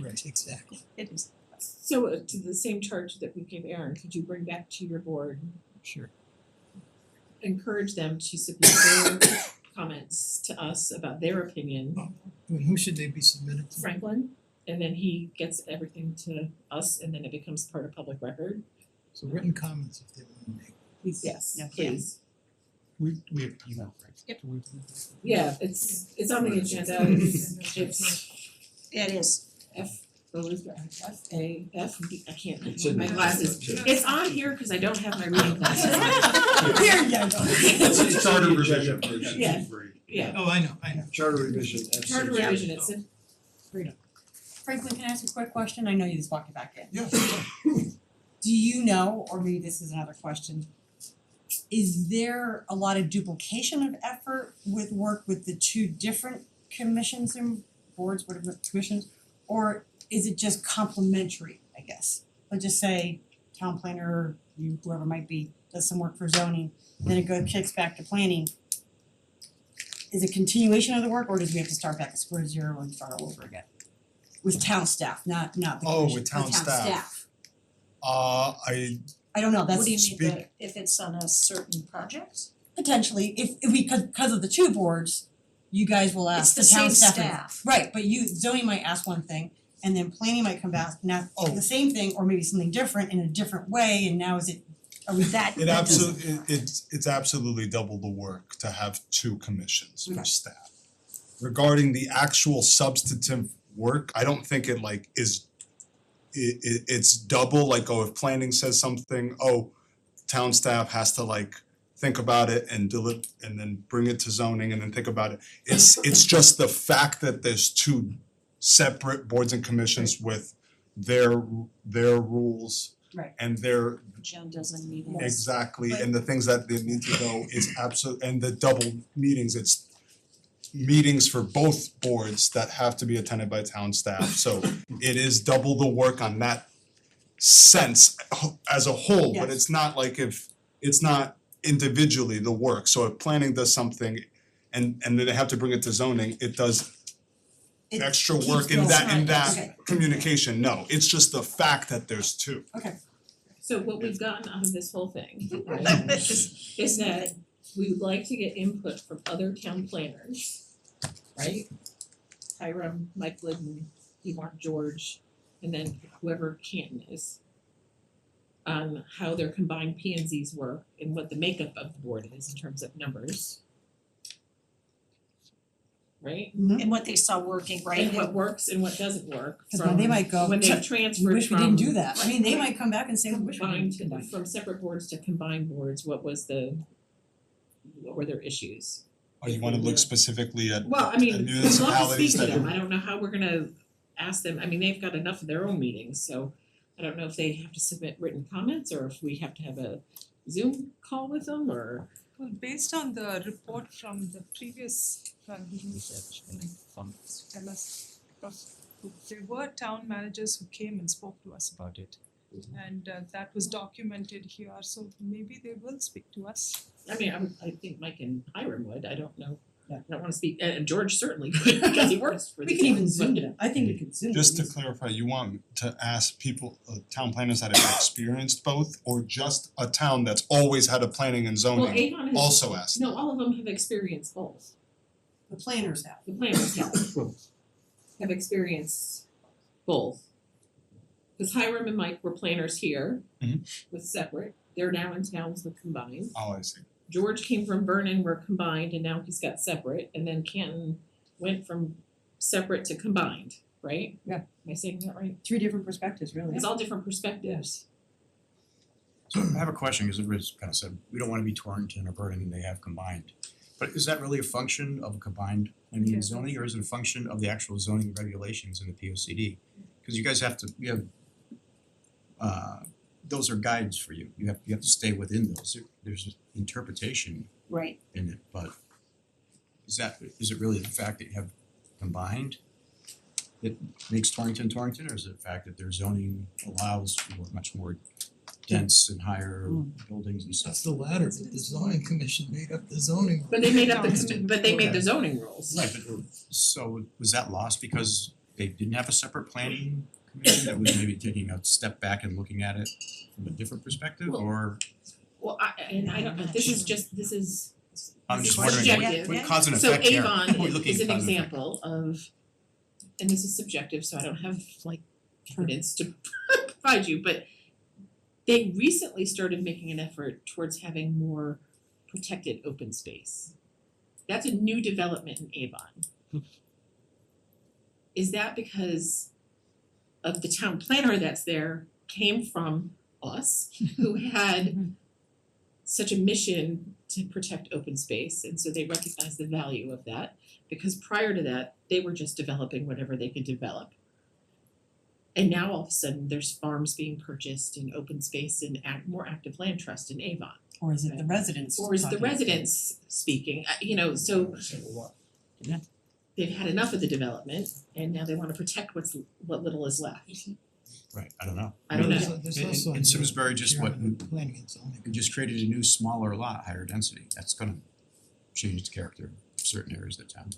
[SPEAKER 15] Right, exactly.
[SPEAKER 6] it is.
[SPEAKER 1] So to the same charge that we gave Aaron, could you bring back to your board,
[SPEAKER 15] Sure.
[SPEAKER 1] encourage them to submit their comments to us about their opinion,
[SPEAKER 15] I mean, who should they be submitted to?
[SPEAKER 1] Franklin, and then he gets everything to us and then it becomes part of public record?
[SPEAKER 15] So written comments if they wanna make.
[SPEAKER 1] Yes,
[SPEAKER 6] Yeah.
[SPEAKER 1] please.
[SPEAKER 10] We have email, right?
[SPEAKER 6] Yep.
[SPEAKER 1] Yeah, it's on the agenda, it's
[SPEAKER 6] It is.
[SPEAKER 1] F, F A F B, I can't,
[SPEAKER 14] It's in
[SPEAKER 1] my
[SPEAKER 14] the-
[SPEAKER 1] glasses. It's on here because I don't have my reading glasses.
[SPEAKER 6] There you go.
[SPEAKER 14] It's
[SPEAKER 4] Charter
[SPEAKER 14] on the
[SPEAKER 4] revision.
[SPEAKER 14] agenda.
[SPEAKER 1] Yeah. Yeah,
[SPEAKER 15] Oh, I know.
[SPEAKER 14] Charter revision, that's.
[SPEAKER 1] charter revision, it's in,
[SPEAKER 8] Franklin, can I ask a quick question? I know you just walked it back in.
[SPEAKER 14] Yeah.
[SPEAKER 8] Do you know, or maybe this is another question, is there a lot of duplication of effort with work with the two different commissions and boards, whatever commissions? Or is it just complementary, I guess? Let's just say town planner, you, whoever it might be, does some work for zoning, then it kicks back to planning. Is it continuation of the work, or does we have to start back at square zero and start all over again? With town staff, not the commission,
[SPEAKER 4] Oh, with town staff. I
[SPEAKER 8] don't know, that's
[SPEAKER 6] What do you
[SPEAKER 4] speak-
[SPEAKER 6] mean, if it's on a certain project?
[SPEAKER 8] potentially, if we, cause of the two boards, you guys will
[SPEAKER 6] It's
[SPEAKER 8] ask
[SPEAKER 6] the
[SPEAKER 8] the town
[SPEAKER 6] same
[SPEAKER 8] staff.
[SPEAKER 6] staff.
[SPEAKER 8] Right, but you, zoning might ask one thing, and then planning might come back, now
[SPEAKER 4] Oh.
[SPEAKER 8] the same thing, or maybe something different in a different way, and now is it, are we that?
[SPEAKER 4] It
[SPEAKER 8] that doesn't-
[SPEAKER 4] absolutely, it's absolutely double the work to have two commissions for
[SPEAKER 8] Okay.
[SPEAKER 4] staff. Regarding the actual substantive work, I don't think it like is it's double, like, oh, if planning says something, oh, town staff has to like think about it and and then bring it to zoning and then think about it. It's just the fact that there's two separate boards and commissions with their rules
[SPEAKER 8] Right.
[SPEAKER 6] Mm-hmm.
[SPEAKER 4] and their
[SPEAKER 6] Agendas and meetings.
[SPEAKER 4] exactly, and the things that they need to go is and the double meetings, it's meetings for both boards that have to be attended by town staff, so it is double the work on that sense as a whole, but
[SPEAKER 8] Yes.
[SPEAKER 4] it's not like if, it's not individually the work. So if planning does something and then they have to bring it to zoning, it does
[SPEAKER 8] It
[SPEAKER 4] extra
[SPEAKER 8] keeps
[SPEAKER 4] work in
[SPEAKER 8] going.
[SPEAKER 4] that
[SPEAKER 8] Okay.
[SPEAKER 4] communication. No, it's just the fact that there's two.
[SPEAKER 1] So what we've gotten out of this whole thing, right, is that we would like to get input from other town planners, right? Hiram, Mike Glidden, Yvonne George, and then whoever Canton is. On how their combined P and Zs work and what the makeup of the board is in terms of numbers. Right?
[SPEAKER 6] And what they saw working, right?
[SPEAKER 1] And what works and what doesn't work
[SPEAKER 8] Cause
[SPEAKER 1] from
[SPEAKER 8] they might go,
[SPEAKER 1] when they
[SPEAKER 8] we
[SPEAKER 1] transferred
[SPEAKER 8] wish we
[SPEAKER 1] from
[SPEAKER 8] didn't do that. I mean, they might come back and say, we wish we
[SPEAKER 1] combined
[SPEAKER 8] didn't do that.
[SPEAKER 1] from separate boards to combined boards, what were their issues?
[SPEAKER 4] Or you wanna look specifically at
[SPEAKER 1] Well, I mean,
[SPEAKER 4] and
[SPEAKER 1] we'd love to speak
[SPEAKER 4] municipalities
[SPEAKER 1] to
[SPEAKER 4] that
[SPEAKER 1] them,
[SPEAKER 4] are-
[SPEAKER 1] I don't know how we're gonna ask them, I mean, they've got enough of their own meetings, so I don't know if they have to submit written comments or if we have to have a Zoom call with them or.
[SPEAKER 7] Well, based on the report from the previous research from MS, there were town managers who came and spoke to us about it. And that was documented here, so maybe they will speak to us.
[SPEAKER 1] I mean, I think Mike and Hiram would, I don't know.
[SPEAKER 8] Yeah.
[SPEAKER 1] I don't wanna speak, and George certainly could, because he works for the
[SPEAKER 8] We can even
[SPEAKER 1] town,
[SPEAKER 8] zoom
[SPEAKER 1] but-
[SPEAKER 8] it, I think we could zoom it.
[SPEAKER 4] Just to clarify, you want to ask people, town planners that have experienced both, or just a town that's always had a planning and
[SPEAKER 1] Well,
[SPEAKER 4] zoning
[SPEAKER 1] Avon has.
[SPEAKER 4] also asked?
[SPEAKER 1] No, all of them have experienced both.
[SPEAKER 8] The planners have.
[SPEAKER 1] The planners have experienced both. Cause Hiram and Mike were planners here with separate, they're now in towns with combined.
[SPEAKER 4] Oh, I see.
[SPEAKER 1] George came from Vernon, were combined, and now he's got separate, and then Canton went from separate to combined, right?
[SPEAKER 8] Yeah.
[SPEAKER 1] Am I saying that right?
[SPEAKER 8] 3 different perspectives, really.
[SPEAKER 1] It's all different perspectives.
[SPEAKER 12] So I have a question, because it was kind of said, we don't wanna be Torrington or Vernon and they have combined. But is that really a function of a combined planning and zoning, or is it a function of the actual zoning regulations in the P O C D? Cause you guys have to, those are guides for you, you have to stay within those, there's interpretation
[SPEAKER 6] Right.
[SPEAKER 12] in it, but is it really the fact that you have combined that makes Torrington, or is it the fact that their zoning allows for much more dense and higher buildings and stuff?
[SPEAKER 15] That's the latter, but the zoning commission made up the zoning.
[SPEAKER 1] But they made up the, but they made
[SPEAKER 12] Okay.
[SPEAKER 1] the zoning rules.
[SPEAKER 12] Right, but so was that lost because they didn't have a separate planning commission that was maybe taking a step back and looking at it from a different perspective, or
[SPEAKER 1] Well, I don't know, this is
[SPEAKER 12] I'm
[SPEAKER 1] this
[SPEAKER 12] just
[SPEAKER 1] is
[SPEAKER 12] wondering
[SPEAKER 1] subjective.
[SPEAKER 12] what cause and
[SPEAKER 1] So
[SPEAKER 12] effect here.
[SPEAKER 1] Avon
[SPEAKER 12] We're looking
[SPEAKER 1] is
[SPEAKER 12] at
[SPEAKER 1] an
[SPEAKER 12] cause and effect.
[SPEAKER 1] example of, and this is subjective, so I don't have like evidence to provide you, but they recently started making an effort towards having more protected open space. That's a new development in Avon. Is that because of the town planner that's there came from us, who had such a mission to protect open space, and so they recognized the value of that, because prior to that, they were just developing whatever they could develop. And now all of a sudden, there's farms being purchased and open space and more active land trust in Avon.
[SPEAKER 8] Or is it the residents?
[SPEAKER 1] Or is the
[SPEAKER 8] talking?
[SPEAKER 1] residents speaking, so they've had enough of the development and now they wanna protect what little is left.
[SPEAKER 12] Right, I don't know.
[SPEAKER 1] I don't know.
[SPEAKER 15] There's also
[SPEAKER 12] In Simsbury, just what,
[SPEAKER 15] planning and zoning.
[SPEAKER 12] we just created a new smaller lot, higher density, that's gonna change the character of certain areas of the town.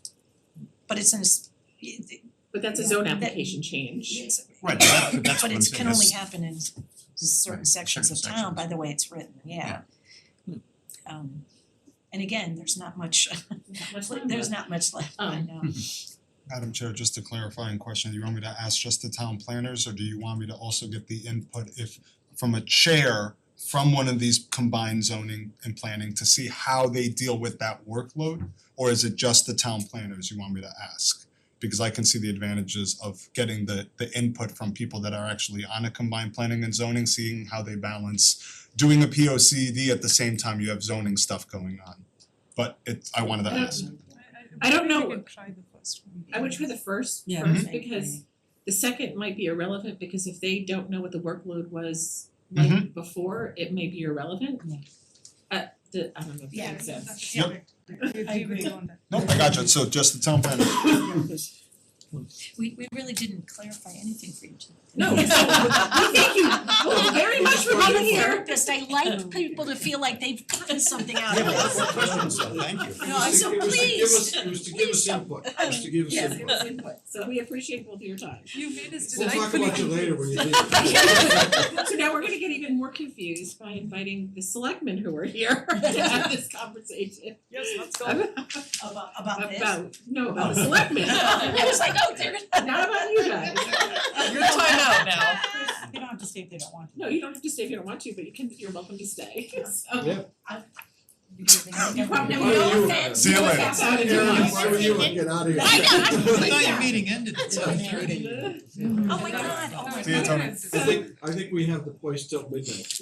[SPEAKER 6] But it's in a
[SPEAKER 1] But that's a zone application change.
[SPEAKER 6] it's
[SPEAKER 12] Right, but that's
[SPEAKER 6] but
[SPEAKER 12] what I'm
[SPEAKER 6] it
[SPEAKER 12] saying,
[SPEAKER 6] can only
[SPEAKER 12] that's-
[SPEAKER 6] happen in certain
[SPEAKER 12] Right,
[SPEAKER 6] sections of
[SPEAKER 12] certain
[SPEAKER 6] town by
[SPEAKER 12] sections.
[SPEAKER 6] the way it's written, yeah. And again, there's not much there's not much left, I know.
[SPEAKER 4] Madam Chair, just a clarifying question, do you want me to ask just the town planners, or do you want me to also get the input from a chair from one of these combined zoning and planning to see how they deal with that workload? Or is it just the town planners you want me to ask? Because I can see the advantages of getting the input from people that are actually on a combined planning and zoning, seeing how they balance doing a POCD at the same time you have zoning stuff going on. But I wanted to ask.
[SPEAKER 1] I don't know.
[SPEAKER 7] We can try the first one.
[SPEAKER 1] I would try the first
[SPEAKER 8] Yeah,
[SPEAKER 1] first
[SPEAKER 8] mhm.
[SPEAKER 1] because the second might be irrelevant, because if they don't know what the workload was like before, it may be irrelevant.
[SPEAKER 8] Yeah.
[SPEAKER 1] I don't know if that
[SPEAKER 7] Yeah,
[SPEAKER 1] makes sense.
[SPEAKER 7] that's
[SPEAKER 4] Yep.
[SPEAKER 7] correct. I agree with you on that.
[SPEAKER 4] Nope, I gotcha, so just the town planners.
[SPEAKER 6] We really didn't clarify anything for you tonight.
[SPEAKER 1] No, we thank you very much for
[SPEAKER 6] I'm a
[SPEAKER 7] here.
[SPEAKER 6] therapist, I like people to feel like they've gotten something out of
[SPEAKER 12] Yeah, but
[SPEAKER 6] this.
[SPEAKER 12] more questions, so thank you.
[SPEAKER 6] No, I'm so
[SPEAKER 14] It was to give us-
[SPEAKER 6] pleased.
[SPEAKER 14] It was to give us input, it was to give us
[SPEAKER 1] Yes,
[SPEAKER 14] input.
[SPEAKER 1] give us input, so we appreciate both of your time.
[SPEAKER 7] You made us
[SPEAKER 14] We'll talk about you later when you leave.
[SPEAKER 1] So now we're gonna get even more confused by inviting the selectmen who are here to have this conversation.
[SPEAKER 7] Yes, let's go.
[SPEAKER 6] About this.
[SPEAKER 1] About the selectmen.
[SPEAKER 6] I was like, oh, they're
[SPEAKER 1] Not about you guys.
[SPEAKER 7] Your time out now.
[SPEAKER 8] They don't have to stay if they don't want to.
[SPEAKER 1] No, you don't have to stay if you don't want to, but you're welcome to stay. So.
[SPEAKER 14] Yeah.
[SPEAKER 1] Probably
[SPEAKER 14] Why
[SPEAKER 1] no
[SPEAKER 14] don't you-
[SPEAKER 1] offense.
[SPEAKER 4] See you
[SPEAKER 1] No
[SPEAKER 4] later.
[SPEAKER 1] offense out of
[SPEAKER 14] Aaron,
[SPEAKER 1] your
[SPEAKER 14] why would you get out of here?
[SPEAKER 6] I
[SPEAKER 15] thought your meeting ended at 7:30.
[SPEAKER 6] Oh my god, oh my
[SPEAKER 4] See you, Tony.
[SPEAKER 6] god.
[SPEAKER 14] I think we have the place till midnight.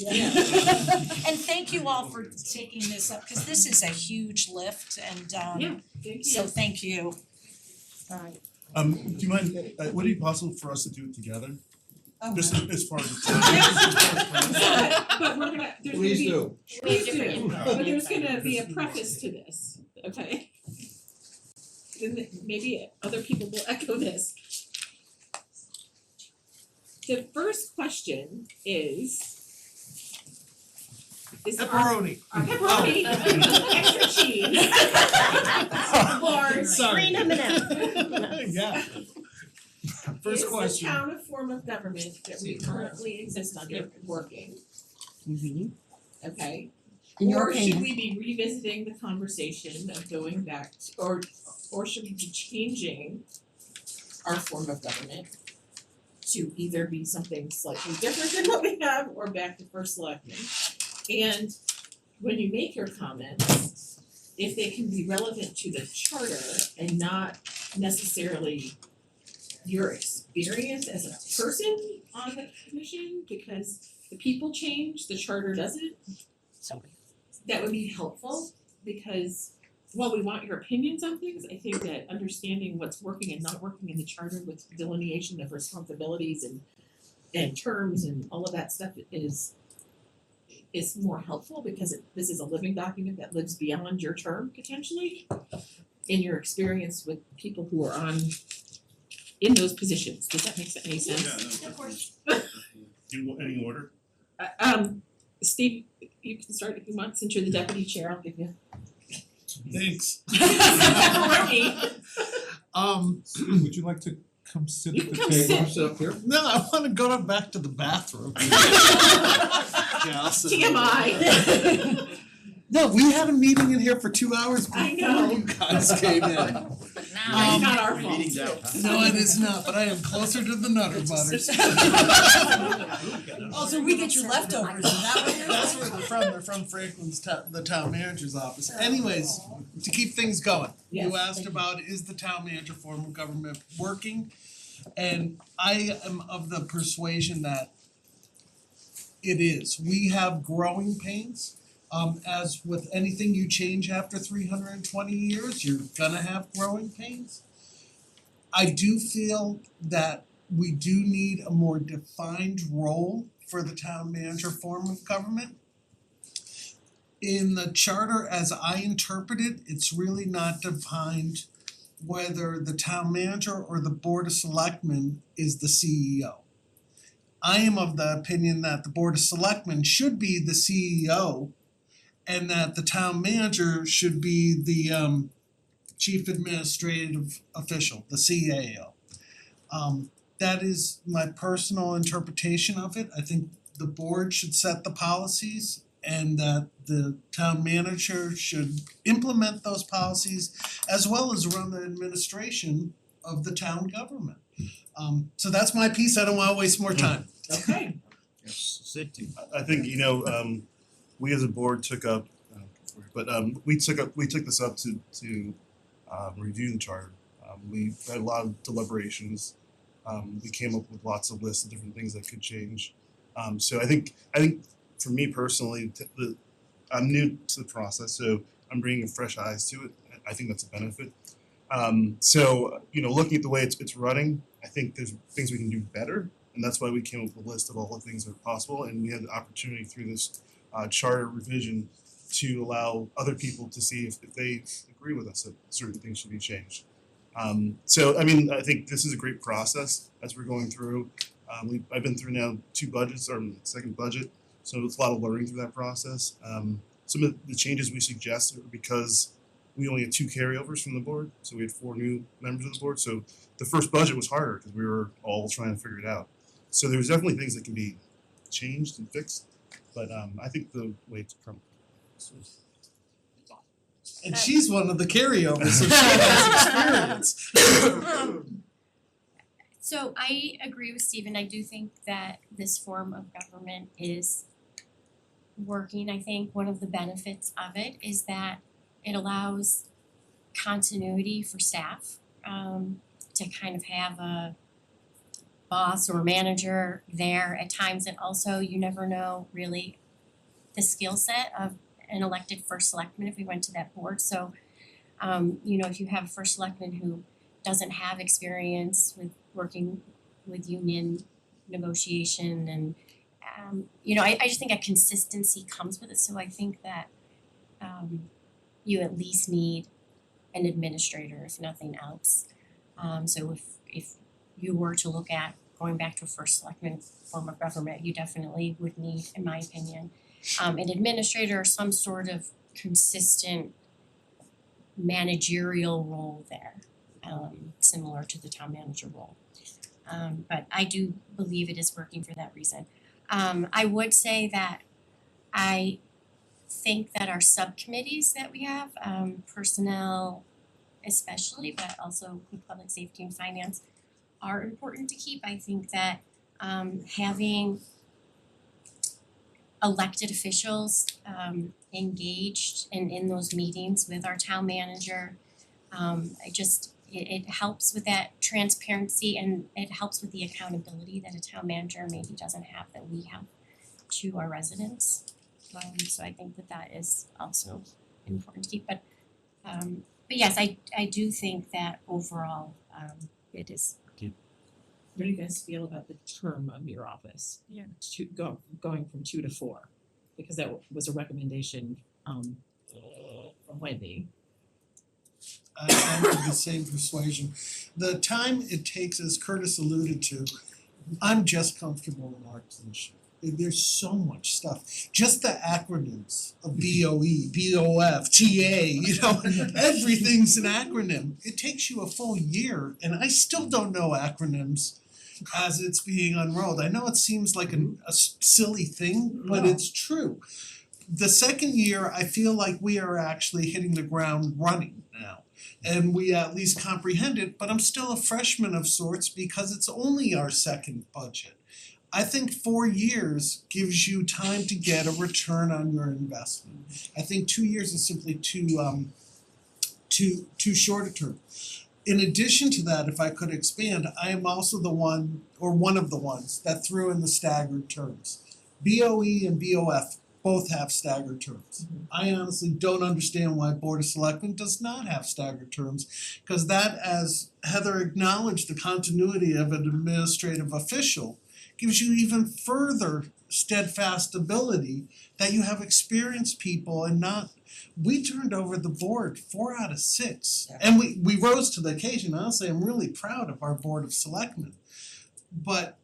[SPEAKER 6] And thank you all for taking this up, cause this is a huge lift and
[SPEAKER 1] Yeah, thank you.
[SPEAKER 6] so thank you. Alright.
[SPEAKER 2] Do you mind, would it be possible for us to do it together?
[SPEAKER 6] Oh,
[SPEAKER 2] Just as far as the
[SPEAKER 1] But we're gonna, there's gonna
[SPEAKER 14] Please
[SPEAKER 1] be.
[SPEAKER 14] do.
[SPEAKER 1] Please do, but there's gonna be a preface to this, okay? Then maybe other people will echo this. The first question is
[SPEAKER 13] Pepperoni.
[SPEAKER 1] pepperoni, extra cheese. Or
[SPEAKER 13] Sorry.
[SPEAKER 1] green M&M.
[SPEAKER 13] Yeah. First
[SPEAKER 1] Is
[SPEAKER 13] question.
[SPEAKER 1] the town a form of government that we currently exist under working, okay?
[SPEAKER 8] In your
[SPEAKER 1] Or should
[SPEAKER 8] opinion.
[SPEAKER 1] we be revisiting the conversation of going back to, or should we be changing our form of government to either be something slightly different than what we have or back to first selectman? And when you make your comments, if they can be relevant to the charter and not necessarily your experience as a person on the commission, because the people change, the charter doesn't. That would be helpful, because while we want your opinions on things, I think that understanding what's working and not working in the charter with delineation of responsibilities and terms and all of that stuff is more helpful, because this is a living document that lives beyond your term potentially in your experience with people who are in those positions. Does that make any sense?
[SPEAKER 2] Of course. Do you want any order?
[SPEAKER 1] Steve, you can start if you want, since you're the deputy chair, I'll give you.
[SPEAKER 13] Thanks.
[SPEAKER 10] Would you like to come sit
[SPEAKER 1] You
[SPEAKER 10] at
[SPEAKER 1] can
[SPEAKER 10] the
[SPEAKER 1] come
[SPEAKER 10] table?
[SPEAKER 1] sit.
[SPEAKER 14] Sit up here.
[SPEAKER 13] No, I wanna go back to the bathroom. Yeah, I'll sit.
[SPEAKER 1] TMI.
[SPEAKER 13] No, we had a meeting in here for 2 hours
[SPEAKER 1] I
[SPEAKER 13] before
[SPEAKER 1] know.
[SPEAKER 13] you guys came in.
[SPEAKER 3] But now.
[SPEAKER 1] That's not our fault.
[SPEAKER 12] Meeting's out, huh?
[SPEAKER 13] No, it is not, but I am closer to the Nutter Butters.
[SPEAKER 8] Oh, so we get your leftovers, is that what you're
[SPEAKER 13] That's where they're from, they're from Franklin's the town manager's office. Anyways, to keep things going, you
[SPEAKER 1] Yes,
[SPEAKER 13] asked about is the town manager form of government working? And I am of the persuasion that it is. We have growing pains. As with anything you change after 320 years, you're gonna have growing pains. I do feel that we do need a more defined role for the town manager form of government. In the charter, as I interpret it, it's really not defined whether the town manager or the board of selectmen is the CEO. I am of the opinion that the board of selectmen should be the CEO and that the town manager should be the chief administrative official, the CAO. That is my personal interpretation of it. I think the board should set the policies and that the town manager should implement those policies as well as run the administration of the town government. So that's my piece, I don't wanna waste more time.
[SPEAKER 1] Okay.
[SPEAKER 2] I think, we as a board took up, we took this up to review the charter. We had a lot of deliberations. We came up with lots of lists of different things that could change. So I think for me personally, I'm new to the process, so I'm bringing fresh eyes to it. I think that's a benefit. So looking at the way it's running, I think there's things we can do better, and that's why we came up with a list of all the things that are possible. And we had the opportunity through this charter revision to allow other people to see if they agree with us that certain things should be changed. So I think this is a great process as we're going through. I've been through now 2 budgets, or second budget,
[SPEAKER 17] So it's a lot of learning through that process. Some of the changes we suggest are because we only had 2 carryovers from the board, so we had 4 new members of the board. So the first budget was harder because we were all trying to figure it out. So there's definitely things that can be changed and fixed, but I think the way it's come.
[SPEAKER 13] And she's one of the carryovers, so she has experience.
[SPEAKER 18] So I agree with Stephen. I do think that this form of government is working. I think one of the benefits of it is that it allows continuity for staff, to kind of have a boss or manager there at times, and also you never know really the skill set of an elected first selectman if we went to that board. So if you have a first selectman who doesn't have experience with working with union negotiation and I just think a consistency comes with it. So I think that you at least need an administrator if nothing else. So if you were to look at going back to a first selectman form of government, you definitely would need, in my opinion, an administrator or some sort of consistent managerial role there, similar to the town manager role. But I do believe it is working for that reason. I would say that I think that our subcommittees that we have, personnel especially, but also with public safety and finance, are important to keep. I think that having elected officials engaged in those meetings with our town manager, it helps with that transparency and it helps with the accountability that a town manager maybe doesn't have that we have to our residents. So I think that is also important to keep. But yes, I do think that overall it is.
[SPEAKER 1] What do you guys feel about the term of your office?
[SPEAKER 6] Yeah.
[SPEAKER 1] Going from 2 to 4, because that was a recommendation from Wendy.
[SPEAKER 13] I'm of the same persuasion. The time it takes, as Curtis alluded to, I'm just comfortable in our position. There's so much stuff. Just the acronyms of BOE, BOF, TA, everything's an acronym. It takes you a full year, and I still don't know acronyms as it's being unrolled. I know it seems like a silly thing, but it's true. The second year, I feel like we are actually hitting the ground running now. And we at least comprehend it, but I'm still a freshman of sorts because it's only our second budget. I think 4 years gives you time to get a return on your investment. I think 2 years is simply too short a term. In addition to that, if I could expand, I am also the one of the ones that threw in the staggered terms. BOE and BOF both have staggered terms. I honestly don't understand why Board of Selectmen does not have staggered terms, because that, as Heather acknowledged, the continuity of an administrative official gives you even further steadfast ability that you have experienced people and not. We turned over the board 4 out of 6, and we rose to the occasion. Honestly, I'm really proud of our Board of Selectmen. But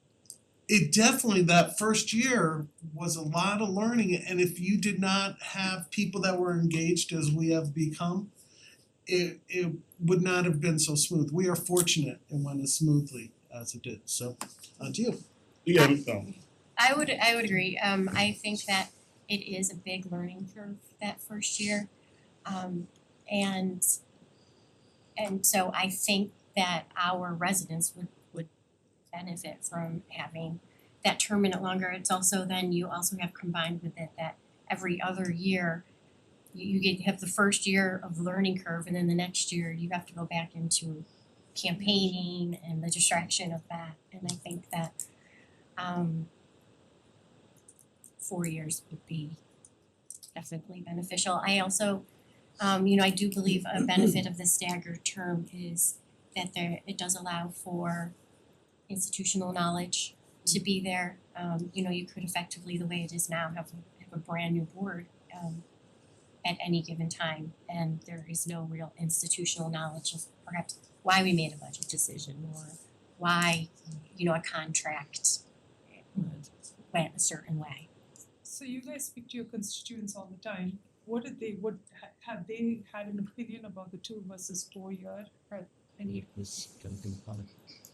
[SPEAKER 13] it definitely, that first year was a lot of learning, and if you did not have people that were engaged as we have become, it would not have been so smooth. We are fortunate it went as smoothly as it did. So, on to you.
[SPEAKER 18] I would agree. I think that it is a big learning curve that first year. And so I think that our residents would benefit from having that term in it longer. It's also then you also have combined with it that every other year you have the first year of learning curve, and then the next year you have to go back into campaigning and the distraction of that. And I think that 4 years would be definitely beneficial. I also, I do believe a benefit of the staggered term is that it does allow for institutional knowledge to be there. You could effectively, the way it is now, have a brand new board at any given time, and there is no real institutional knowledge of perhaps why we made a budget decision or why, a contract went a certain way.
[SPEAKER 7] So you guys speak to your constituents all the time. What did they, have they had an opinion about the 2 versus 4 year? Or any of this?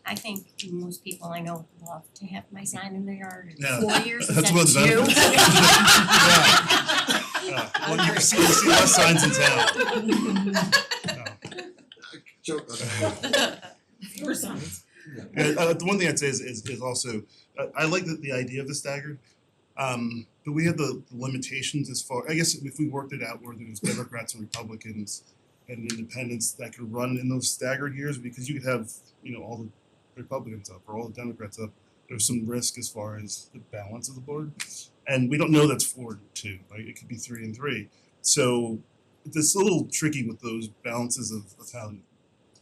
[SPEAKER 18] I think most people I know love to have my sign in their yard.
[SPEAKER 17] Yeah.
[SPEAKER 18] 4 years, is
[SPEAKER 17] That's one of the
[SPEAKER 18] that
[SPEAKER 17] benefits. Well, you see less signs in town.
[SPEAKER 14] Joke on that.
[SPEAKER 1] Fewer signs.
[SPEAKER 17] The one thing I'd say is also, I like the idea of the staggered. But we have the limitations as far, I guess if we worked it out where there was Democrats and Republicans and independents that could run in those staggered years, because you could have, all the Republicans up or all the Democrats up. There's some risk as far as the balance of the board. And we don't know that's 4-2, right? It could be 3-3. So it's a little tricky with those balances of how to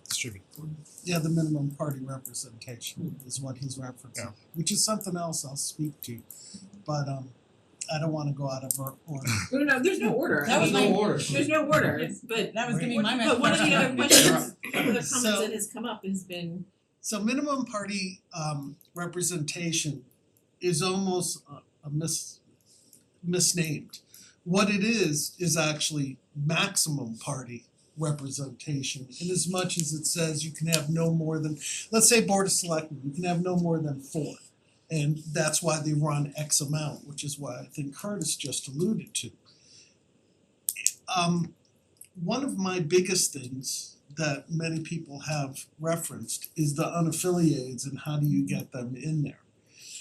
[SPEAKER 17] distribute the board.
[SPEAKER 13] Yeah, the minimum party representation is what he's referencing,
[SPEAKER 17] Yeah.
[SPEAKER 13] which is something else I'll speak to. But I don't wanna go out of order.
[SPEAKER 1] No, there's no order.
[SPEAKER 8] That was
[SPEAKER 1] I mean,
[SPEAKER 8] my
[SPEAKER 14] order.
[SPEAKER 1] There's no order, but
[SPEAKER 8] That was gonna be my next
[SPEAKER 1] but one of the other
[SPEAKER 8] question.
[SPEAKER 1] questions, one of the comments
[SPEAKER 13] So-
[SPEAKER 1] that has come up has been,
[SPEAKER 13] So minimum party representation is almost misnamed. What it is actually maximum party representation, in as much as it says you can have no more than, let's say Board of Selectmen, you can have no more than 4. And that's why they run X amount, which is what I think Curtis just alluded to. One of my biggest things that many people have referenced is the unaffiliated and how do you get them in there.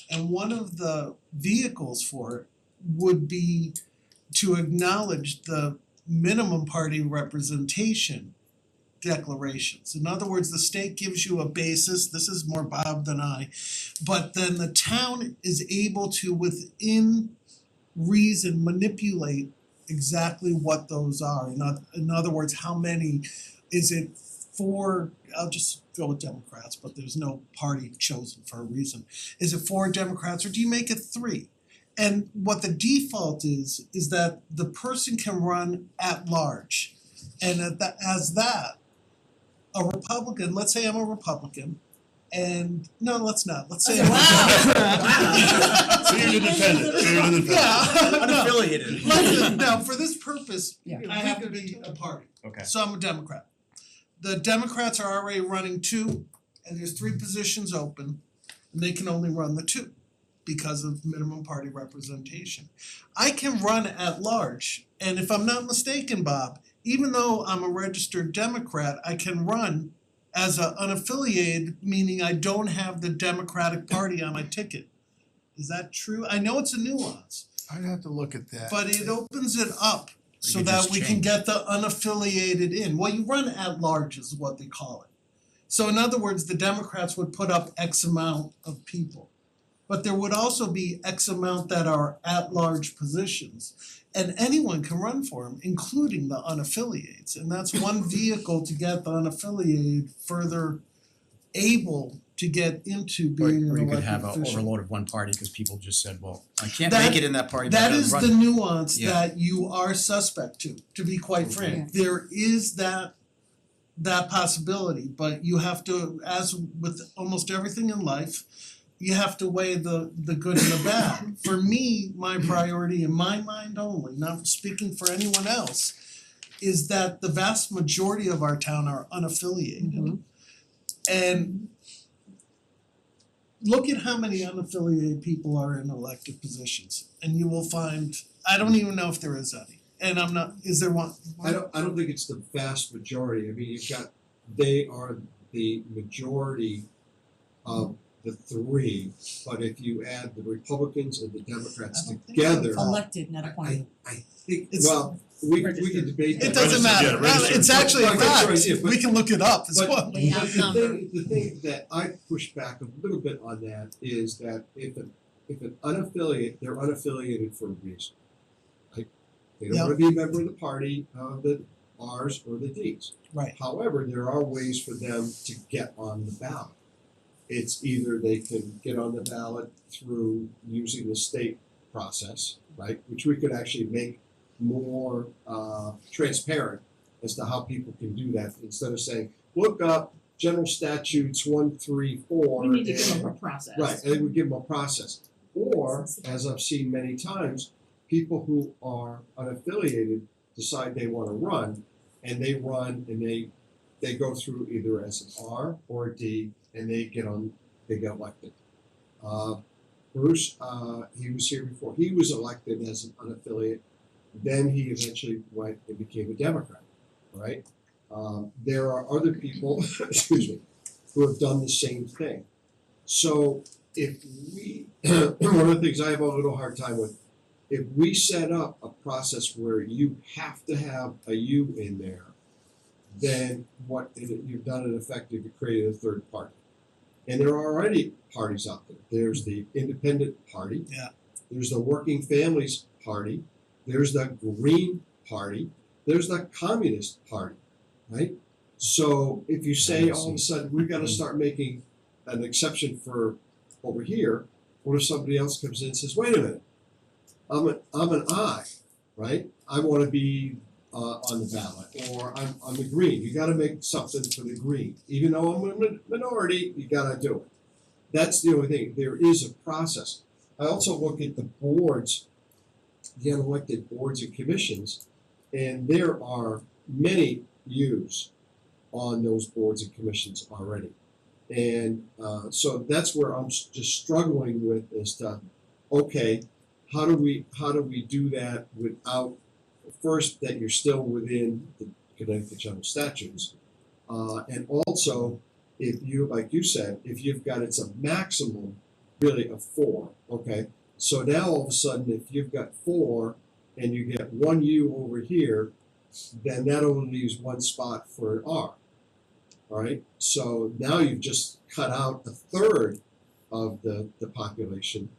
[SPEAKER 13] And one of the vehicles for it would be to acknowledge the minimum party representation declarations. In other words, the state gives you a basis, this is more Bob than I, but then the town is able to, within reason, manipulate exactly what those are. In other words, how many, is it 4, I'll just go with Democrats, but there's no party chosen for a reason. Is it 4 Democrats or do you make it 3? And what the default is that the person can run at large. And as that, a Republican, let's say I'm a Republican, and no, let's not, let's say I'm a Democrat.
[SPEAKER 17] So you're independent,
[SPEAKER 13] Yeah, no.
[SPEAKER 12] Unaffiliated.
[SPEAKER 13] Now, for this purpose,
[SPEAKER 8] Yeah.
[SPEAKER 13] I have to be a party.
[SPEAKER 12] Okay.
[SPEAKER 13] So I'm a Democrat. The Democrats are already running 2, and there's 3 positions open, and they can only run the 2 because of minimum party representation. I can run at large, and if I'm not mistaken, Bob, even though I'm a registered Democrat, I can run as an unaffiliated, meaning I don't have the Democratic Party on my ticket. Is that true? I know it's a nuance,
[SPEAKER 9] I'd have to look at that.
[SPEAKER 13] but it opens it up so
[SPEAKER 12] You
[SPEAKER 13] that
[SPEAKER 12] just
[SPEAKER 13] we can
[SPEAKER 12] change.
[SPEAKER 13] get the unaffiliated in. Well, you run at large is what they call it. So in other words, the Democrats would put up X amount of people. But there would also be X amount that are at-large positions. And anyone can run for them, including the unaffiliates. And that's one vehicle to get the unaffiliated further able to get into
[SPEAKER 12] Or
[SPEAKER 13] being an
[SPEAKER 12] or you could
[SPEAKER 13] elected
[SPEAKER 12] have a
[SPEAKER 13] official.
[SPEAKER 12] overload of one party because people just said, well, I can't
[SPEAKER 13] That-
[SPEAKER 12] make it in that party, but
[SPEAKER 13] That
[SPEAKER 12] I'm
[SPEAKER 13] is
[SPEAKER 12] running.
[SPEAKER 13] the nuance
[SPEAKER 12] Yeah.
[SPEAKER 13] that you are suspect to be quite frank. There is that possibility, but you have to, as with almost everything in life, you have to weigh the good and the bad. For me, my priority in my mind only, not speaking for anyone else, is that the vast majority of our town are unaffiliated. And look at how many unaffiliated people are in elected positions, and you will find, I don't even know if there is any. And I'm not, is there one?
[SPEAKER 14] I don't think it's the vast majority. I mean, you've got, they are the majority of the 3, but if you add the Republicans and the Democrats
[SPEAKER 8] I don't think
[SPEAKER 14] together,
[SPEAKER 8] elected, not appointed.
[SPEAKER 14] I think,
[SPEAKER 13] It's-
[SPEAKER 14] well, we can debate that.
[SPEAKER 13] It doesn't
[SPEAKER 17] Registered,
[SPEAKER 13] matter,
[SPEAKER 17] yeah, registered.
[SPEAKER 13] it's actually a
[SPEAKER 14] Right,
[SPEAKER 13] fact,
[SPEAKER 14] right, yeah, but-
[SPEAKER 13] we can look it up as
[SPEAKER 14] But
[SPEAKER 13] well.
[SPEAKER 18] They
[SPEAKER 14] but
[SPEAKER 18] outnumber.
[SPEAKER 14] the thing that I push back a little bit on that is that if an unaffiliated, they're unaffiliated for a reason. Like, they don't wanna be a member of the party of the R's or the D's.
[SPEAKER 13] Right.
[SPEAKER 14] However, there are ways for them to get on the ballot. It's either they can get on the ballot through using the state process, right, which we could actually make more transparent as to how people can do that, instead of saying, look up general statutes 1, 3, 4.
[SPEAKER 1] we need to give
[SPEAKER 14] and-
[SPEAKER 1] them a process.
[SPEAKER 14] Right, and we give them a process. Or, as I've seen many times, people who are unaffiliated decide they wanna run, and they run and they go through either as an R or a D, and they get elected. Bruce, he was here before, he was elected as an unaffiliate, then he eventually went and became a Democrat, right? There are other people, excuse me, who have done the same thing. So if we, one of the things I have a little hard time with, if we set up a process where you have to have a U in there, then what you've done in effect, you've created a third party. And there are already parties out there. There's the Independent Party.
[SPEAKER 13] Yeah.
[SPEAKER 14] There's the Working Families Party. There's the Green Party. There's the Communist Party, right? So if you say all of a sudden we've got to start making an exception for over here, what if somebody else comes in and says, wait a minute, I'm an I, right? I want to be on the ballot, or I'm the Green. You got to make something for the Green, even though I'm a minority. You got to do it. That's the only thing. There is a process. I also look at the boards, the unelected boards and commissions, and there are many U's on those boards and commissions already. And so that's where I'm just struggling with is to, okay, how do we do that without, first, that you're still within the Connecticut General Statutes, and also if you, like you said, if you've got, it's a maximum really of 4, okay? So now all of a sudden, if you've got 4 and you get 1 U over here, then that only leaves 1 spot for an R. All right, so now you've just cut out a third of the population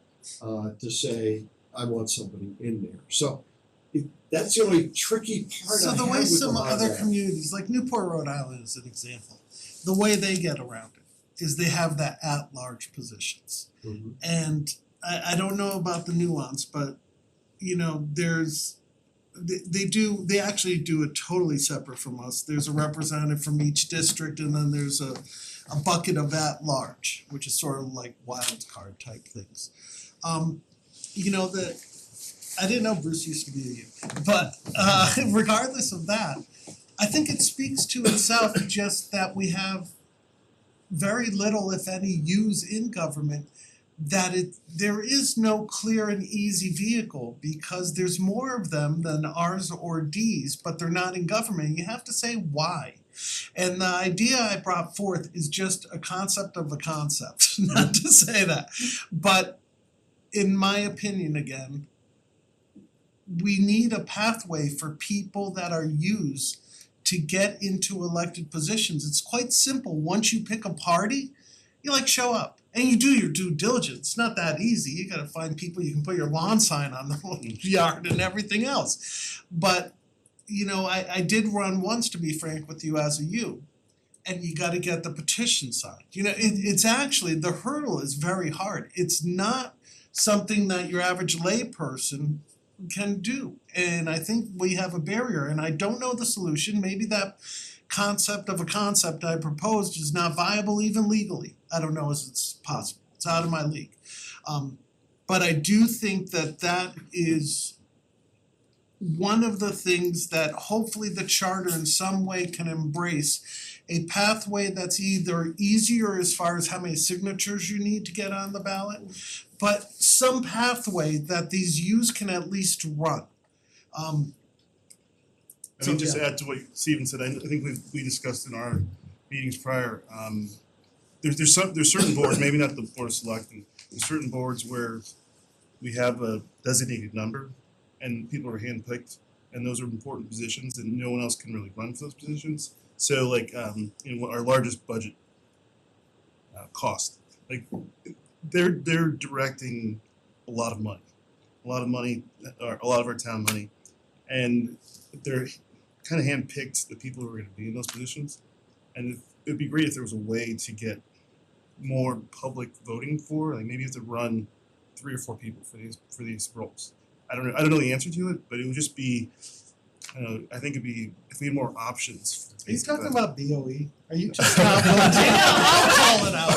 [SPEAKER 14] to say, I want somebody in there. So that's the only tricky part
[SPEAKER 13] So
[SPEAKER 14] I
[SPEAKER 13] the
[SPEAKER 14] have
[SPEAKER 13] way
[SPEAKER 14] with
[SPEAKER 13] some
[SPEAKER 14] the
[SPEAKER 13] other
[SPEAKER 14] bylaw.
[SPEAKER 13] communities, like Newport, Rhode Island is an example, the way they get around it is they have that at-large positions.
[SPEAKER 14] Mhm.
[SPEAKER 13] And I don't know about the nuance, but you know, they actually do it totally separate from us. There's a representative from each district, and then there's a bucket of at-large, which is sort of like wild card type things. You know, I didn't know Bruce used to be a U, but regardless of that, I think it speaks to itself just that we have very little, if any, U's in government, that there is no clear and easy vehicle because there's more of them than R's or D's, but they're not in government. You have to say why. And the idea I brought forth is just a concept of a concept, not to say that. But in my opinion, again, we need a pathway for people that are U's to get into elected positions. It's quite simple. Once you pick a party, you show up and you do your due diligence. It's not that easy. You gotta find people you can put your lawn sign on the yard and everything else. But you know, I did run once, to be frank with you, as a U. And you gotta get the petition signed. You know, it's actually, the hurdle is very hard. It's not something that your average lay person can do. And I think we have a barrier, and I don't know the solution. Maybe that concept of a concept I proposed is not viable even legally. I don't know if it's possible. It's out of my league. But I do think that is one of the things that hopefully the charter in some way can embrace, a pathway that's either easier as far as how many signatures you need to get on the ballot, but some pathway that these U's can at least run.
[SPEAKER 17] I mean, just to add to what Stephen said, I think we discussed in our meetings prior, there's certain boards, maybe not the board of selectmen, there's certain boards where we have a designated number and people are handpicked, and those are important positions and no one else can really run for those positions. So like our largest budget cost, like they're directing a lot of money, or a lot of our town money, and they're kind of handpicked the people who are going to be in those positions. And it'd be great if there was a way to get more public voting for, like maybe you have to run 3 or 4 people for these roles. I don't know the answer to it, but it would just be, I think it'd be, if we had more options.
[SPEAKER 13] Are you talking about BOE? Are you just not willing to? I'll call it out.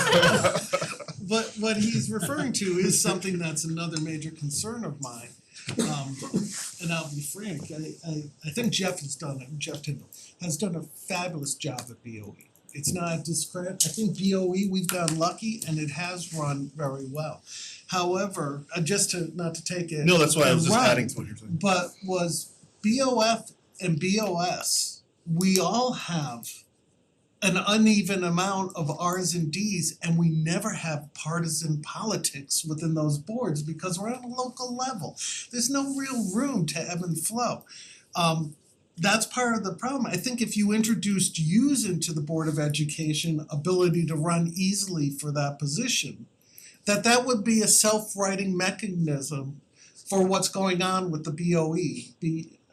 [SPEAKER 13] But what he's referring to is something that's another major concern of mine. And I'll be frank, I think Jeff Tyndall has done a fabulous job at BOE. It's not a discredit, I think BOE, we've gotten lucky and it has run very well. However, just to, not to take it
[SPEAKER 17] No, that's why I was
[SPEAKER 13] and
[SPEAKER 17] just
[SPEAKER 13] run,
[SPEAKER 17] adding to what you're saying.
[SPEAKER 13] but was BOF and BOS, we all have an uneven amount of Rs and Ds, and we never have partisan politics within those boards because we're on a local level. There's no real room to ebb and flow. That's part of the problem. I think if you introduced yous into the Board of Education, ability to run easily for that position, that would be a self-writing mechanism for what's going on with the BOE.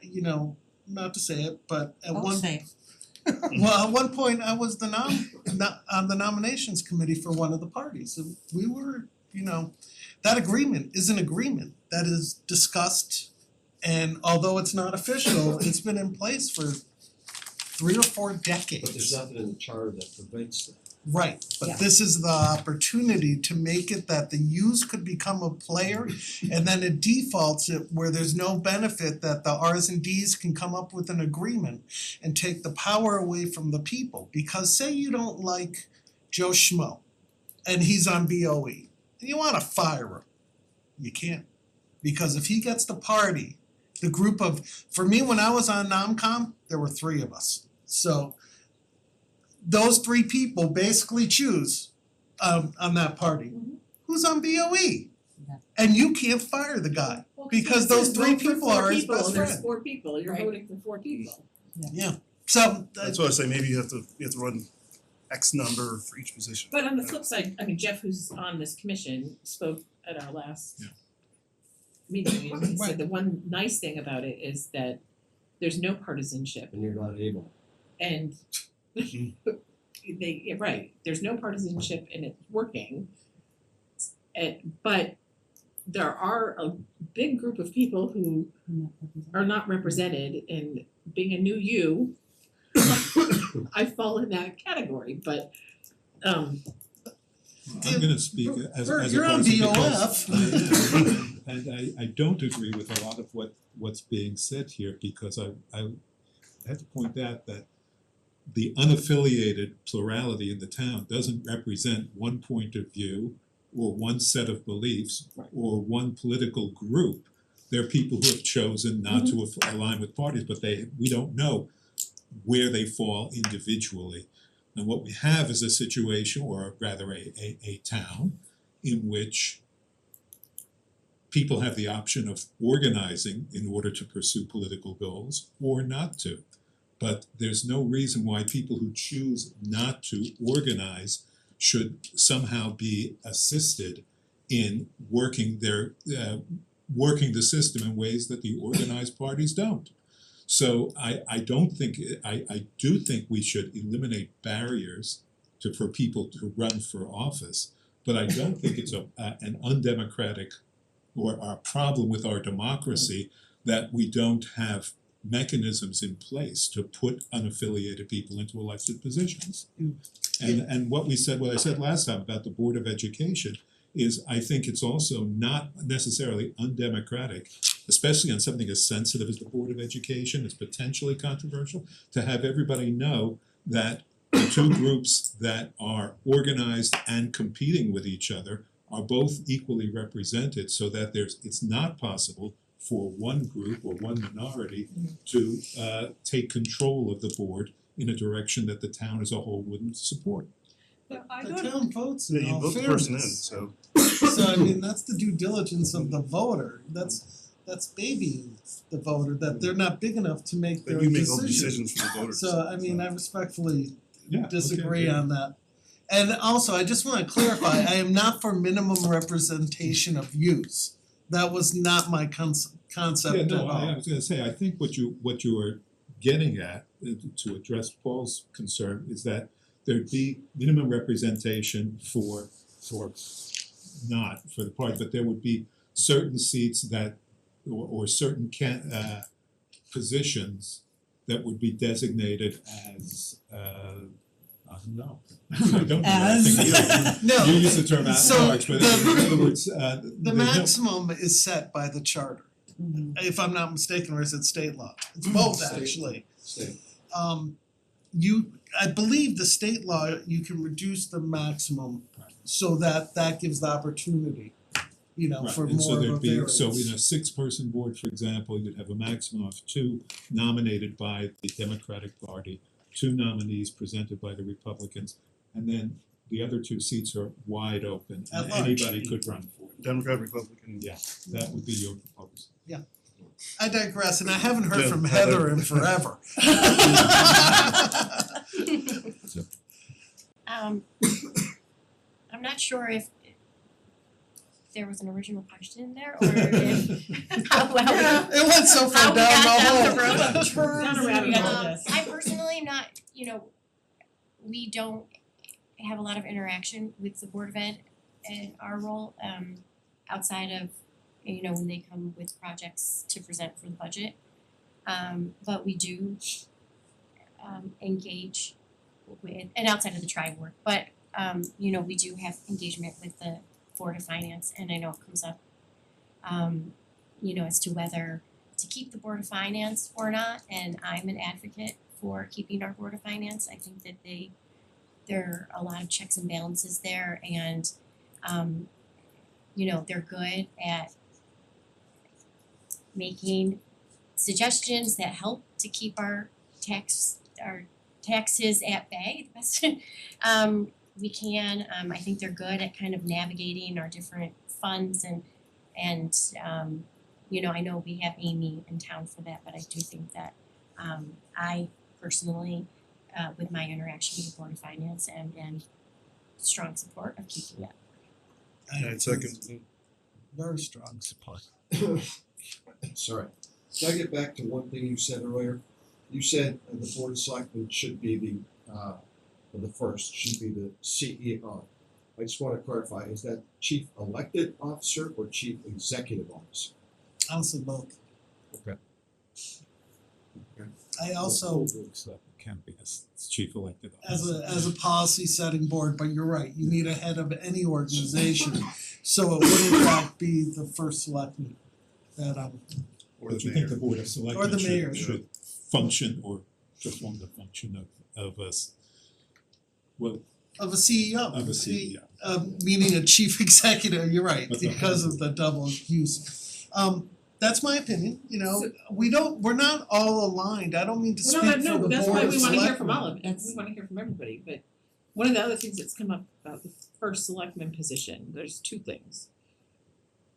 [SPEAKER 13] You know, not to say it, but at one well, at one point I was on the nominations committee for one of the parties, and we were, you know, that agreement is an agreement that is discussed, and although it's not official, it's been in place for 3 or 4 decades.
[SPEAKER 14] But there's nothing in the charter that prevents that.
[SPEAKER 13] Right, but this is the opportunity to make it that the U's could become a player, and then it defaults it where there's no benefit that the R's and D's can come up with an agreement and take the power away from the people. Because say you don't like Joe Schmo and he's on BOE and you wanna fire him, you can't. Because if he gets the party, the group of, for me, when I was on NomCom, there were 3 of us. So those 3 people basically choose on that party. Who's on BOE? And you can't fire the guy because those 3 people are his best friend.
[SPEAKER 1] There's 4 people, you're voting for 4 people.
[SPEAKER 13] Yeah, so
[SPEAKER 17] That's why I say maybe you have to run X number for each position.
[SPEAKER 1] But on the flip side, I mean, Jeff, who's on this commission, spoke at our last meeting, and he said the one nice thing about it is that there's no partisanship.
[SPEAKER 14] And you're not able.
[SPEAKER 1] And yeah, right, there's no partisanship and it's working. But there are a big group of people who are not represented, and being a new you, I fall in that category, but
[SPEAKER 10] I'm gonna speak as a
[SPEAKER 13] you're on
[SPEAKER 10] person
[SPEAKER 13] BOF.
[SPEAKER 10] because I am, and I don't agree with a lot of what's being said here, because I have to point out that the unaffiliated plurality in the town doesn't represent one point of view or one set of beliefs or one political group. They're people who have chosen not to align with parties, but we don't know where they fall individually. And what we have is a situation, or rather a town, in which people have the option of organizing in order to pursue political goals or not to. But there's no reason why people who choose not to organize should somehow be assisted in working the system in ways that the organized parties don't. So I do think we should eliminate barriers for people to run for office, but I don't think it's an undemocratic or a problem with our democracy that we don't have mechanisms in place to put unaffiliated people into elected positions. And what I said last time about the Board of Education is I think it's also not necessarily undemocratic, especially on something as sensitive as the Board of Education. It's potentially controversial to have everybody know that the 2 groups that are organized and competing with each other are both equally represented, so that it's not possible for one group or one minority to take control of the board in a direction that the town as a whole wouldn't support.
[SPEAKER 7] But I
[SPEAKER 13] The
[SPEAKER 7] don't,
[SPEAKER 13] town votes
[SPEAKER 17] Yeah,
[SPEAKER 13] in
[SPEAKER 17] you
[SPEAKER 13] all
[SPEAKER 17] vote the person in,
[SPEAKER 13] fairness.
[SPEAKER 17] so
[SPEAKER 13] So I mean, that's the due diligence of the voter, that's babying the voter, that they're not big enough to make their
[SPEAKER 17] that you make all the
[SPEAKER 13] decision.
[SPEAKER 17] decisions for the voters.
[SPEAKER 13] So I mean, I respectfully
[SPEAKER 10] Yeah, okay,
[SPEAKER 13] disagree
[SPEAKER 10] good.
[SPEAKER 13] on that. And also, I just wanna clarify, I am not for minimum representation of youths. That was not my concept
[SPEAKER 10] Yeah,
[SPEAKER 13] at
[SPEAKER 10] no,
[SPEAKER 13] all.
[SPEAKER 10] I was gonna say, I think what you are getting at, to address Paul's concern, is that there'd be minimum representation for not for the party, but there would be certain seats that or certain positions that would be designated as I don't know. I don't know. I think
[SPEAKER 13] No.
[SPEAKER 10] you use the term at
[SPEAKER 13] So
[SPEAKER 10] large, but in other words,
[SPEAKER 13] The
[SPEAKER 10] there's no-
[SPEAKER 13] maximum is set by the charter. if I'm not mistaken, or is it state law? It's both
[SPEAKER 14] State.
[SPEAKER 13] actually.
[SPEAKER 14] State.
[SPEAKER 13] I believe the state law, you can reduce the maximum so that gives the opportunity, you know, for
[SPEAKER 10] Right, and so
[SPEAKER 13] more of a
[SPEAKER 10] there'd be,
[SPEAKER 13] variance.
[SPEAKER 10] so in a 6-person board, for example, you'd have a maximum of 2 nominated by the Democratic Party, 2 nominees presented by the Republicans, and then the other 2 seats are wide open,
[SPEAKER 13] At
[SPEAKER 10] and
[SPEAKER 13] large.
[SPEAKER 10] anybody could run for it.
[SPEAKER 17] Democrat, Republican.
[SPEAKER 10] Yeah, that would be your proposal.
[SPEAKER 13] I digress, and I haven't heard
[SPEAKER 17] Yeah,
[SPEAKER 13] from
[SPEAKER 17] Heather.
[SPEAKER 13] Heather in forever.
[SPEAKER 18] I'm not sure if there was an original question in there or if how well we
[SPEAKER 13] It went so far
[SPEAKER 18] how we
[SPEAKER 13] down
[SPEAKER 18] got
[SPEAKER 13] the
[SPEAKER 18] down
[SPEAKER 13] hole.
[SPEAKER 18] the road of terms
[SPEAKER 8] Down a rabbit hole, yes.
[SPEAKER 18] I personally am not, you know, we don't have a lot of interaction with the Board of Ed in our role, outside of, you know, when they come with projects to present for the budget. But we do engage with, and outside of the tri-board, but you know, we do have engagement with the Board of Finance, and I know it comes up you know, as to whether to keep the Board of Finance or not, and I'm an advocate for keeping our Board of Finance. I think that there are a lot of checks and balances there, and you know, they're good at making suggestions that help to keep our taxes at bay the best we can. I think they're good at kind of navigating our different funds and you know, I know we have Amy in town for that, but I do think that I personally with my interaction with the Board of Finance am in strong support of keeping that.
[SPEAKER 17] I'd second.
[SPEAKER 13] Very strong support.
[SPEAKER 14] Sorry. Can I get back to one thing you said earlier? You said the Board of Selectmen should be the first, should be the CEO. I just want to clarify, is that chief elected officer or chief executive officer?
[SPEAKER 13] Honestly, both.
[SPEAKER 14] Okay.
[SPEAKER 13] I also,
[SPEAKER 10] Can't be as chief elected officer.
[SPEAKER 13] as a policy setting board, but you're right, you need a head of any organization. So it would in fact be the first selectman that
[SPEAKER 17] Or
[SPEAKER 10] But
[SPEAKER 17] the
[SPEAKER 10] you
[SPEAKER 17] mayor.
[SPEAKER 10] think the Board of
[SPEAKER 13] Or
[SPEAKER 10] Selectmen
[SPEAKER 13] the mayor.
[SPEAKER 10] should function or perform the function of us, well,
[SPEAKER 13] of a CEO.
[SPEAKER 10] of a CEO.
[SPEAKER 13] Meaning a chief executive, you're right,
[SPEAKER 10] That's a
[SPEAKER 13] because of the double use. That's my opinion, you know, we're not all aligned, I don't mean to speak for the Board of
[SPEAKER 1] that's why we wanna hear from
[SPEAKER 13] Selectmen.
[SPEAKER 1] all of it, we wanna hear from everybody, but one of the other things that's come up about the first selectman position, there's 2 things.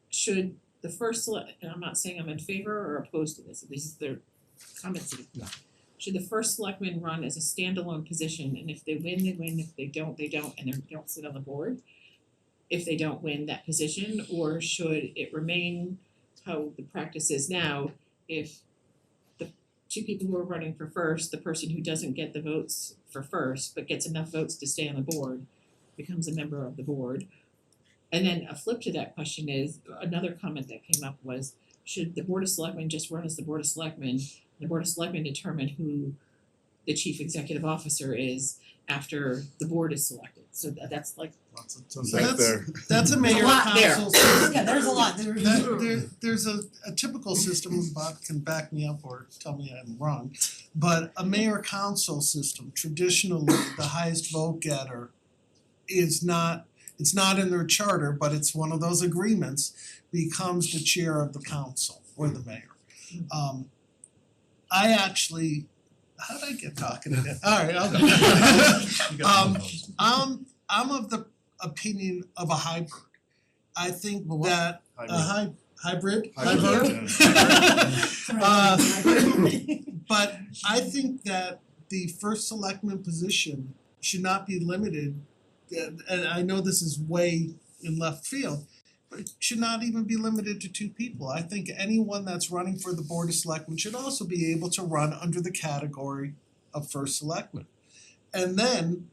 [SPEAKER 1] Should the first and I'm not saying I'm in favor or opposed to this, these are comments that have come up. Should the first selectman run as a standalone position, and if they win, they win, if they don't, they don't, and they don't sit on the board if they don't win that position, or should it remain how the practice is now, if the 2 people who are running for first, the person who doesn't get the votes for first but gets enough votes to stay on the board becomes a member of the board. And then a flip to that question is, another comment that came up was, should the Board of Selectmen just run as the Board of Selectmen, the Board of Selectmen determine who the chief executive officer is after the board is selected, so that's like
[SPEAKER 17] Lots of things there.
[SPEAKER 13] That's a mayor
[SPEAKER 1] lot there.
[SPEAKER 13] council system.
[SPEAKER 8] Yeah, there's a lot,
[SPEAKER 13] There's a typical system, Bob can back me up or tell me I'm wrong, but a mayor council system, traditionally, the highest vote getter is not, it's not in their charter, but it's one of those agreements, becomes the chair of the council or the mayor. I actually, how did I get talking again? Alright, I'll go. I'm of the opinion of a hybrid. I think that a hybrid. But I think that the first selectman position should not be limited, and I know this is way in left field, but it should not even be limited to 2 people. I think anyone that's running for the Board of Selectmen should also be able to run under the category of first selectman. And then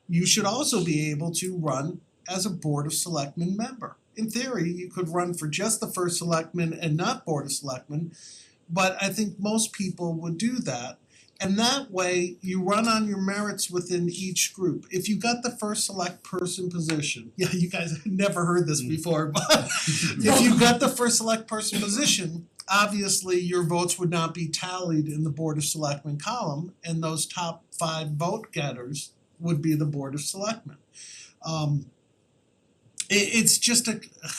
[SPEAKER 13] you should also be able to run as a Board of Selectmen member. In theory, you could run for just the first selectman and not Board of Selectmen, but I think most people would do that. And that way, you run on your merits within each group. If you got the first select person position, yeah, you guys have never heard this before, but if you got the first select person position obviously your votes would not be tallied in the Board of Selectmen column, and those top 5 vote getters would be the Board of Selectmen. It's just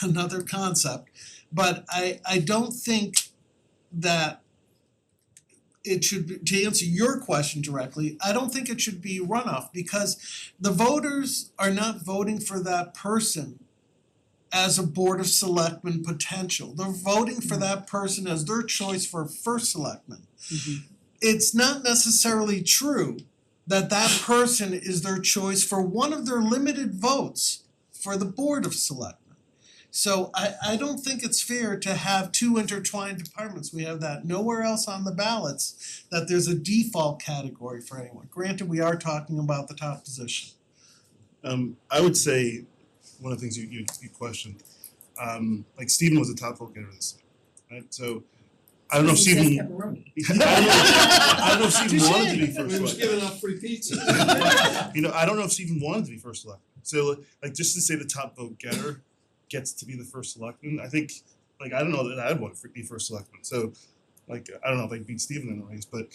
[SPEAKER 13] another concept, but I don't think that it should be, to answer your question directly, I don't think it should be runoff because the voters are not voting for that person as a Board of Selectmen potential. They're voting for that person as their choice for first selectman. It's not necessarily true that that person is their choice for one of their limited votes for the Board of Selectmen. So I don't think it's fair to have 2 intertwined departments. We have that nowhere else on the ballots that there's a default category for anyone. Granted, we are talking about the top position.
[SPEAKER 17] I would say one of the things you questioned, like Stephen was a top vote getter this year, right? So I don't know if Stephen I don't know if Stephen wanted to be first
[SPEAKER 14] We was
[SPEAKER 17] select.
[SPEAKER 14] giving out free pizza.
[SPEAKER 17] I don't know if Stephen wanted to be first select. So like just to say the top vote getter gets to be the first selectman, I think I don't know that I'd want to be first selectman. So I don't know if I beat Stephen in the race, but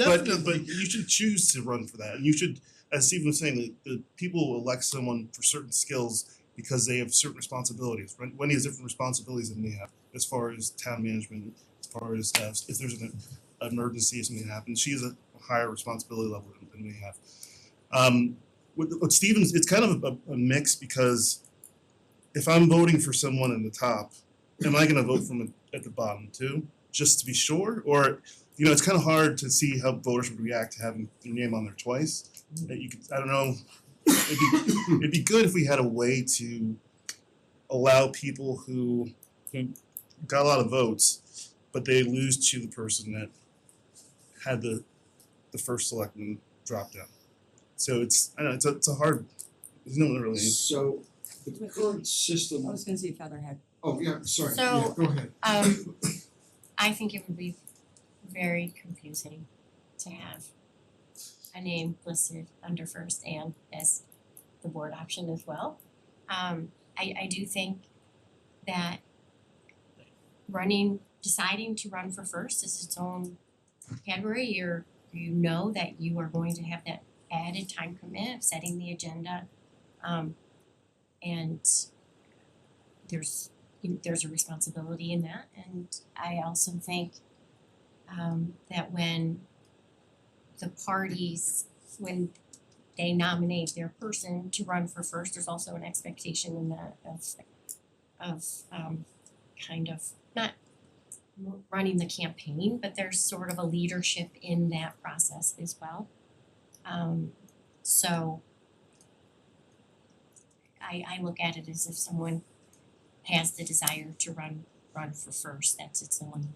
[SPEAKER 17] but you should choose to run for that, and you should, as Stephen was saying, the people elect someone for certain skills because they have certain responsibilities. Wendy has different responsibilities than we have as far as town management, as far as if there's an emergency or something happens. She has a higher responsibility level than we have. With Stephen's, it's kind of a mix because if I'm voting for someone in the top, am I going to vote from at the bottom too, just to be sure? Or, it's kind of hard to see how voters would react to having their name on there twice. That you could, I don't know. It'd be good if we had a way to allow people who got a lot of votes, but they lose to the person that had the first selectman drop down. So it's a hard. There's no one really.
[SPEAKER 14] So the current system.
[SPEAKER 11] I was gonna see Featherhead.
[SPEAKER 14] Oh, yeah, sorry,
[SPEAKER 18] So,
[SPEAKER 14] yeah, go ahead.
[SPEAKER 18] I think it would be very confusing to have a name listed under first and as the board option as well. I do think that deciding to run for first is its own category. You know that you are going to have that added time commitment of setting the agenda. And there's a responsibility in that, and I also think that when the parties, when they nominate their person to run for first, there's also an expectation in that of kind of not running the campaign, but there's sort of a leadership in that process as well. So I look at it as if someone has the desire to run for first, that's its own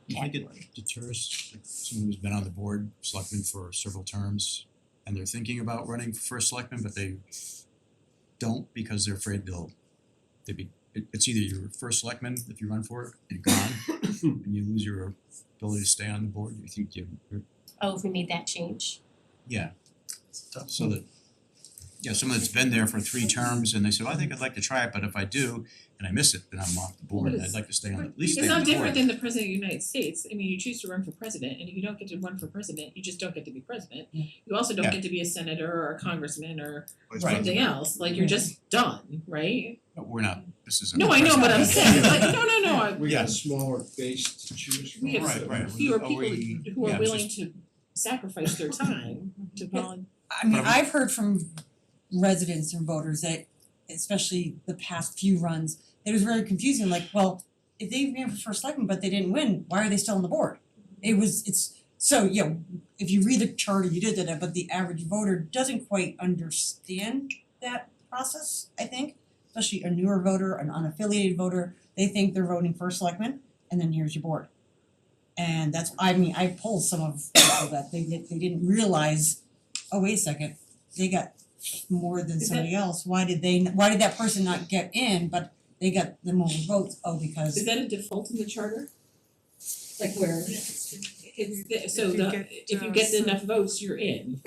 [SPEAKER 12] You think
[SPEAKER 18] category.
[SPEAKER 12] it deters someone who's been on the board, selectman for several terms, and they're thinking about running for first selectman, but they don't because they're afraid it's either your first selectman if you run for it and you're gone and you lose your ability to stay on the board. You think you're
[SPEAKER 18] Oh, if we made that change?
[SPEAKER 12] yeah. So that someone that's been there for 3 terms and they say, well, I think I'd like to try it, but if I do and I miss it, then I'm off the board. I'd like to stay on at least stay
[SPEAKER 1] It's
[SPEAKER 12] on
[SPEAKER 1] not
[SPEAKER 12] the board.
[SPEAKER 1] different than the president of the United States. I mean, you choose to run for president, and if you don't get to run for president, you just don't get to be president. You also don't
[SPEAKER 12] Yeah.
[SPEAKER 1] get to be a senator or a congressman or
[SPEAKER 17] Vice
[SPEAKER 1] something
[SPEAKER 17] president.
[SPEAKER 1] else. Like you're just done, right?
[SPEAKER 12] No, we're not, this isn't.
[SPEAKER 1] No, I know, but I'm saying, like, no.
[SPEAKER 14] We got a
[SPEAKER 12] Yes.
[SPEAKER 14] smaller base to choose from.
[SPEAKER 1] We have
[SPEAKER 12] Right.
[SPEAKER 1] fewer
[SPEAKER 12] Are
[SPEAKER 1] people
[SPEAKER 12] we-
[SPEAKER 1] who
[SPEAKER 12] yeah,
[SPEAKER 1] are
[SPEAKER 12] it's
[SPEAKER 1] willing to sacrifice their time to volunteer.
[SPEAKER 8] I mean, I've heard from residents and voters that, especially the past few runs, it was very confusing, like, well, if they ran for first selectman but they didn't win, why are they still on the board? So, if you read the charter, you did that, but the average voter doesn't quite understand that process, I think. Especially a newer voter, an unaffiliated voter, they think they're voting for selectman, and then here's your board. And I polled some of people that they didn't realize, oh, wait a second, they got more than
[SPEAKER 1] Is
[SPEAKER 8] somebody else, why did that person not get in, but they got the most votes? Oh, because
[SPEAKER 1] Is that a default in the charter? Like where if you get enough votes, you're in.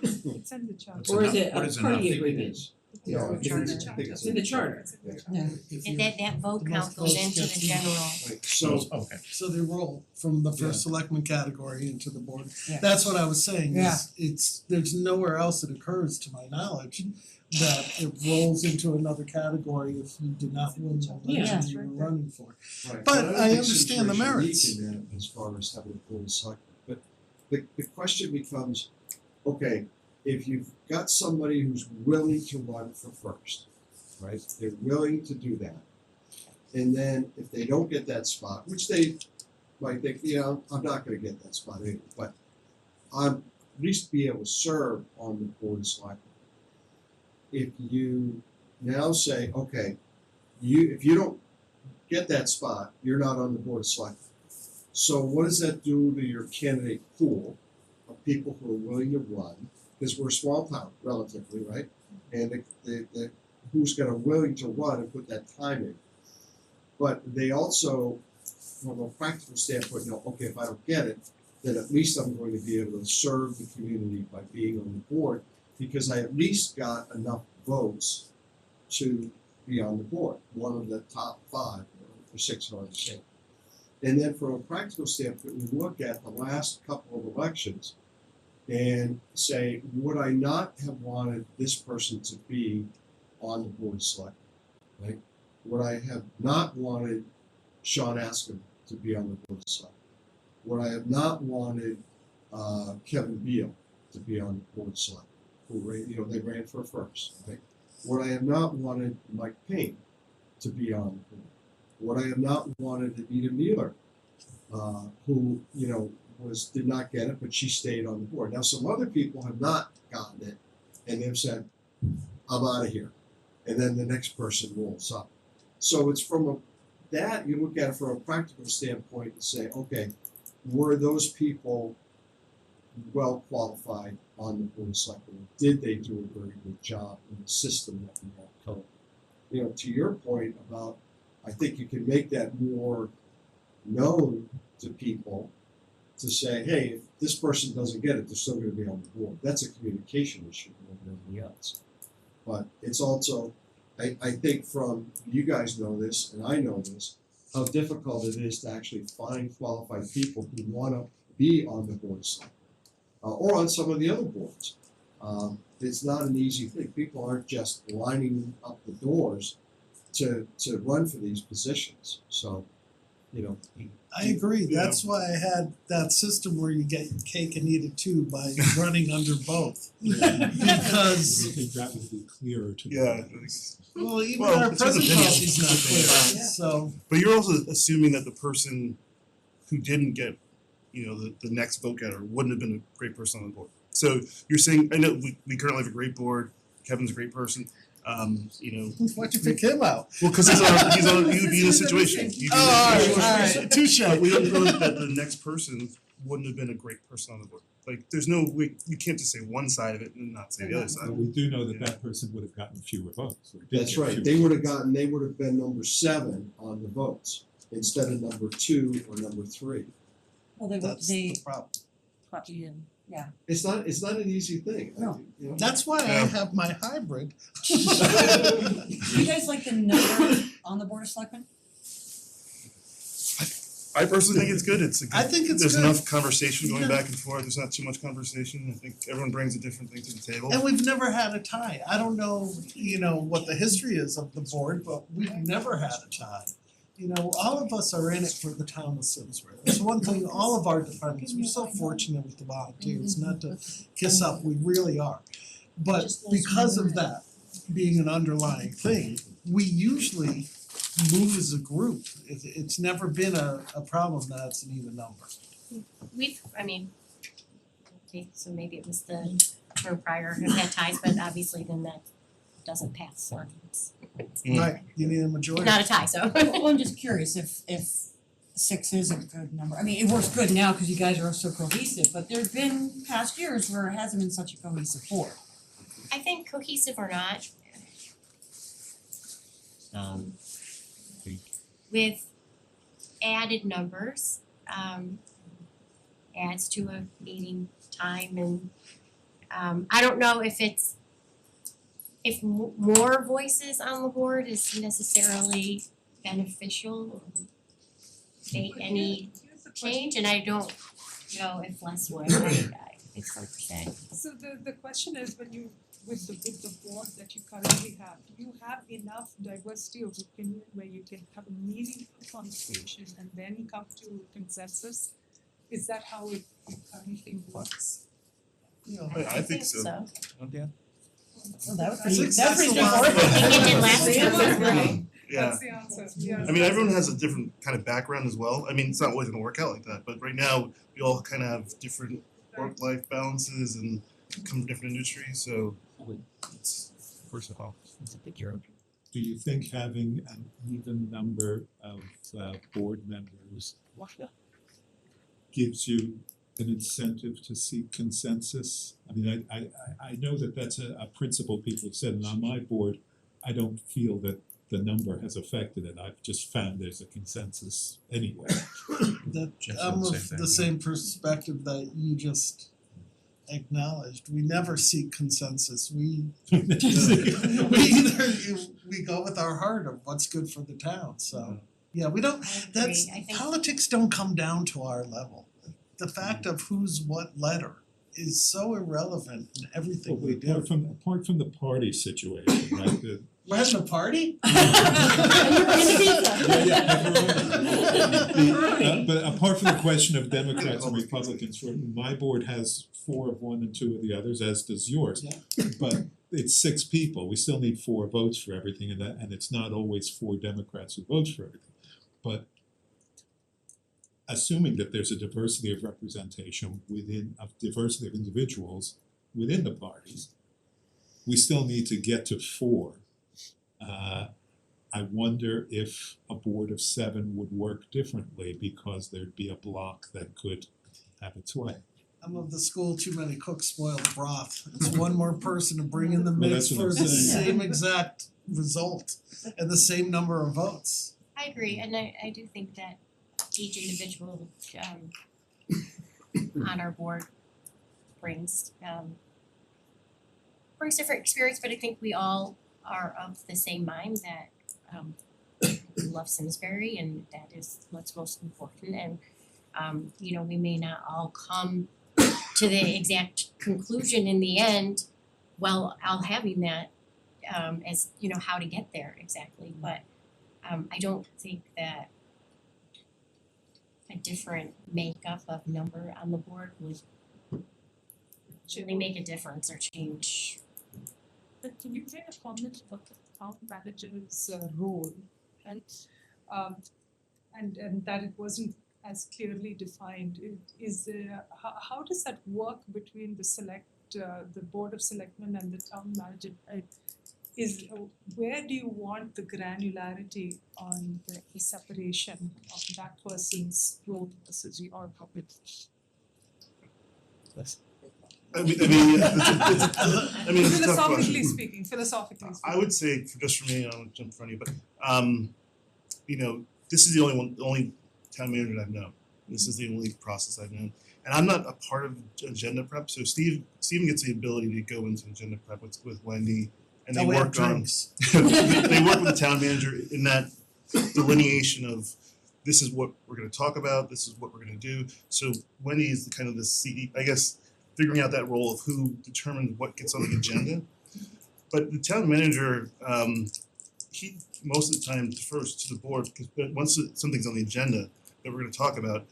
[SPEAKER 7] It's in the charter.
[SPEAKER 1] Or is it
[SPEAKER 12] What
[SPEAKER 1] a
[SPEAKER 12] is
[SPEAKER 1] party
[SPEAKER 12] enough?
[SPEAKER 1] agreement?
[SPEAKER 14] Yeah, I think it's- I think
[SPEAKER 1] It's in the charter.
[SPEAKER 8] Yeah.
[SPEAKER 18] And that vote
[SPEAKER 13] The
[SPEAKER 18] count
[SPEAKER 13] most
[SPEAKER 18] goes
[SPEAKER 13] votes
[SPEAKER 18] into
[SPEAKER 13] get
[SPEAKER 18] the
[SPEAKER 13] to-
[SPEAKER 18] general.
[SPEAKER 14] Right, so
[SPEAKER 12] Okay.
[SPEAKER 13] So they roll from the first selectman category into the board.
[SPEAKER 8] Yeah.
[SPEAKER 13] That's what I was saying,
[SPEAKER 8] Yeah.
[SPEAKER 13] is it's, there's nowhere else it occurs, to my knowledge, that it rolls into another category if you did not win the election you were running for.
[SPEAKER 14] Right,
[SPEAKER 13] But
[SPEAKER 14] don't
[SPEAKER 13] I
[SPEAKER 14] think
[SPEAKER 13] understand the
[SPEAKER 14] Simsbury's
[SPEAKER 13] merits.
[SPEAKER 14] unique in that as far as having a board of selectmen, but the question becomes, okay, if you've got somebody who's willing to run for first, right, they're willing to do that. And then if they don't get that spot, which they might think, I'm not gonna get that spot anyway, but I'm at least be able to serve on the board of selectmen. If you now say, okay, if you don't get that spot, you're not on the board of selectmen. So what does that do to your candidate pool of people who are willing to run? Because we're a small town relatively, right? And the who's gonna willing to run and put that time in. But they also, from a practical standpoint, know, okay, if I don't get it, then at least I'm going to be able to serve the community by being on the board, because I at least got enough votes to be on the board, one of the top 5 or 6 hard to say. And then from a practical standpoint, we look at the last couple of elections and say, would I not have wanted this person to be on the board of selectmen, right? Would I have not wanted Sean Askin to be on the board of selectmen? Would I have not wanted Kevin Beal to be on the board of selectmen? Who they ran for first, right? Would I have not wanted Mike Payne to be on the board? Would I have not wanted Anita Mueller, who did not get it, but she stayed on the board. Now some other people have not gotten it, and they've said, "I'm out of here," and then the next person rolls up. So it's from that you look at it from a practical standpoint and say, okay, were those people well qualified on the board of selectmen? Did they do a very good job in the system that we have currently? To your point about, I think you can make that more known to people to say, hey, if this person doesn't get it, they're still going to be on the board. That's a communication issue more than anything else. But it's also, I think from, you guys know this, and I know this, how difficult it is to actually find qualified people who want to be on the board of selectmen, or on some of the other boards. It's not an easy thing. People aren't just lining up the doors to run for these positions. So,
[SPEAKER 13] I agree, that's why I had that system where you get your cake and eat it too by running under both. Because
[SPEAKER 10] I think that would be clearer to
[SPEAKER 13] well, even
[SPEAKER 17] Well,
[SPEAKER 13] our
[SPEAKER 17] it's his
[SPEAKER 13] present
[SPEAKER 17] opinion.
[SPEAKER 13] policy's not clear, so.
[SPEAKER 17] But you're also assuming that the person who didn't get, the next vote getter wouldn't have been a great person on the board. So you're saying, I know we currently have a great board, Kevin's a great person,
[SPEAKER 13] Why'd you pick him out?
[SPEAKER 17] Well, because he would be in a situation. You'd be in a situation.
[SPEAKER 13] Touche.
[SPEAKER 17] We don't know that the next person wouldn't have been a great person on the board. Like, there's no way, you can't just say one side of it and not say the other side.
[SPEAKER 10] But we do know that that person would have gotten fewer votes. or did
[SPEAKER 14] that's
[SPEAKER 10] get
[SPEAKER 14] right.
[SPEAKER 10] fewer
[SPEAKER 14] They would
[SPEAKER 10] votes.
[SPEAKER 14] have been number 7 on the votes instead of number 2 or number 3.
[SPEAKER 8] Well, they
[SPEAKER 13] That's
[SPEAKER 8] they
[SPEAKER 13] the problem.
[SPEAKER 8] yeah.
[SPEAKER 14] It's not an easy thing.
[SPEAKER 8] No.
[SPEAKER 13] That's why I have my hybrid.
[SPEAKER 8] Do you guys like the number on the board of selectmen?
[SPEAKER 17] I personally think it's good. It's a good,
[SPEAKER 13] I think it's
[SPEAKER 17] there's
[SPEAKER 13] good.
[SPEAKER 17] enough conversation going
[SPEAKER 13] Yeah.
[SPEAKER 17] back and forth. There's not too much conversation. I think everyone brings a different thing to the table.
[SPEAKER 13] And we've never had a tie. I don't know, what the history is of the board, but we've never had a tie. All of us are in it for the town of Simsbury. That's one thing, all of our departments, we're so fortunate with the volunteers, not to kiss up, we really are. But because of that being an underlying thing, we usually move as a group. It's never been a problem that it's an even number.
[SPEAKER 18] Okay, so maybe it was the term prior have had ties, but obviously then that doesn't pass, so it's
[SPEAKER 13] Right, you need a majority.
[SPEAKER 18] not a tie, so.
[SPEAKER 8] Well, I'm just curious if 6 is a good number. I mean, it works good now because you guys are so cohesive, but there've been past years where it hasn't been such a cohesive board.
[SPEAKER 18] I think cohesive or not, with added numbers, adds to a meeting time and I don't know if if more voices on the board is necessarily beneficial or make any change, and I don't know if less would, I think 100%.
[SPEAKER 7] So the question is, when you with the board that you currently have, do you have enough diversity of opinion where you can have a meaningful conversation and then come to consensus? Is that how it currently works?
[SPEAKER 17] I think so.
[SPEAKER 8] Well, that was pretty,
[SPEAKER 13] That's
[SPEAKER 8] that was pretty
[SPEAKER 13] a lot.
[SPEAKER 8] straightforward.
[SPEAKER 18] I think it did last year.
[SPEAKER 17] Yeah.
[SPEAKER 7] That's the answer, yes.
[SPEAKER 17] I mean, everyone has a different kind of background as well. I mean, it's not always gonna work out like that, but right now, we all kind of have different work-life balances and come from different industries, so it's
[SPEAKER 12] First of all, it's a big Europe.
[SPEAKER 10] Do you think having an even number of board members gives you an incentive to seek consensus? I mean, I know that that's a principle people have said, and on my board, I don't feel that the number has affected it. I've just found there's a consensus anyway.
[SPEAKER 13] That
[SPEAKER 12] Jeff said
[SPEAKER 13] I'm
[SPEAKER 12] the
[SPEAKER 13] of
[SPEAKER 12] same thing,
[SPEAKER 13] the
[SPEAKER 12] yeah.
[SPEAKER 13] same perspective that you just acknowledged. We never seek consensus. We we go with our heart of what's good for the town, so yeah, we don't, that's,
[SPEAKER 18] I think
[SPEAKER 13] politics don't come down to our level. The fact of who's what letter is so irrelevant in everything we do.
[SPEAKER 10] Apart from the party situation, right,
[SPEAKER 13] We're having a party?
[SPEAKER 10] But apart from the question of Democrats and Republicans, my board has 4 of one and 2 of the others, as does yours. But it's 6 people, we still need 4 votes for everything, and it's not always 4 Democrats who vote for everything. But assuming that there's a diversity of representation diversity of individuals within the parties, we still need to get to 4. I wonder if a board of 7 would work differently because there'd be a block that could have its way.
[SPEAKER 13] I'm of the school, too many cooks spoil the broth. It's one more person to bring in the
[SPEAKER 10] Well,
[SPEAKER 13] mix
[SPEAKER 10] that's
[SPEAKER 13] for
[SPEAKER 10] what I'm
[SPEAKER 13] the
[SPEAKER 10] saying.
[SPEAKER 13] same exact result and the same number of votes.
[SPEAKER 18] I agree, and I do think that each individual on our board brings different experience, but I think we all are of the same mind that we love Simsbury and that is what's most important, and we may not all come to the exact conclusion in the end while all having that as how to get there exactly, but I don't think that a different makeup of number on the board would really make a difference or change.
[SPEAKER 7] But can you make a comment about the town manager's role, right? And that it wasn't as clearly defined. Is there, how does that work between the board of selectmen and the town manager? Where do you want the granularity on the separation of that person's role versus your puppet?
[SPEAKER 17] I mean, it's a tough question.
[SPEAKER 7] Philosophically speaking.
[SPEAKER 17] I would say, just for me, I don't want to jump in front of you, but this is the only town manager that I've known. This is the only process I've known. And I'm not a part of agenda prep, so Steven gets the ability to go into agenda prep with Wendy, and they work on they work with the town manager in that delineation of this is what we're gonna talk about, this is what we're gonna do. So Wendy is kind of the CD, I guess, figuring out that role of who determines what gets on the agenda. But the town manager, he most of the time defers to the board, because once something's on the agenda that we're gonna talk about,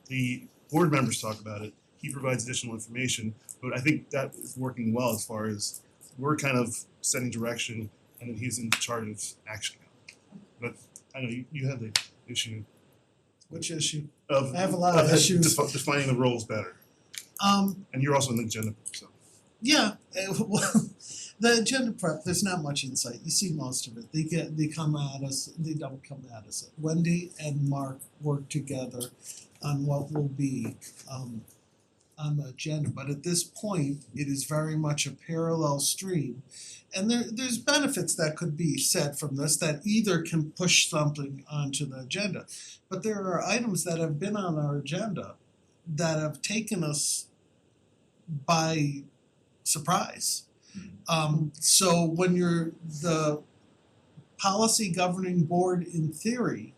[SPEAKER 17] the board members talk about it, he provides additional information, but I think that is working well as far as we're kind of setting direction and then he's in charge of action. But I know you have the issue
[SPEAKER 13] Which issue?
[SPEAKER 17] of
[SPEAKER 13] I have a lot of issues.
[SPEAKER 17] Defining the roles better. And you're also in the agenda, so.
[SPEAKER 13] Yeah, well, the agenda prep, there's not much insight. You see most of it. They come at us, they don't come at us. Wendy and Mark work together on what will be on the agenda, but at this point, it is very much a parallel stream. And there's benefits that could be said from this that either can push something onto the agenda. But there are items that have been on our agenda that have taken us by surprise. So when you're the policy governing board in theory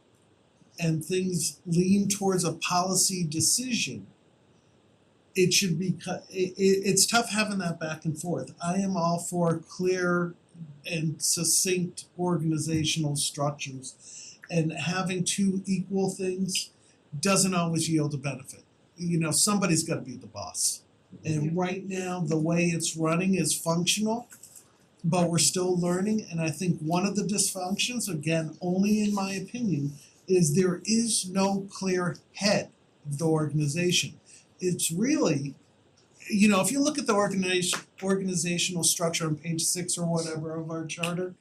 [SPEAKER 13] and things lean towards a policy decision, it should be it's tough having that back and forth. I am all for clear and succinct organizational structures, and having two equal things doesn't always yield a benefit. You know, somebody's gotta be the boss. And right now, the way it's running is functional, but we're still learning, and I think one of the dysfunctions, again, only in my opinion, is there is no clear head of the organization. It's really, you know, if you look at the organizational structure on page 6 or whatever of our charter,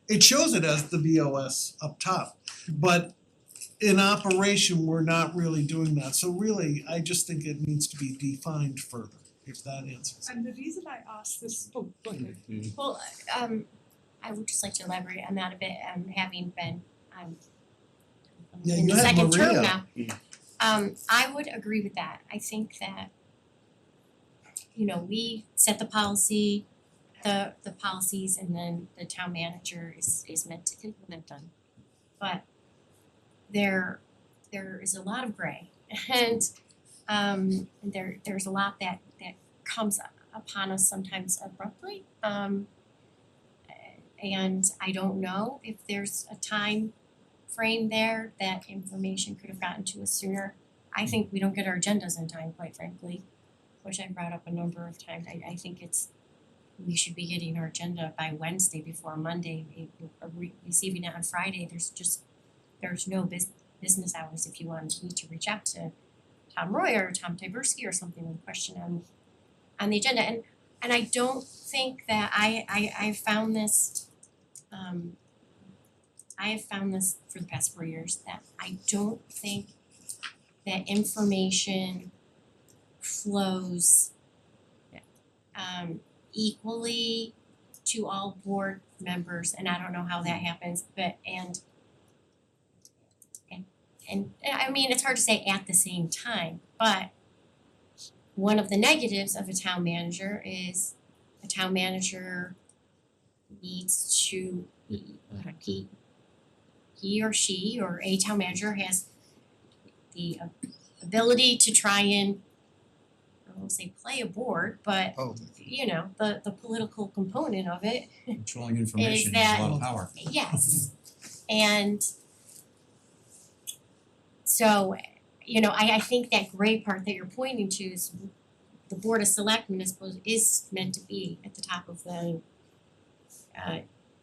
[SPEAKER 13] it shows it as the BOS up top. But in operation, we're not really doing that. So really, I just think it needs to be defined further, if that answers.
[SPEAKER 7] And the reason I asked this, go ahead.
[SPEAKER 18] Well, I would just like to elaborate on that a bit, having been
[SPEAKER 13] Yeah,
[SPEAKER 18] in
[SPEAKER 13] you
[SPEAKER 18] the
[SPEAKER 13] have
[SPEAKER 18] second term
[SPEAKER 13] Maria.
[SPEAKER 18] now. I would agree with that. I think that, you know, we set the policy, the policies, and then the town manager is meant to implement them. But there is a lot of gray, and there's a lot that comes upon us sometimes abruptly. And I don't know if there's a time frame there that information could have gotten to us sooner. I think we don't get our agendas in time, quite frankly, which I brought up a number of times. I think we should be getting our agenda by Wednesday before Monday. Receiving it on Friday, there's no business hours if you want me to reach out to Tom Roy or Tom Tyberski or something with a question on the agenda. And I don't think that I found this I have found this for the past 4 years, that I don't think that information flows equally to all board members, and I don't know how that happens, but and I mean, it's hard to say at the same time, but one of the negatives of a town manager is a town manager needs to he or she or a town manager has the ability to try and, I won't say play a board, but you know, the political component of it.
[SPEAKER 12] Controlling information
[SPEAKER 18] that-
[SPEAKER 12] is a lot of power.
[SPEAKER 18] Yes. And so, you know, I think that gray part that you're pointing to is the Board of Selectmen is meant to be at the top of the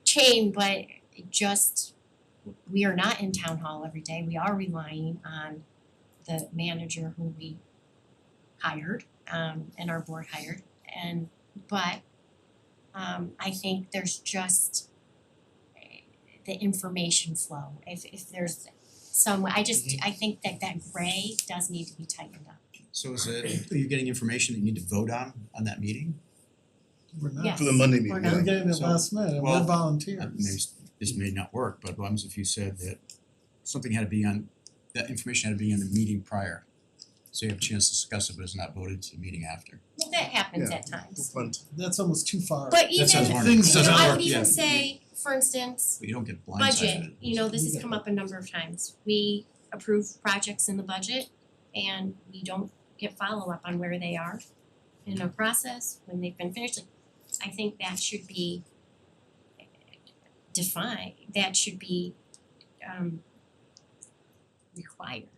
[SPEAKER 18] chain, but just we are not in town hall every day. We are relying on the manager who we hired, and our board hired. But I think there's just the information flow. If there's some, I think that gray does need to be tightened up.
[SPEAKER 12] So are you getting information that you need to vote on that meeting?
[SPEAKER 13] We're not.
[SPEAKER 18] Yes.
[SPEAKER 17] For the Monday meeting,
[SPEAKER 18] We're
[SPEAKER 17] yeah.
[SPEAKER 13] We're getting it
[SPEAKER 12] So-
[SPEAKER 13] last minute, and we're
[SPEAKER 12] well,
[SPEAKER 13] volunteers.
[SPEAKER 12] Maybe this may not work, but what happens if you said that something had to be on, that information had to be in the meeting prior? So you have a chance to discuss it, but it's not voted to the meeting after.
[SPEAKER 18] Well, that happens
[SPEAKER 17] Yeah.
[SPEAKER 18] at times.
[SPEAKER 13] That's almost too far.
[SPEAKER 18] But even,
[SPEAKER 12] sounds
[SPEAKER 18] you
[SPEAKER 12] more-
[SPEAKER 18] know,
[SPEAKER 13] Things
[SPEAKER 12] doesn't
[SPEAKER 18] I
[SPEAKER 12] work,
[SPEAKER 18] would even
[SPEAKER 12] yeah.
[SPEAKER 18] say, for instance,
[SPEAKER 12] But you don't get blindsided.
[SPEAKER 18] budget, you know, this has come up a number of times. We approve projects in the budget and we don't get follow-up on where they are in a process, when they've been finished. Like, I think that should be defined, that should be required.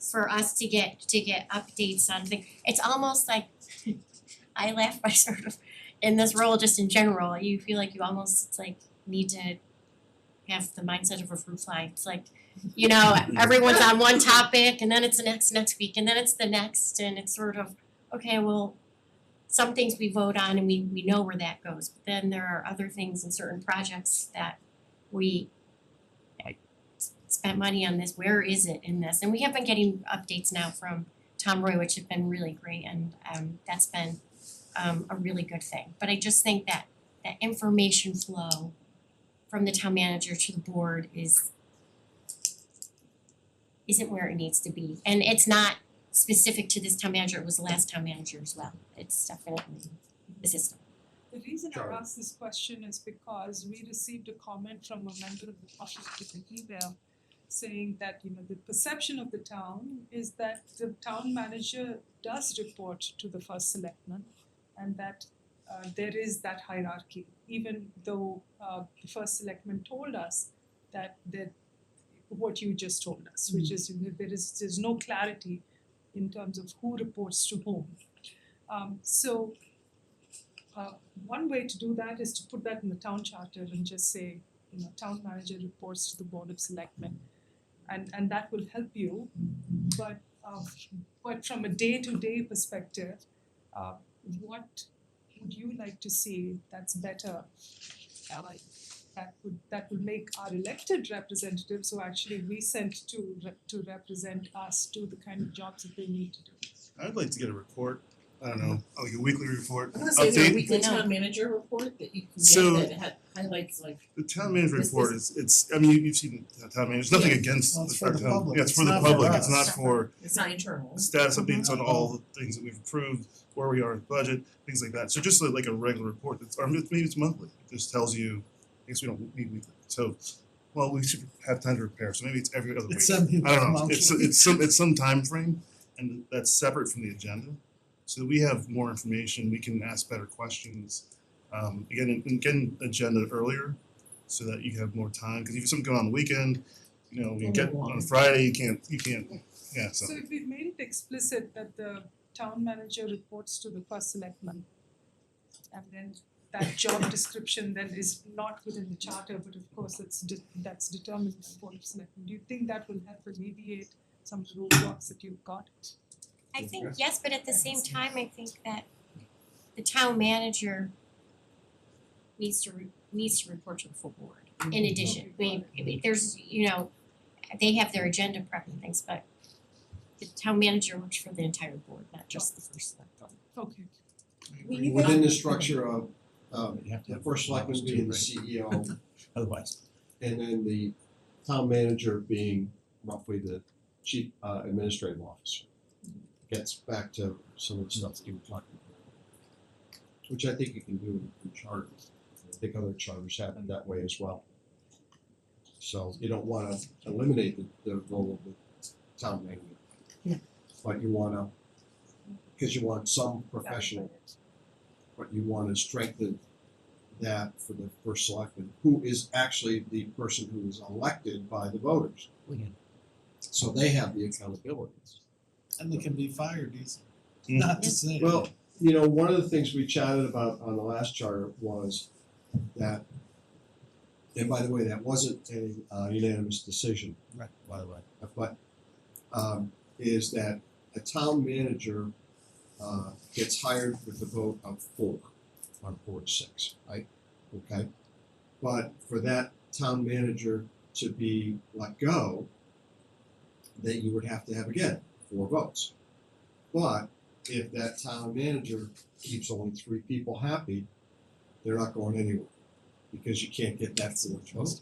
[SPEAKER 18] For us to get updates on things. It's almost like I laugh by sort of in this role just in general, you feel like you almost, it's like, need to have the mindset of a fruit fly. It's like, you know, everyone's on one topic and then it's the next week and then it's the next, and it's sort of, okay, well, some things we vote on and we know where that goes, but then there are other things in certain projects that we spent money on this, where is it in this? And we have been getting updates now from Tom Roy, which have been really great, and that's been a really good thing. But I just think that information flow from the town manager to the board isn't where it needs to be. And it's not specific to this town manager, it was the last town manager as well. It's definitely the system.
[SPEAKER 7] The reason I
[SPEAKER 14] Charlie.
[SPEAKER 7] asked this question is because we received a comment from a member of the public with an email saying that, the perception of the town is that the town manager does report to the first selectman and that there is that hierarchy, even though the first selectman told us that what you just told us, which is there's no clarity in terms of who reports to whom. One way to do that is to put that in the town charter and just say, town manager reports to the board of selectmen, and that will help you. But from a day-to-day perspective, what would you like to see that's better? That would make our elected representatives who actually we sent to represent us do the kind of jobs that they need to do.
[SPEAKER 17] I'd like to get a report, I don't know, like a weekly report,
[SPEAKER 1] I'm gonna say there's a
[SPEAKER 17] update.
[SPEAKER 1] weekly town manager report that you can
[SPEAKER 17] So-
[SPEAKER 1] get that highlights like
[SPEAKER 17] The town manager
[SPEAKER 1] This-
[SPEAKER 17] report is, I mean, you've seen the town manager, there's nothing against
[SPEAKER 13] Well, it's
[SPEAKER 17] the
[SPEAKER 13] for the
[SPEAKER 17] town,
[SPEAKER 13] public.
[SPEAKER 17] yeah, it's
[SPEAKER 13] It's
[SPEAKER 17] for the
[SPEAKER 13] not for
[SPEAKER 17] public, it's
[SPEAKER 13] us.
[SPEAKER 17] not for
[SPEAKER 1] it's not internal.
[SPEAKER 17] status updates on all the things that we've approved, where we are with budget, things like that. So just like a regular report that's, or maybe it's monthly, it just tells you, I guess we don't need weekly. So, well, we should have time to prepare, so maybe it's every other week.
[SPEAKER 13] It's something
[SPEAKER 17] I don't know,
[SPEAKER 13] monthly.
[SPEAKER 17] it's some time frame, and that's separate from the agenda. So that we have more information, we can ask better questions. Again, and get an agenda earlier, so that you have more time, because if you have something going on the weekend, you get on Friday, you can't, yeah, so.
[SPEAKER 7] So if we made it explicit that the town manager reports to the first selectman, and then that job description then is not within the charter, but of course that's determined by the board of selectmen. Do you think that will help alleviate some of the roadblocks that you've got?
[SPEAKER 18] I think yes, but at the same time, I think that the town manager needs to report to the full board. In addition, I mean, there's, they have their agenda prep and things, but the town manager works for the entire board, not just the first selectman.
[SPEAKER 7] Okay.
[SPEAKER 14] Within the structure of
[SPEAKER 12] You have to
[SPEAKER 14] the
[SPEAKER 12] have
[SPEAKER 14] first selectman
[SPEAKER 12] office too,
[SPEAKER 14] being the
[SPEAKER 12] right?
[SPEAKER 14] CEO
[SPEAKER 12] Otherwise,
[SPEAKER 14] and then the town manager being roughly the chief administrative officer. Gets back to some of the stuff that you were talking about, which I think you can do in charters. I think other charters have it that way as well. So you don't wanna eliminate the role of the town manager.
[SPEAKER 18] Yeah.
[SPEAKER 14] But you wanna, because you want some professional, but you wanna strengthen that for the first selectman, who is actually the person who is elected by the voters. So they have the accountability.
[SPEAKER 13] And they can be fired easily.
[SPEAKER 17] Mm.
[SPEAKER 13] Not to say.
[SPEAKER 14] Well, one of the things we chatted about on the last charter was that, and by the way, that wasn't a unanimous decision,
[SPEAKER 12] right, by the way.
[SPEAKER 14] but is that a town manager gets hired with the vote of 4 on 4 to 6, right? Okay? But for that town manager to be let go, then you would have to have again 4 votes. But if that town manager keeps only 3 people happy, they're not going anywhere because you can't get that 4th vote.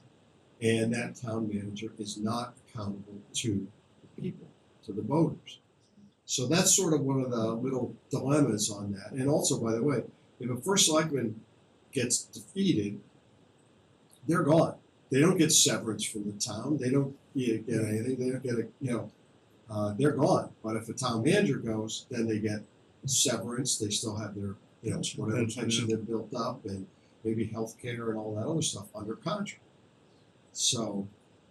[SPEAKER 14] And that town manager is not accountable to the people, to the voters. So that's sort of one of the little dilemmas on that. And also, by the way, if a first selectman gets defeated, they're gone. They don't get severance from the town. They don't get anything. They don't get they're gone. But if a town manager goes, then they get severance. They still have their, whatever pension they've built up and maybe healthcare and all that other stuff under contract. So,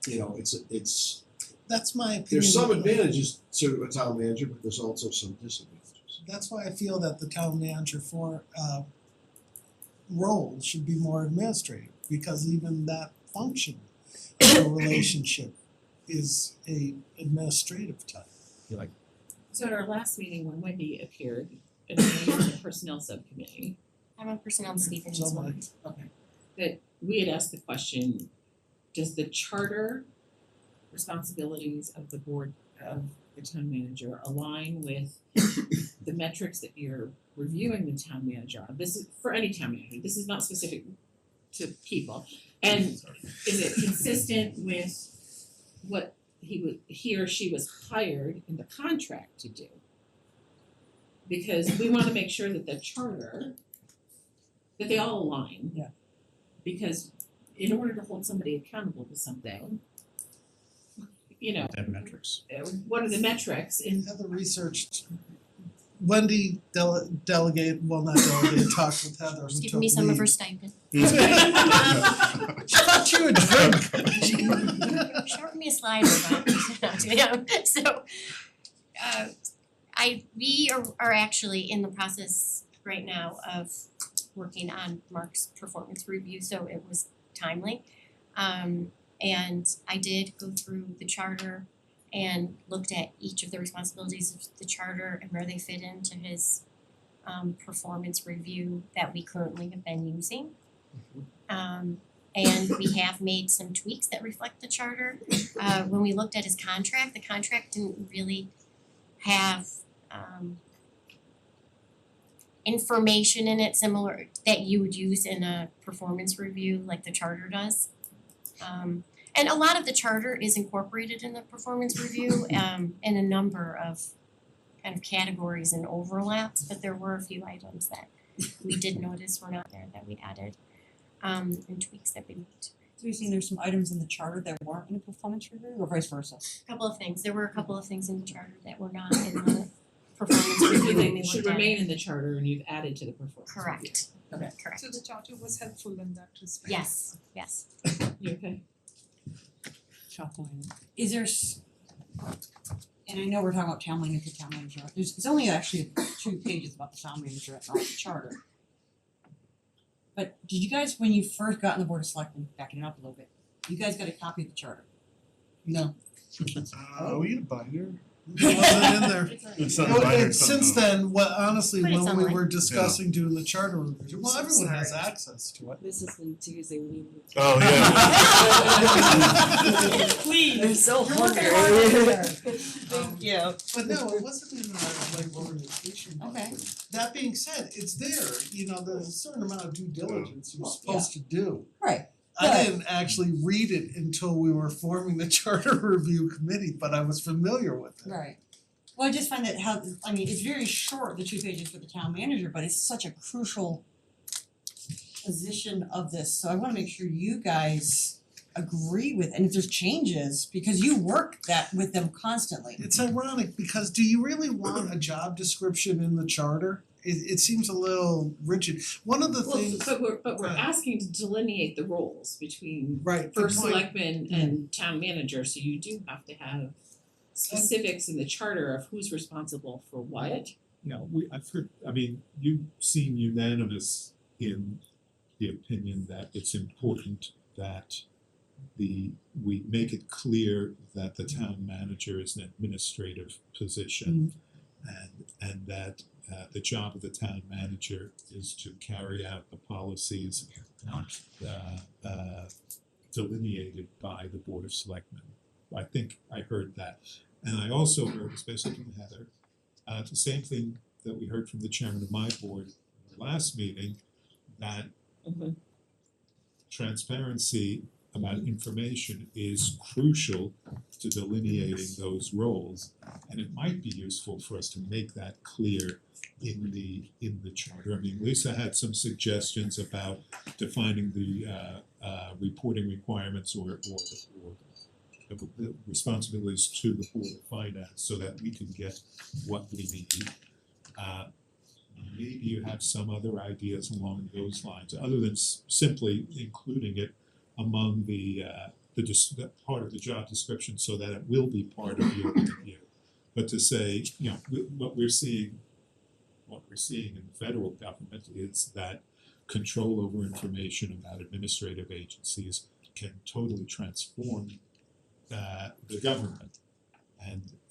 [SPEAKER 14] it's
[SPEAKER 13] That's my opinion.
[SPEAKER 14] there's some advantages to a town manager, but there's also some disadvantages.
[SPEAKER 13] That's why I feel that the town manager role should be more administrative, because even that function of a relationship is a administrative type.
[SPEAKER 1] So at our last meeting, when Wendy appeared, and I was in the personnel subcommittee,
[SPEAKER 18] I'm on personnel and Stephen
[SPEAKER 13] So
[SPEAKER 18] as well.
[SPEAKER 13] am
[SPEAKER 1] okay, that we had asked the question, does the charter responsibilities of the board of the town manager align with the metrics that you're reviewing the town manager on? This is for any town manager, this is not specific to people. And is it consistent with what he or she was hired in the contract to do? Because we wanna make sure that the charter that they all align.
[SPEAKER 8] Yeah.
[SPEAKER 1] Because in order to hold somebody accountable to something, you know,
[SPEAKER 12] They have metrics.
[SPEAKER 1] what are the metrics in
[SPEAKER 13] Heather researched, Wendy delegate, well not delegate, talked with Heather who
[SPEAKER 18] Just give
[SPEAKER 13] took
[SPEAKER 18] me some of her
[SPEAKER 13] lead.
[SPEAKER 18] stipend.
[SPEAKER 13] She thought you would drink.
[SPEAKER 18] Short me a slider, but yeah, so we are actually in the process right now of working on Mark's performance review, so it was timely. And I did go through the charter and looked at each of the responsibilities of the charter and where they fit into his performance review that we currently have been using. And we have made some tweaks that reflect the charter. When we looked at his contract, the contract didn't really have information in it similar that you would use in a performance review like the charter does. And a lot of the charter is incorporated in the performance review in a number of kind of categories and overlaps, but there were a few items that we did notice were not there that we added and tweaks that we made.
[SPEAKER 8] So you're saying there's some items in the charter that weren't in the performance review or vice versa?
[SPEAKER 18] A couple of things. There were a couple of things in the charter that were not in the performance review when we
[SPEAKER 1] should
[SPEAKER 18] looked at
[SPEAKER 1] remain
[SPEAKER 18] it.
[SPEAKER 1] in the charter and you've added to the performance review.
[SPEAKER 18] Correct.
[SPEAKER 1] Okay.
[SPEAKER 18] Correct.
[SPEAKER 7] So the charter was helpful in that respect.
[SPEAKER 18] Yes, yes.
[SPEAKER 1] You okay?
[SPEAKER 8] Is there and I know we're talking about town manager, it's only actually 2 pages about the town manager and not the charter. But did you guys, when you first got on the board of selectmen, backing it up a little bit, you guys got a copy of the charter?
[SPEAKER 13] No.
[SPEAKER 17] We get a binder.
[SPEAKER 13] It wasn't in there.
[SPEAKER 17] It's not
[SPEAKER 13] No,
[SPEAKER 17] binder,
[SPEAKER 13] and
[SPEAKER 17] it's
[SPEAKER 13] since
[SPEAKER 17] something.
[SPEAKER 13] then, what honestly,
[SPEAKER 18] But it's
[SPEAKER 13] when we
[SPEAKER 18] online.
[SPEAKER 13] were discussing doing the charter review, well,
[SPEAKER 11] So
[SPEAKER 13] everyone has
[SPEAKER 11] sorry.
[SPEAKER 13] access to it.
[SPEAKER 11] This is confusing me.
[SPEAKER 17] Oh, yeah.
[SPEAKER 11] Please. I'm so
[SPEAKER 8] You're working
[SPEAKER 11] hungry.
[SPEAKER 8] hard over there. Thank you.
[SPEAKER 13] But no, it wasn't in our like organization.
[SPEAKER 8] Okay.
[SPEAKER 13] That being said, it's there, you know, there's a certain amount of due diligence you're supposed to do.
[SPEAKER 8] Right.
[SPEAKER 13] I didn't actually read it until we were forming the charter review committee, but I was familiar with it.
[SPEAKER 8] Right. Well, I just find that it's very short, the 2 pages for the town manager, but it's such a crucial position of this, so I wanna make sure you guys agree with, and if there's changes, because you work that with them constantly.
[SPEAKER 13] It's ironic because do you really want a job description in the charter? It seems a little rigid. One of the
[SPEAKER 1] Well,
[SPEAKER 13] things.
[SPEAKER 1] but we're
[SPEAKER 13] Right.
[SPEAKER 1] asking to delineate the roles between
[SPEAKER 13] Right, good
[SPEAKER 1] first
[SPEAKER 13] point.
[SPEAKER 1] selectman and town manager, so you do have to have specifics in the charter of who's responsible for what.
[SPEAKER 10] I've heard, you've seen unanimous in the opinion that it's important that we make it clear that the town manager is an administrative position and that the job of the town manager is to carry out the policies delineated by the Board of Selectmen. I think I heard that. And I also heard, especially from Heather, the same thing that we heard from the chairman of my board in the last meeting, that transparency about information is crucial to delineating those roles. And it might be useful for us to make that clear in the charter. I mean, Lisa had some suggestions about defining the reporting requirements or the responsibilities to the Board of Finance so that we can get what we need. Maybe you have some other ideas along those lines, other than simply including it among the part of the job description so that it will be part of your review. But to say, what we're seeing in the federal government is that control over information about administrative agencies can totally transform the government.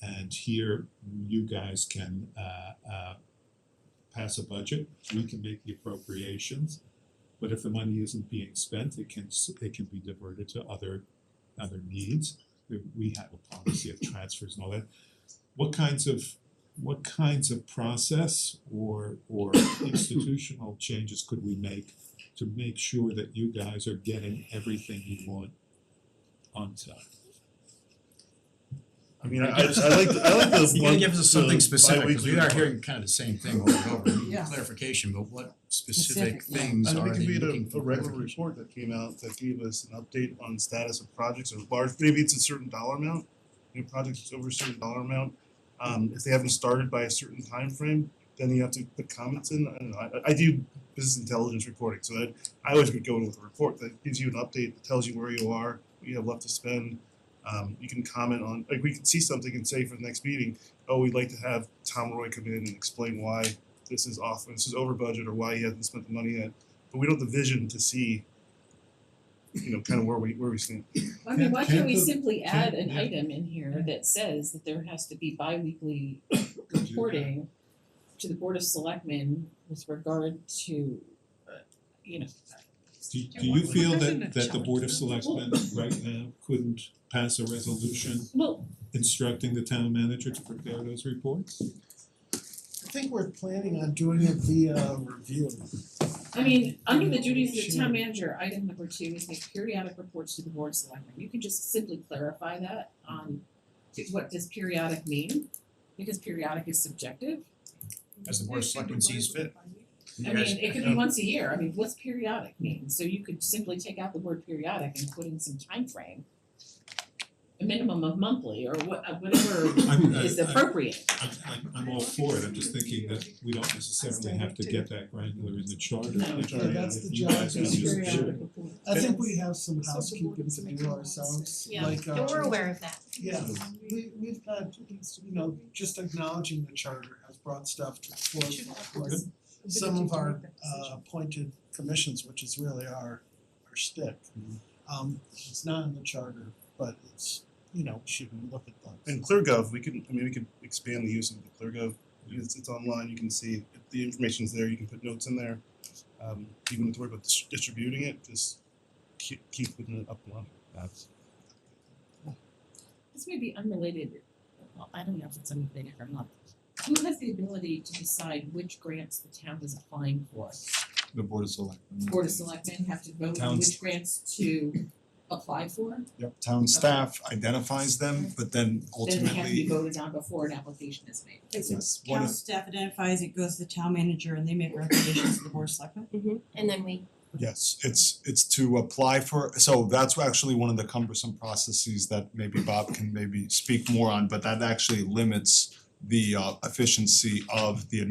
[SPEAKER 10] And here you guys can pass a budget, we can make the appropriations, but if the money isn't being spent, it can be diverted to other needs. We have a policy of transfers and all that. What kinds of process or institutional changes could we make to make sure that you guys are getting everything you want on time?
[SPEAKER 17] I mean, I like the
[SPEAKER 12] You gotta give us something specific, because we are
[SPEAKER 17] bi-weekly
[SPEAKER 12] hearing kind of the same thing over and over, we need
[SPEAKER 8] Yeah.
[SPEAKER 12] clarification, but what
[SPEAKER 8] Specific,
[SPEAKER 12] specific
[SPEAKER 8] yeah.
[SPEAKER 12] things
[SPEAKER 17] I
[SPEAKER 12] are
[SPEAKER 17] think
[SPEAKER 12] they
[SPEAKER 17] we had
[SPEAKER 12] looking
[SPEAKER 17] a
[SPEAKER 12] for
[SPEAKER 17] regular
[SPEAKER 12] clarification?
[SPEAKER 17] report that came out that gave us an update on status of projects or large, maybe it's a certain dollar amount. Projects over a certain dollar amount, if they haven't started by a certain time frame, then you have to put comments in. I don't know, I do business intelligence reporting, so I always would go in with a report that gives you an update, that tells you where you are, what you have left to spend. You can comment on, like, we can see something and say for the next meeting, oh, we'd like to have Tom Roy come in and explain why this is off, this is over budget, or why he hasn't spent the money yet. But we don't have the vision to see, kind of where we stand.
[SPEAKER 1] I mean, why can't we
[SPEAKER 10] Can't the-
[SPEAKER 1] simply add an
[SPEAKER 10] yeah.
[SPEAKER 1] item in here that says that there has to be bi-weekly reporting to the Board of Selectmen with regard to,
[SPEAKER 10] Do you feel that the Board of Selectmen right now couldn't pass a resolution
[SPEAKER 1] well,
[SPEAKER 10] instructing the town manager to prepare those reports?
[SPEAKER 13] I think we're planning on doing it via review.
[SPEAKER 1] I mean, under the duties of the town manager, item number 2 is make periodic reports to the Board of Selectmen. You can just simply clarify that on what does periodic mean, because periodic is subjective.
[SPEAKER 12] As the board of selectmen sees fit. You
[SPEAKER 1] I
[SPEAKER 12] guys-
[SPEAKER 1] mean, it could be once a year. I mean, what's periodic mean? So you could simply take out the word periodic and put in some time frame. A minimum of monthly or whatever is appropriate.
[SPEAKER 10] I'm all for it, I'm just thinking that we don't necessarily have to get that granular in the charter.
[SPEAKER 1] No.
[SPEAKER 13] Yeah, that's the
[SPEAKER 10] If you
[SPEAKER 13] job
[SPEAKER 10] guys can just
[SPEAKER 1] periodic
[SPEAKER 10] do it.
[SPEAKER 13] I think we have some housekeeping to do ourselves,
[SPEAKER 18] Yeah,
[SPEAKER 13] like
[SPEAKER 18] and we're aware of that.
[SPEAKER 13] Yeah, we've had, just acknowledging the charter has brought stuff to the forefront, like some of our appointed commissions, which is really our shtick. It's not in the charter, but it's, should we look at those?
[SPEAKER 17] And ClearGov, we could expand the use of the ClearGov. It's online, you can see if the information's there, you can put notes in there. You don't have to worry about distributing it, just keep putting it up and running. That's
[SPEAKER 1] This may be unrelated, well, I don't know if it's unrelated or not. Who has the ability to decide which grants the town is applying for?
[SPEAKER 4] The Board of Selectmen.
[SPEAKER 1] Board of Selectmen have to vote on
[SPEAKER 4] Towns-
[SPEAKER 1] which grants to apply for?
[SPEAKER 4] Yep, town staff identifies them, but then
[SPEAKER 1] Then they have to be
[SPEAKER 4] ultimately,
[SPEAKER 1] voted on before an application is made.
[SPEAKER 4] yes,
[SPEAKER 8] Town staff identifies, it goes to the town manager and they make recommendations to the board of selectmen.
[SPEAKER 18] And then we,
[SPEAKER 4] yes, it's to apply for, so that's actually one of the cumbersome processes that maybe Bob can maybe speak more on, but that actually limits the efficiency of the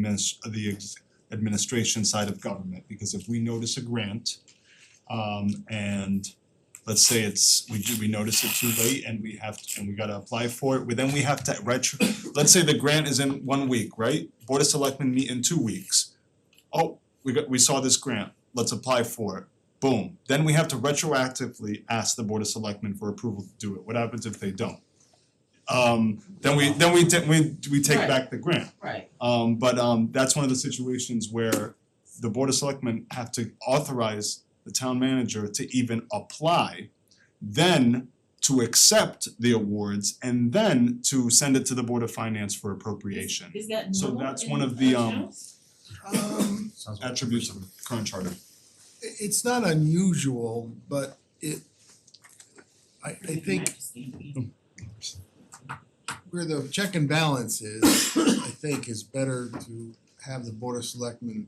[SPEAKER 4] administration side of government, because if we notice a grant, and let's say we notice it too late and we gotta apply for it, then we have to let's say the grant is in 1 week, right? Board of Selectmen meet in 2 weeks. Oh, we saw this grant, let's apply for it, boom. Then we have to retroactively ask the Board of Selectmen for approval to do it. What happens if they don't? Then we take
[SPEAKER 1] Right.
[SPEAKER 4] back the grant.
[SPEAKER 1] Right.
[SPEAKER 4] But that's one of the situations where the Board of Selectmen have to authorize the town manager to even apply, then to accept the awards, and then to send it to the Board of Finance for appropriation.
[SPEAKER 1] Is that
[SPEAKER 4] So
[SPEAKER 1] normal
[SPEAKER 4] that's
[SPEAKER 1] in
[SPEAKER 4] one of the
[SPEAKER 1] our towns?
[SPEAKER 12] Sounds like-
[SPEAKER 4] attributes of the current charter.
[SPEAKER 9] It's not unusual, but I think where the check and balance is, I think is better to have the Board of Selectmen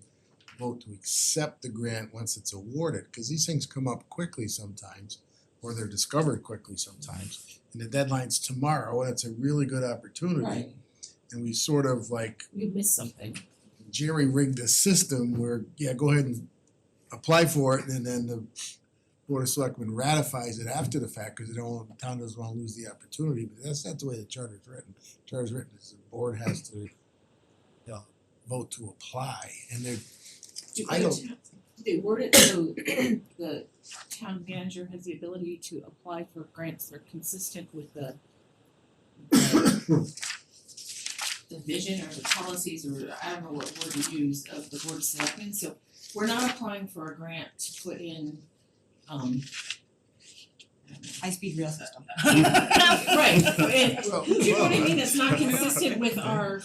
[SPEAKER 9] vote to accept the grant once it's awarded, cause these things come up quickly sometimes, or they're discovered quickly sometimes. And the deadline's tomorrow, and it's a really good opportunity.
[SPEAKER 1] Right,
[SPEAKER 9] And we sort of like
[SPEAKER 1] you missed something.
[SPEAKER 9] jerry-rigged the system where, yeah, go ahead and apply for it, and then the Board of Selectmen ratifies it after the fact, cause the town doesn't wanna lose the opportunity, but that's not the way the charter's written. Charter's written is the board has to, vote to apply, and they're, I don't-
[SPEAKER 1] They word it so the town manager has the ability to apply for grants that are consistent with the vision or the policies, or I don't know what word to use, of the Board of Selectmen. So we're not applying for a grant to put in
[SPEAKER 8] High-speed rail system.
[SPEAKER 1] right, and
[SPEAKER 9] well,
[SPEAKER 1] do you know what I mean? It's not consistent with our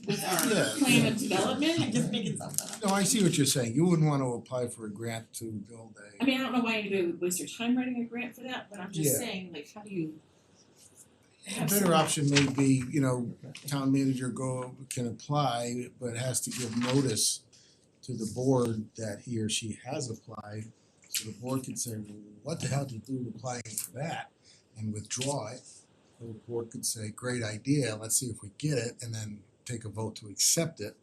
[SPEAKER 9] Yeah,
[SPEAKER 1] plan of development.
[SPEAKER 8] Just making something up.
[SPEAKER 9] no, I see what you're saying, you wouldn't wanna apply for a grant to build
[SPEAKER 1] I mean, I don't know why anybody would waste their time writing a grant for that, but I'm just
[SPEAKER 9] Yeah.
[SPEAKER 1] saying, like, how do you,
[SPEAKER 9] A better option may be, town manager can apply, but has to give notice to the board that he or she has applied. So the board can say, well, what the hell did you do applying for that? And withdraw it. So the board could say, great idea, let's see if we get it, and then take a vote to accept it.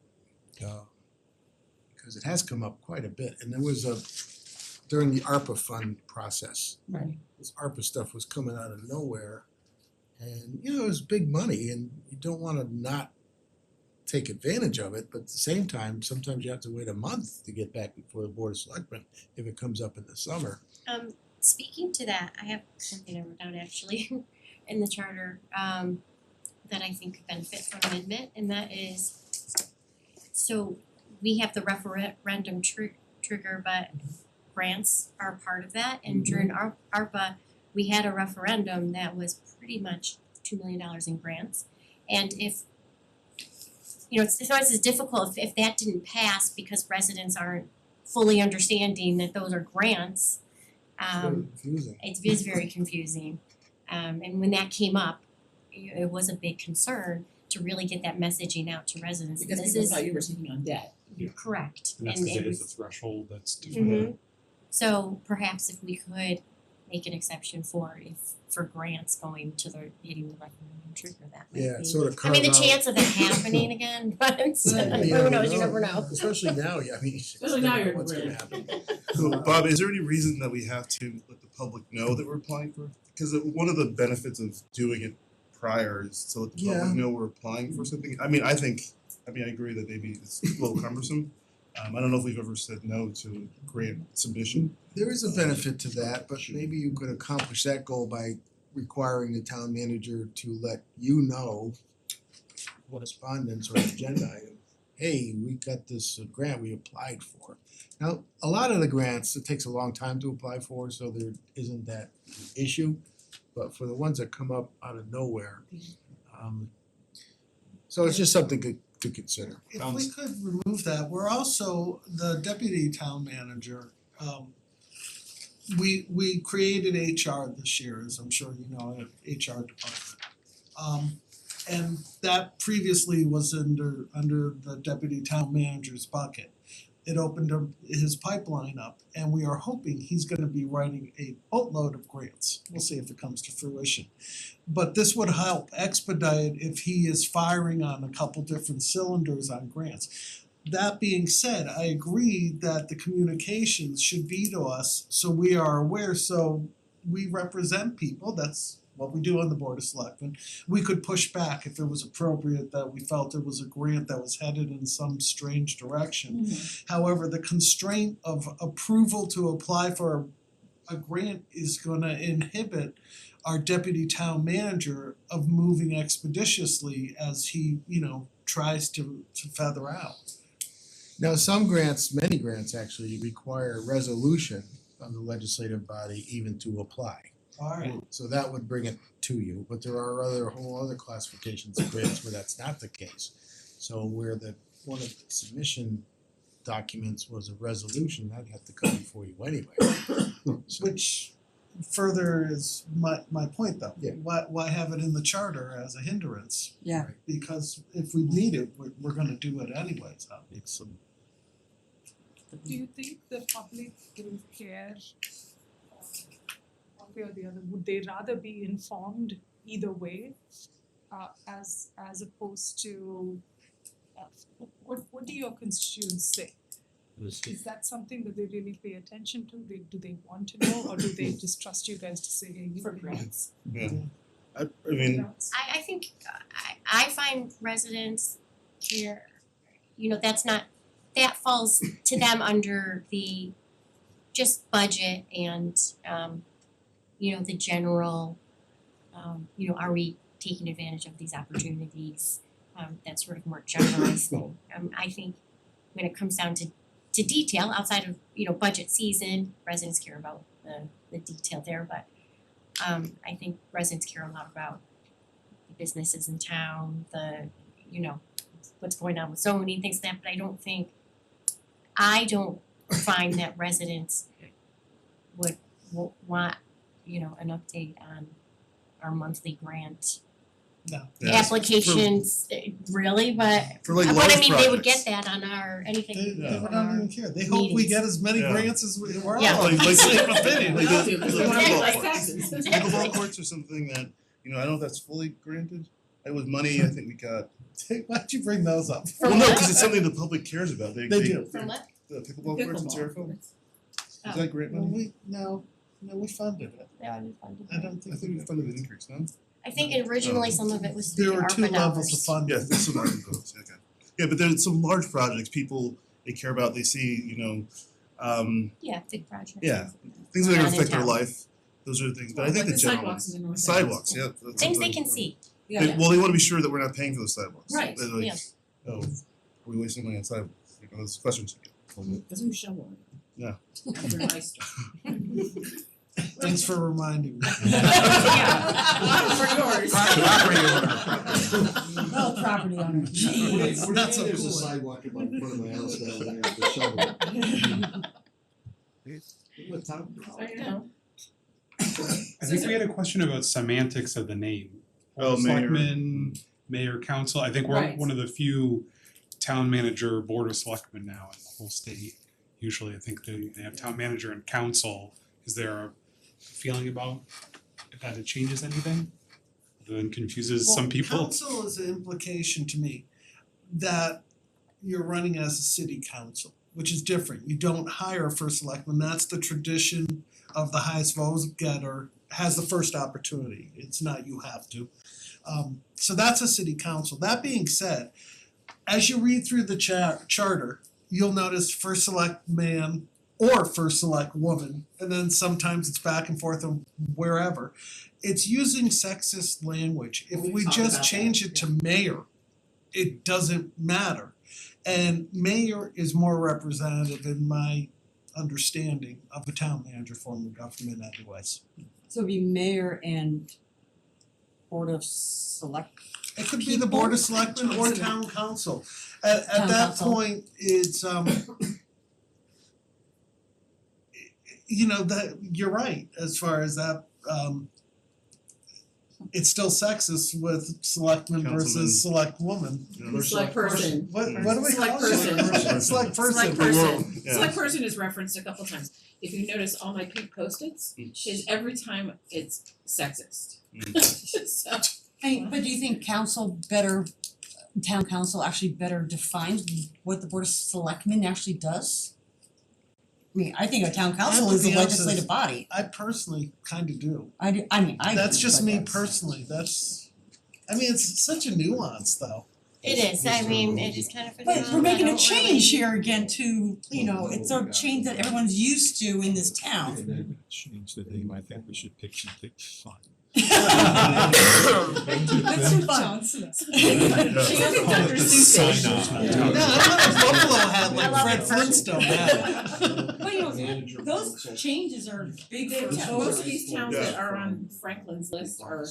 [SPEAKER 9] Because it has come up quite a bit, and there was during the ARPA fund process.
[SPEAKER 11] Right.
[SPEAKER 9] This ARPA stuff was coming out of nowhere. And it was big money, and you don't wanna not take advantage of it, but at the same time, sometimes you have to wait a month to get back before the Board of Selectmen if it comes up in the summer.
[SPEAKER 18] Speaking to that, I have something I wrote down actually in the charter that I think could benefit from amendment, and that is, so we have the referendum trigger, but grants are a part of that, and during ARPA, we had a referendum that was pretty much $2 million in grants, and if sometimes it's difficult if that didn't pass because residents aren't fully understanding that those are grants.
[SPEAKER 9] It's very confusing.
[SPEAKER 18] It is very confusing. And when that came up, it was a big concern to really get that messaging out to residents.
[SPEAKER 1] Because
[SPEAKER 18] This
[SPEAKER 1] people
[SPEAKER 18] is
[SPEAKER 1] thought you were taking on debt.
[SPEAKER 18] correct.
[SPEAKER 2] And that's
[SPEAKER 18] And
[SPEAKER 2] because
[SPEAKER 18] it
[SPEAKER 2] it is
[SPEAKER 18] was-
[SPEAKER 2] a threshold that's different.
[SPEAKER 18] So perhaps if we could make an exception for grants going to hitting the referendum trigger, that might be.
[SPEAKER 9] Yeah, sort of
[SPEAKER 18] I
[SPEAKER 9] carve
[SPEAKER 18] mean, the
[SPEAKER 9] out-
[SPEAKER 18] chance of that happening again, but
[SPEAKER 9] Yeah,
[SPEAKER 18] who knows, you never know.
[SPEAKER 9] Especially now, I mean,
[SPEAKER 1] Especially now, you're
[SPEAKER 9] what's gonna
[SPEAKER 1] really-
[SPEAKER 9] happen.
[SPEAKER 17] So Bob, is there any reason that we have to let the public know that we're applying for? Because one of the benefits of doing it prior is to let the
[SPEAKER 9] Yeah.
[SPEAKER 17] public know we're applying for something. I agree that maybe it's a little cumbersome. I don't know if we've ever said no to a grant submission.
[SPEAKER 9] There is a benefit to that, but maybe you could accomplish that goal by requiring the town manager to let you know correspondence or agenda item. Hey, we got this grant we applied for. Now, a lot of the grants, it takes a long time to apply for, so there isn't that issue. But for the ones that come up out of nowhere, so it's just something to consider.
[SPEAKER 13] If we could remove that, we're also the deputy town manager, we created HR this year, as I'm sure you know, HR department. And that previously was under the deputy town manager's bucket. It opened up his pipeline up, and we are hoping he's gonna be writing a boatload of grants. We'll see if it comes to fruition. But this would help expedite if he is firing on a couple different cylinders on grants. That being said, I agree that the communications should be to us so we are aware, so we represent people, that's what we do on the Board of Selectmen. We could push back if it was appropriate that we felt there was a grant that was headed in some strange direction. However, the constraint of approval to apply for a grant is gonna inhibit our deputy town manager of moving expeditiously as he, tries to feather out.
[SPEAKER 9] Now, some grants, many grants actually require a resolution of the legislative body even to apply.
[SPEAKER 13] Alright.
[SPEAKER 9] So that would bring it to you, but there are whole other classifications of grants where that's not the case. So where one of the submission documents was a resolution, that'd have to come before you anyway.
[SPEAKER 13] Which further is my point though.
[SPEAKER 9] Yeah.
[SPEAKER 13] Why have it in the charter as a hindrance?
[SPEAKER 8] Yeah.
[SPEAKER 13] Because if we need it, we're gonna do it anyways, obviously.
[SPEAKER 7] Do you think the public will care one way or the other? Would they rather be informed either way, as opposed to, what do your constituents say? Is that something that they really pay attention to? Do they want to know, or do they just trust you guys to say, hey, you
[SPEAKER 1] For
[SPEAKER 7] know?
[SPEAKER 1] grants.
[SPEAKER 17] Yeah. I mean,
[SPEAKER 18] I think I find residents care, that's not, that falls to them under the just budget and the general, are we taking advantage of these opportunities? That sort of more generalized thing. I think when it comes down to detail outside of, budget season, residents care about the detail there, but I think residents care a lot about the businesses in town, what's going on with zoning, things like that, but I don't find that residents would want, an update on our monthly grant
[SPEAKER 15] No.
[SPEAKER 17] Yeah,
[SPEAKER 18] applications, really, but
[SPEAKER 17] for like
[SPEAKER 18] but
[SPEAKER 17] large
[SPEAKER 18] I mean, they would
[SPEAKER 17] projects.
[SPEAKER 18] get that on our, anything
[SPEAKER 15] They
[SPEAKER 18] from
[SPEAKER 15] don't
[SPEAKER 18] our
[SPEAKER 15] even care, they hope we get as many
[SPEAKER 17] Yeah.
[SPEAKER 15] grants as we're all
[SPEAKER 18] Yeah.
[SPEAKER 15] of the same opinion.
[SPEAKER 17] Like the pickleball
[SPEAKER 1] Taxes.
[SPEAKER 17] courts. Pickleball courts are something that, you know, I don't know if that's fully granted. It was money, I think we got.
[SPEAKER 15] Why'd you bring those up?
[SPEAKER 17] Well, no, because it's something the public cares about.
[SPEAKER 15] They do.
[SPEAKER 18] From what?
[SPEAKER 17] The pickleball courts in Terriffill. Is that grant
[SPEAKER 15] Well,
[SPEAKER 17] money?
[SPEAKER 15] no, we funded it.
[SPEAKER 18] Yeah, I just funded
[SPEAKER 15] I
[SPEAKER 18] it.
[SPEAKER 15] don't
[SPEAKER 17] I
[SPEAKER 15] think
[SPEAKER 17] think we funded the increase, no?
[SPEAKER 18] I think originally some of it was through
[SPEAKER 15] there
[SPEAKER 18] the
[SPEAKER 15] were two
[SPEAKER 18] ARPA
[SPEAKER 15] levels of
[SPEAKER 18] dollars.
[SPEAKER 15] funding.
[SPEAKER 17] Yeah, there's some large components, okay. Yeah, but there's some large projects, people, they care about, they see, you know,
[SPEAKER 18] Yeah, big projects.
[SPEAKER 17] yeah, things that are gonna
[SPEAKER 18] Done in
[SPEAKER 17] affect their
[SPEAKER 18] town.
[SPEAKER 17] life, those are the things, but I think
[SPEAKER 1] Like
[SPEAKER 17] the general
[SPEAKER 1] sidewalks in the north end.
[SPEAKER 17] sidewalks, yeah, that's
[SPEAKER 18] Things they
[SPEAKER 17] something-
[SPEAKER 18] can see.
[SPEAKER 17] They, well, they wanna be sure that we're not paying for those sidewalks.
[SPEAKER 1] Right,
[SPEAKER 17] They're like,
[SPEAKER 18] yeah.
[SPEAKER 17] oh, are we wasting money on sidewalks? You know, those questions you get.
[SPEAKER 1] Because we shovel it.
[SPEAKER 17] Yeah.
[SPEAKER 1] They're nice.
[SPEAKER 15] Thanks for reminding me.
[SPEAKER 1] Yeah, for yours.
[SPEAKER 8] Well, property owner.
[SPEAKER 15] Jeez,
[SPEAKER 14] We're
[SPEAKER 15] not so
[SPEAKER 14] there's a
[SPEAKER 15] cool.
[SPEAKER 14] sidewalk in front of my house down there, the shovel. What time?
[SPEAKER 1] I know.
[SPEAKER 19] I think we had a question about semantics of the name.
[SPEAKER 17] Oh, mayor.
[SPEAKER 19] Selectmen, mayor, council, I think we're
[SPEAKER 1] Right.
[SPEAKER 19] one of the few town manager, board of selectmen now in the whole state. Usually I think they have town manager and council. Is there a feeling about if that changes anything? Then confuses some people?
[SPEAKER 15] Well, council is an implication to me that you're running as a city council, which is different. You don't hire a first selectman, that's the tradition of the highest vote getter has the first opportunity. It's not you have to. So that's a city council. That being said, as you read through the charter, you'll notice first select man or first select woman, and then sometimes it's back and forth and wherever. It's using sexist language. If we
[SPEAKER 1] talked
[SPEAKER 15] just
[SPEAKER 1] about
[SPEAKER 15] change
[SPEAKER 1] that,
[SPEAKER 15] it to mayor, it doesn't matter. And mayor is more representative in my understanding of a town manager form of government anyways.
[SPEAKER 8] So it'd be mayor and board of select.
[SPEAKER 15] It could be the board of selectmen or town council. At
[SPEAKER 8] Town
[SPEAKER 15] that
[SPEAKER 8] council.
[SPEAKER 15] point, it's you know, that you're right as far as that it's still sexist with selectman
[SPEAKER 17] Councilman.
[SPEAKER 15] versus select woman.
[SPEAKER 17] You know, there's
[SPEAKER 1] Select person.
[SPEAKER 15] What do we
[SPEAKER 1] Select
[SPEAKER 15] call it?
[SPEAKER 1] person.
[SPEAKER 15] Select person.
[SPEAKER 1] Select
[SPEAKER 17] Well,
[SPEAKER 1] person.
[SPEAKER 17] yeah.
[SPEAKER 1] Select person is referenced a couple times. If you notice, all my pink post-its is every time it's sexist. So,
[SPEAKER 8] But do you think council better, town council actually better defines what the board of selectmen actually does? I mean, I think a town council is a
[SPEAKER 15] Everything else is-
[SPEAKER 8] legislative body.
[SPEAKER 15] I personally kinda do.
[SPEAKER 8] I mean, I do,
[SPEAKER 15] That's just
[SPEAKER 8] but
[SPEAKER 15] me
[SPEAKER 8] that's-
[SPEAKER 15] personally, I mean, it's such a nuance though.
[SPEAKER 18] It is, I mean, it is kind of a
[SPEAKER 8] But we're
[SPEAKER 18] I
[SPEAKER 8] making a
[SPEAKER 18] don't
[SPEAKER 8] change
[SPEAKER 18] really-
[SPEAKER 8] here again to, you know, it's a change that everyone's used to in this town.
[SPEAKER 10] Change the name, I think we should pick something fun.
[SPEAKER 8] Let's do fun.
[SPEAKER 1] Dr. Seuss.
[SPEAKER 15] No, I want a buffalo hat
[SPEAKER 18] I
[SPEAKER 15] like
[SPEAKER 18] love
[SPEAKER 15] Fred
[SPEAKER 18] it.
[SPEAKER 15] Flintstone had.
[SPEAKER 8] But you know, those changes are big for towns.
[SPEAKER 1] Most of these towns that are on Franklin's list are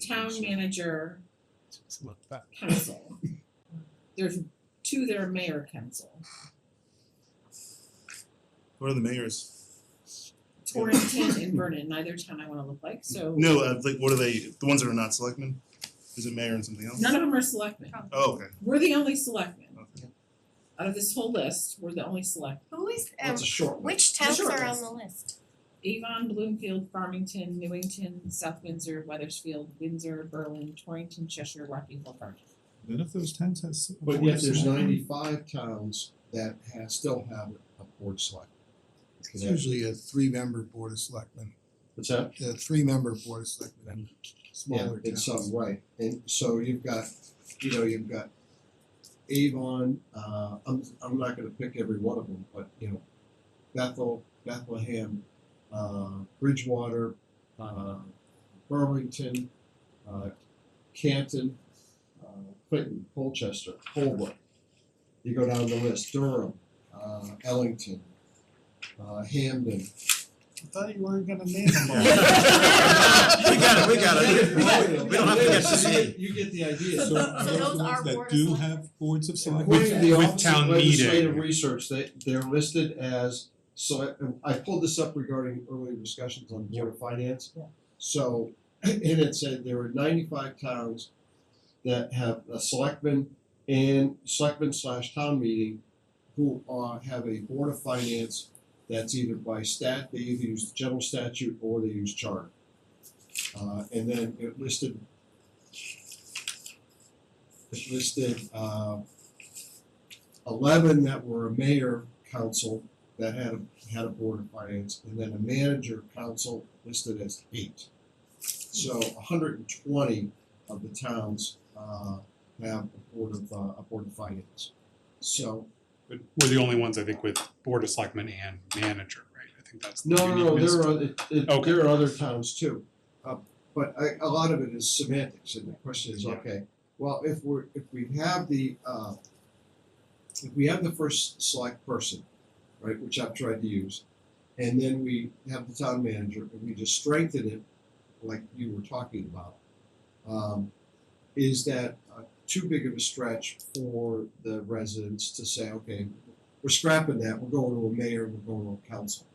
[SPEAKER 1] town manager, council. There's two that are mayor council.
[SPEAKER 17] What are the mayors?
[SPEAKER 1] Torrington and Vernon, neither town I wanna look like, so
[SPEAKER 17] No, like what are they, the ones that are not selectmen? Is it mayor and something else?
[SPEAKER 1] none of them are selectmen.
[SPEAKER 17] Oh, okay.
[SPEAKER 1] We're the only selectmen.
[SPEAKER 17] Okay.
[SPEAKER 1] Out of this whole list, we're the only select.
[SPEAKER 18] Who is,
[SPEAKER 14] That's a short one.
[SPEAKER 18] which towns
[SPEAKER 1] short
[SPEAKER 18] are on
[SPEAKER 1] list.
[SPEAKER 18] the list?
[SPEAKER 1] Avon, Bloomfield, Farmington, Newington, South Windsor, Weathersfield, Windsor, Berlin, Torrington, Cheshire, Rocky Hill, Farmington.
[SPEAKER 10] None of those towns has.
[SPEAKER 14] But yet there's 95 towns that still have a board select.
[SPEAKER 9] It's usually a 3-member board of selectmen,
[SPEAKER 14] What's that?
[SPEAKER 9] a 3-member board of selectmen in smaller
[SPEAKER 14] Yeah, in
[SPEAKER 9] towns.
[SPEAKER 14] some, right, and so you've got Avon, I'm not gonna pick every one of them, but Bethel, Bethlehem, Bridgewater, Burlington, Canton, Clinton, Colchester, Holbrook. You go down the list, Durham, Ellington, Hamden.
[SPEAKER 15] I thought you weren't gonna name them all.
[SPEAKER 12] We got it. We don't have to get to see.
[SPEAKER 14] You get the idea.
[SPEAKER 18] So those are
[SPEAKER 10] That
[SPEAKER 18] board of
[SPEAKER 10] do
[SPEAKER 18] select-
[SPEAKER 10] have boards of selectmen.
[SPEAKER 14] According to the
[SPEAKER 19] with
[SPEAKER 14] Office
[SPEAKER 19] town
[SPEAKER 14] of Legislative
[SPEAKER 19] meeting.
[SPEAKER 14] Research, they're listed as select, I pulled this up regarding earlier discussions on Board of Finance.
[SPEAKER 1] Yeah.
[SPEAKER 14] So and it said there were 95 towns that have a selectman / town meeting who have a board of finance that's either by they either use the general statute or they use charter. And then it listed 11 that were a mayor council that had a board of finance, and then a manager council listed as 8. So 120 of the towns have a board of finance. So
[SPEAKER 19] But we're the only ones, I think, with Board of Selectmen and manager, right? I think that's the
[SPEAKER 14] no,
[SPEAKER 19] uniqueness. Okay.
[SPEAKER 14] there are other towns too. But a lot of it is semantics, and the question is, okay, well, if we have the first select person, right, which I've tried to use, and then we have the town manager, and we just strengthen it, like you were talking about, is that too big of a stretch for the residents to say, okay, we're scrapping that, we're going to a mayor, we're going to a council?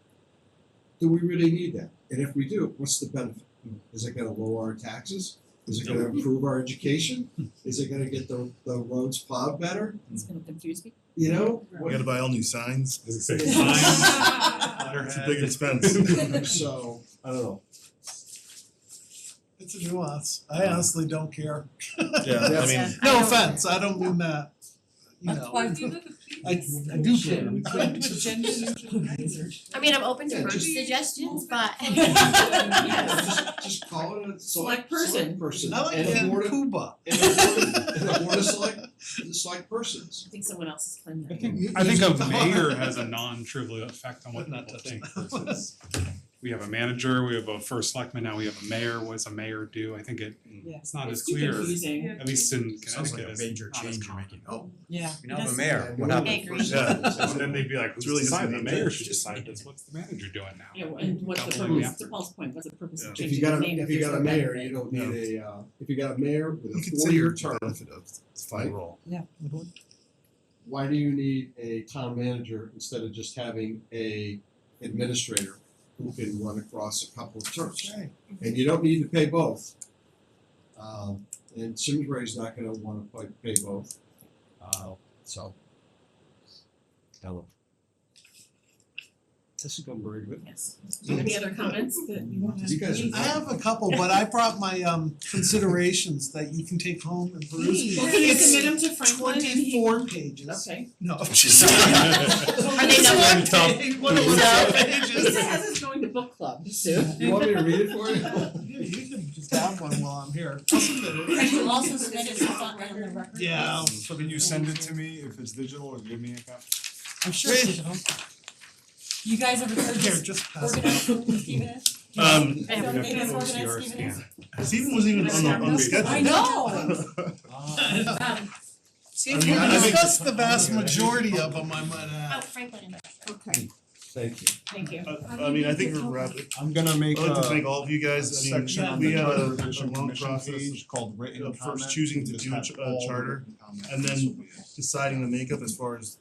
[SPEAKER 14] Do we really need that? And if we do, what's the benefit? Is it gonna lower our taxes? Is it gonna improve our education? Is it gonna get the roads plowed better?
[SPEAKER 1] It's gonna confuse me.
[SPEAKER 14] You know?
[SPEAKER 17] We gotta buy all new signs.
[SPEAKER 19] Does it say
[SPEAKER 17] It's a big expense.
[SPEAKER 14] So, I don't know.
[SPEAKER 13] It's a nuance. I honestly don't care.
[SPEAKER 17] Yeah, I mean,
[SPEAKER 13] No offense, I don't mean that, you know. I do care.
[SPEAKER 18] I mean, I'm open to
[SPEAKER 14] Yeah,
[SPEAKER 18] first
[SPEAKER 14] just-
[SPEAKER 18] suggestions, but
[SPEAKER 14] Just call it a
[SPEAKER 1] Select
[SPEAKER 14] select person
[SPEAKER 13] I like
[SPEAKER 14] and a
[SPEAKER 13] that
[SPEAKER 14] board of
[SPEAKER 13] Cuba.
[SPEAKER 14] select persons.
[SPEAKER 1] I think someone else is playing that.
[SPEAKER 19] I think a mayor has a non-trivial effect on what people think versus we have a manager, we have a first selectman, now we have a mayor. What does a mayor do? I think it's not as
[SPEAKER 1] It's too
[SPEAKER 19] clear,
[SPEAKER 1] confusing.
[SPEAKER 19] at least in
[SPEAKER 12] Sounds like
[SPEAKER 19] Connecticut,
[SPEAKER 12] a
[SPEAKER 19] it's
[SPEAKER 12] major
[SPEAKER 19] not as
[SPEAKER 12] change you're
[SPEAKER 19] common.
[SPEAKER 12] making. Oh,
[SPEAKER 15] Yeah.
[SPEAKER 12] we now have a
[SPEAKER 15] That's-
[SPEAKER 12] mayor. What
[SPEAKER 18] I
[SPEAKER 12] happened?
[SPEAKER 18] agree.
[SPEAKER 17] yeah.
[SPEAKER 19] And then they'd be like, who's
[SPEAKER 17] really just
[SPEAKER 19] deciding?
[SPEAKER 17] an
[SPEAKER 19] The mayor
[SPEAKER 17] intent.
[SPEAKER 19] should decide this, what's the manager doing now?
[SPEAKER 1] Yeah, and what's the
[SPEAKER 19] Doubling
[SPEAKER 1] purpose,
[SPEAKER 19] the
[SPEAKER 1] to Paul's point, what's the purpose of
[SPEAKER 17] Yeah.
[SPEAKER 14] If
[SPEAKER 1] changing
[SPEAKER 14] you got
[SPEAKER 1] the name
[SPEAKER 14] if
[SPEAKER 1] if
[SPEAKER 14] you
[SPEAKER 1] there's
[SPEAKER 14] got
[SPEAKER 1] no
[SPEAKER 14] a mayor,
[SPEAKER 1] benefit?
[SPEAKER 14] you don't need if you got a mayor with
[SPEAKER 17] You
[SPEAKER 14] a
[SPEAKER 17] could say you're
[SPEAKER 14] 4-year term,
[SPEAKER 17] benefit of the final role.
[SPEAKER 14] why do you need a town manager instead of just having a administrator who can run across a couple of terms? And you don't need to pay both. And Simsbury's not gonna wanna pay both. So.
[SPEAKER 12] Hello. This is going very good.
[SPEAKER 1] Yes. Any other comments that you want to?
[SPEAKER 14] You guys are-
[SPEAKER 13] I have a couple, but I brought my considerations that you can take home and peruse.
[SPEAKER 1] Well, can you
[SPEAKER 13] It's
[SPEAKER 1] submit them to Franklin and he?
[SPEAKER 13] 24 pages.
[SPEAKER 1] Okay.
[SPEAKER 13] No.
[SPEAKER 1] Are they numbered?
[SPEAKER 13] One of
[SPEAKER 1] So,
[SPEAKER 13] those
[SPEAKER 1] he
[SPEAKER 13] pages.
[SPEAKER 1] has us going to book club, Sue.
[SPEAKER 14] You want me to read it for you?
[SPEAKER 13] Yeah, you can just have one while I'm here. I'll submit it.
[SPEAKER 18] can you also submit it on the record?
[SPEAKER 13] Yeah.
[SPEAKER 4] So can you send it to me if it's digital or give me a copy?
[SPEAKER 18] I'm sure it's digital. You guys ever heard
[SPEAKER 13] Here,
[SPEAKER 18] this
[SPEAKER 13] just pass it.
[SPEAKER 18] organized who Steven is?
[SPEAKER 13] Um,
[SPEAKER 18] As organized Steven is?
[SPEAKER 17] Stephen wasn't even on the schedule.
[SPEAKER 18] I know.
[SPEAKER 13] See,
[SPEAKER 17] I
[SPEAKER 13] we
[SPEAKER 17] mean, I think-
[SPEAKER 13] discussed the vast majority of them, I might
[SPEAKER 18] Oh,
[SPEAKER 13] add.
[SPEAKER 18] Franklin.
[SPEAKER 14] Okay. Thank you.
[SPEAKER 1] Thank you.
[SPEAKER 17] I mean, I think we're wrapping.
[SPEAKER 4] I'm gonna make
[SPEAKER 17] I'd like to
[SPEAKER 4] a
[SPEAKER 17] thank all of you guys. I mean,
[SPEAKER 4] section on
[SPEAKER 17] we
[SPEAKER 4] the
[SPEAKER 17] had
[SPEAKER 4] charter
[SPEAKER 17] a
[SPEAKER 4] revision
[SPEAKER 17] long
[SPEAKER 4] commission
[SPEAKER 17] process
[SPEAKER 4] page called written
[SPEAKER 17] of
[SPEAKER 4] comment.
[SPEAKER 17] first choosing to
[SPEAKER 4] Just
[SPEAKER 17] do a
[SPEAKER 4] have all the
[SPEAKER 17] charter,
[SPEAKER 4] written comments.
[SPEAKER 17] and then deciding the makeup as far as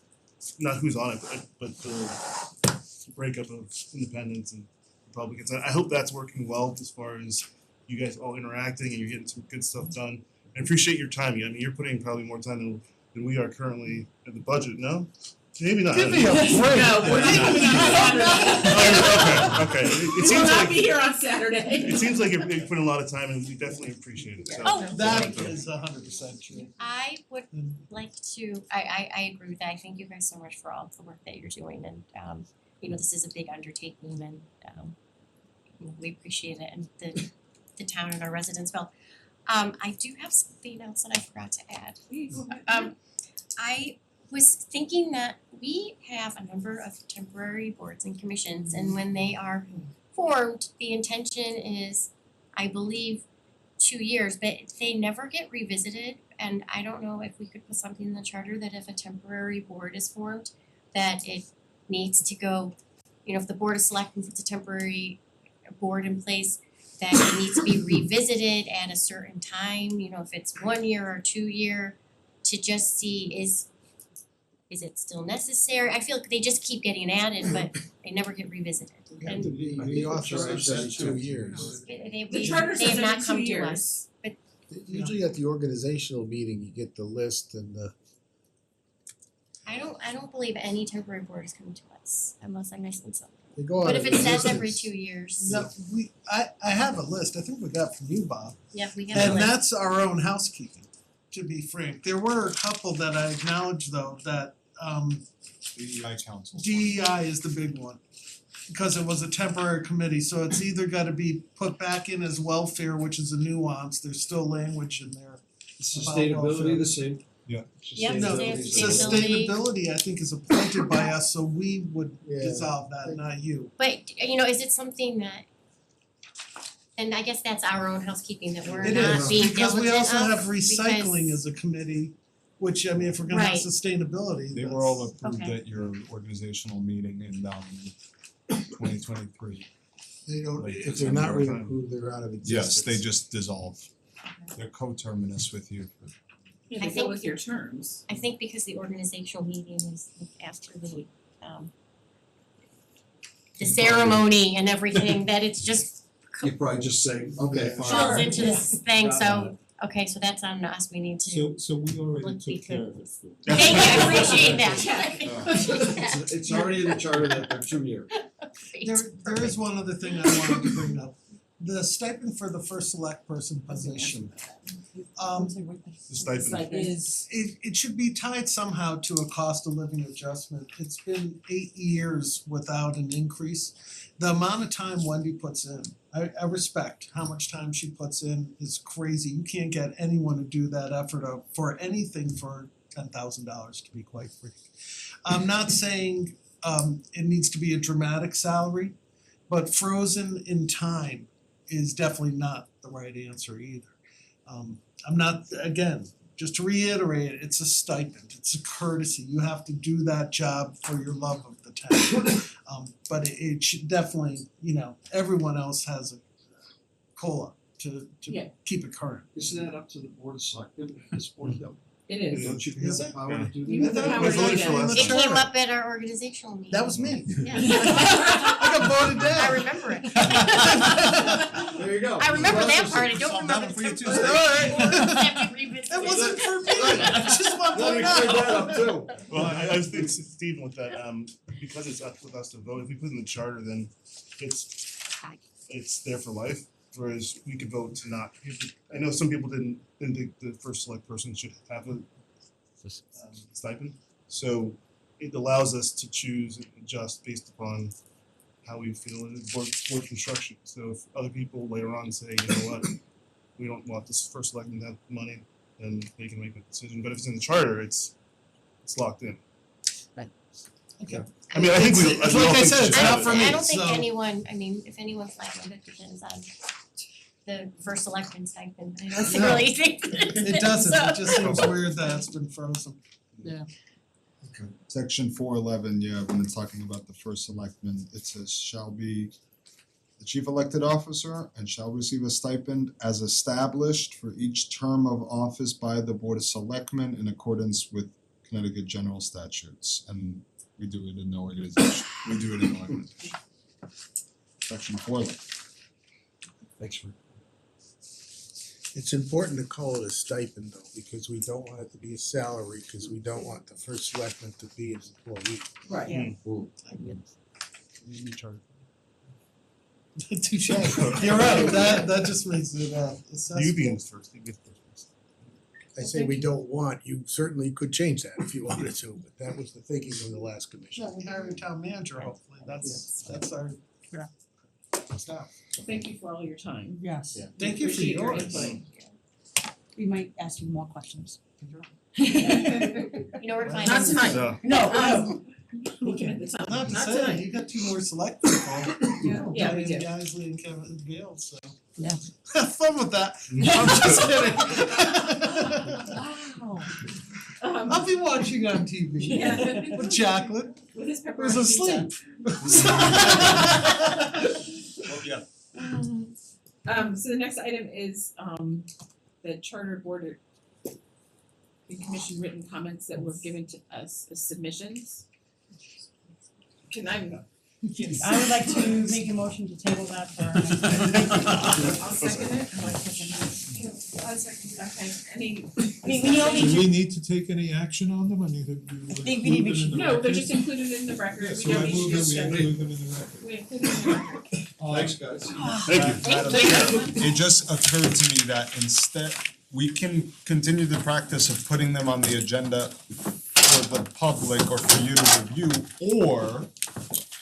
[SPEAKER 17] not who's on it, but the breakup of independents and Republicans. I hope that's working well as far as you guys all interacting and you're getting some good stuff done. I appreciate your time. I mean, you're putting probably more time than we are currently in the budget. No, maybe not.
[SPEAKER 13] Give me a break.
[SPEAKER 1] No, we're not coming on Saturday.
[SPEAKER 17] Okay. It
[SPEAKER 1] We will
[SPEAKER 17] seems
[SPEAKER 1] not
[SPEAKER 17] like
[SPEAKER 1] be here on Saturday.
[SPEAKER 17] it seems like you're putting a lot of time, and we definitely appreciate it. So.
[SPEAKER 18] Oh,
[SPEAKER 13] That is 100% true.
[SPEAKER 18] I would like to, I agree with that. I thank you guys so much for all the work that you're doing and you know, this is a big undertaking and you know, we appreciate it and the town and our residents well. I do have something else that I forgot to add. I was thinking that we have a number of temporary boards and commissions and when they are formed, the intention is, I believe, 2 years, but they never get revisited. And I don't know if we could put something in the charter that if a temporary board is formed, that it needs to go, you know, if the board of selectmen puts a temporary board in place, that it needs to be revisited at a certain time, you know, if it's 1 year or 2 year, to just see Is it still necessary? I feel like they just keep getting added, but they never get revisited.
[SPEAKER 9] We have
[SPEAKER 18] And
[SPEAKER 9] to be reauthorized every 2 years.
[SPEAKER 1] The charter
[SPEAKER 18] they
[SPEAKER 1] says
[SPEAKER 18] have
[SPEAKER 1] every
[SPEAKER 18] not
[SPEAKER 1] 2
[SPEAKER 18] come to
[SPEAKER 1] years.
[SPEAKER 18] us. But
[SPEAKER 9] Usually at the organizational meeting, you get the list and the
[SPEAKER 18] I don't believe any temporary board is coming to us unless I'm missing something.
[SPEAKER 9] they go on
[SPEAKER 18] But if it says
[SPEAKER 9] existence.
[SPEAKER 18] every 2 years,
[SPEAKER 13] No, I have a list, I think we got from you, Bob.
[SPEAKER 18] yeah, we have a
[SPEAKER 13] And
[SPEAKER 18] list.
[SPEAKER 13] that's our own housekeeping, to be frank. There were a couple that I acknowledge though, that
[SPEAKER 4] DEI council.
[SPEAKER 13] DEI is the big one. Because it was a temporary committee, so it's either gotta be put back in as welfare, which is a nuance, there's still language in there.
[SPEAKER 14] Sustainability the same.
[SPEAKER 4] Yeah.
[SPEAKER 18] Yep,
[SPEAKER 13] No,
[SPEAKER 18] sustainability.
[SPEAKER 13] sustainability, I think, is appointed by us, so we would
[SPEAKER 9] Yeah.
[SPEAKER 13] dissolve that, not you.
[SPEAKER 18] But is it something that, and I guess that's our own housekeeping that we're
[SPEAKER 13] It
[SPEAKER 18] not
[SPEAKER 13] is,
[SPEAKER 18] being
[SPEAKER 13] because we
[SPEAKER 18] diligent
[SPEAKER 13] also
[SPEAKER 18] of,
[SPEAKER 13] have recycling
[SPEAKER 18] because-
[SPEAKER 13] as a committee, which, I mean, if we're gonna have
[SPEAKER 18] Right.
[SPEAKER 13] sustainability,
[SPEAKER 4] They
[SPEAKER 13] that's.
[SPEAKER 4] were all approved
[SPEAKER 18] Okay.
[SPEAKER 4] at your organizational meeting in 2023.
[SPEAKER 9] They don't,
[SPEAKER 4] Like
[SPEAKER 9] if they're not
[SPEAKER 4] December.
[SPEAKER 9] reapproved, they're out of existence.
[SPEAKER 4] Yes, they just dissolve. They're coterminous with you.
[SPEAKER 1] Yeah,
[SPEAKER 18] I
[SPEAKER 1] they
[SPEAKER 18] think-
[SPEAKER 1] go with your terms.
[SPEAKER 18] I think because the organizational meeting is after the ceremony and everything, that it's just
[SPEAKER 14] You probably just say, okay, fine.
[SPEAKER 18] falls into this thing,
[SPEAKER 14] Got
[SPEAKER 18] so, okay, so that's on us, we need to
[SPEAKER 10] So we already
[SPEAKER 18] look
[SPEAKER 10] took care of
[SPEAKER 18] because.
[SPEAKER 10] it.
[SPEAKER 18] Thank you, I appreciate that.
[SPEAKER 14] It's already in the charter that they're 2 years.
[SPEAKER 13] There is one other thing I wanted to bring up. The stipend for the first select person position.
[SPEAKER 17] The stipend.
[SPEAKER 13] It should be tied somehow to a cost of living adjustment. It's been 8 years without an increase. The amount of time Wendy puts in, I respect how much time she puts in is crazy. You can't get anyone to do that effort for anything for $10,000, to be quite frank. I'm not saying it needs to be a dramatic salary, but frozen in time is definitely not the right answer either. I'm not, again, just to reiterate, it's a stipend, it's a courtesy, you have to do that job for your love of the town. But it should definitely, everyone else has a COLA to
[SPEAKER 1] Yeah.
[SPEAKER 13] keep it current.
[SPEAKER 14] Isn't that up to the board of selectmen at this point though?
[SPEAKER 1] It is.
[SPEAKER 14] Don't you have the power to do that?
[SPEAKER 1] You have the power to do
[SPEAKER 17] voted for
[SPEAKER 1] that.
[SPEAKER 17] last
[SPEAKER 18] It
[SPEAKER 17] time.
[SPEAKER 18] came up at our organizational meeting.
[SPEAKER 13] That was me.
[SPEAKER 18] Yeah.
[SPEAKER 13] I got voted down.
[SPEAKER 18] I remember it.
[SPEAKER 14] There you go.
[SPEAKER 18] I remember that part, I don't
[SPEAKER 13] Something
[SPEAKER 18] remember
[SPEAKER 13] happened
[SPEAKER 18] the
[SPEAKER 13] for you
[SPEAKER 18] temporary.
[SPEAKER 13] Tuesday.
[SPEAKER 18] Have to revisit
[SPEAKER 13] It
[SPEAKER 18] it.
[SPEAKER 13] wasn't for me, I just want
[SPEAKER 14] Let
[SPEAKER 13] to
[SPEAKER 14] me
[SPEAKER 13] know.
[SPEAKER 14] clear that up too.
[SPEAKER 17] Well, I was thinking, Stephen, with that, because it's up with us to vote, if we put in the charter, then it's there for life. Whereas we could vote to not, I know some people didn't think the first select person should have a stipend. So it allows us to choose and adjust based upon how we feel in the board construction. So if other people later on say, you know what, we don't want this first selectman to have money, then they can make a decision. But if it's in the charter, it's locked in.
[SPEAKER 13] Okay.
[SPEAKER 17] I mean, I think we,
[SPEAKER 13] It's
[SPEAKER 17] we all
[SPEAKER 13] like I
[SPEAKER 17] think
[SPEAKER 13] said,
[SPEAKER 17] it
[SPEAKER 13] it's
[SPEAKER 17] should
[SPEAKER 13] not
[SPEAKER 17] happen.
[SPEAKER 13] for me,
[SPEAKER 18] I don't think
[SPEAKER 13] so-
[SPEAKER 18] anyone, if anyone's flagging it depends on the first selectman stipend, I don't really think
[SPEAKER 13] It doesn't,
[SPEAKER 18] so.
[SPEAKER 13] it just seems weird that it's been frozen.
[SPEAKER 4] Okay. Section 411, yeah, when it's talking about the first selectman, it says shall be the chief elected officer and shall receive a stipend as established for each term of office by the Board of Selectmen in accordance with Connecticut general statutes, and we do it in the organization, Section 411.
[SPEAKER 14] Thanks for.
[SPEAKER 9] It's important to call it a stipend though, because we don't want it to be a salary, because we don't want the first selectman to be an employee.
[SPEAKER 1] Right.
[SPEAKER 13] Touche. You're right, that just makes it
[SPEAKER 17] You be in first, you get first.
[SPEAKER 9] I say we don't want, you certainly could change that if you wanted to, but that was the thinking of the last commission.
[SPEAKER 13] Yeah, we hire a town manager, hopefully, that's our staff.
[SPEAKER 1] Thank you for all your time.
[SPEAKER 8] Yes.
[SPEAKER 1] We
[SPEAKER 13] Thank you for
[SPEAKER 1] appreciate your
[SPEAKER 13] yours.
[SPEAKER 1] input.
[SPEAKER 8] We might ask you more questions.
[SPEAKER 18] You know where to find
[SPEAKER 1] Not
[SPEAKER 18] us.
[SPEAKER 1] tonight.
[SPEAKER 17] So,
[SPEAKER 1] No. Looking at the time,
[SPEAKER 13] Not to
[SPEAKER 1] not
[SPEAKER 13] say,
[SPEAKER 1] tonight.
[SPEAKER 13] you got two more select people.
[SPEAKER 1] Yeah, we do.
[SPEAKER 13] Diane Geisley and Kevin Gale, so.
[SPEAKER 8] Yeah.
[SPEAKER 13] Have fun with that. I'm just kidding.
[SPEAKER 8] Wow.
[SPEAKER 13] I'll be watching on TV
[SPEAKER 1] Yeah.
[SPEAKER 13] with chocolate.
[SPEAKER 1] With his pepperoni
[SPEAKER 13] Who's asleep.
[SPEAKER 1] So the next item is the charter board the commission written comments that were given to us as submissions. Can I? Yes.
[SPEAKER 8] I would like to make a motion to table that for our next meeting.
[SPEAKER 1] I'll second it. I'll second it. Okay, any?
[SPEAKER 8] We only
[SPEAKER 10] Do we need to take any action on them? I mean,
[SPEAKER 8] I think we need to make sure-
[SPEAKER 1] No, they're just included in the record.
[SPEAKER 10] Yeah,
[SPEAKER 1] We
[SPEAKER 10] so
[SPEAKER 1] don't
[SPEAKER 10] I
[SPEAKER 1] need
[SPEAKER 10] move
[SPEAKER 1] to
[SPEAKER 10] that we
[SPEAKER 1] discuss it.
[SPEAKER 10] include them in the record.
[SPEAKER 1] We include it in the record.
[SPEAKER 14] Thanks, guys.
[SPEAKER 4] Madam Chair, it just occurred to me that instead, we can continue the practice of putting them on the agenda for the public or for you to review, or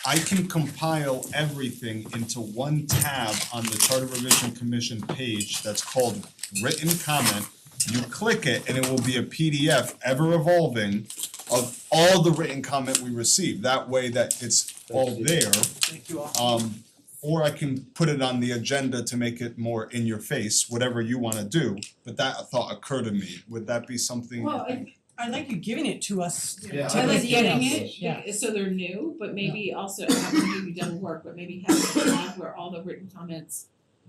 [SPEAKER 4] I can compile everything into one tab on the Charter Revision Commission page that's called written comment. You click it and it will be a PDF ever evolving of all the written comment we receive. That way that it's all there.
[SPEAKER 11] Thank you all.
[SPEAKER 4] Or I can put it on the agenda to make it more in your face, whatever you wanna do, but that thought occurred to me, would that be something?
[SPEAKER 8] Well, I like you giving it to us.
[SPEAKER 14] Yeah.
[SPEAKER 8] To
[SPEAKER 1] I like
[SPEAKER 8] the
[SPEAKER 1] getting
[SPEAKER 8] emails.
[SPEAKER 1] it,
[SPEAKER 8] Yeah.
[SPEAKER 1] so they're new, but maybe also, not to maybe double work, but maybe have a tab where all the written comments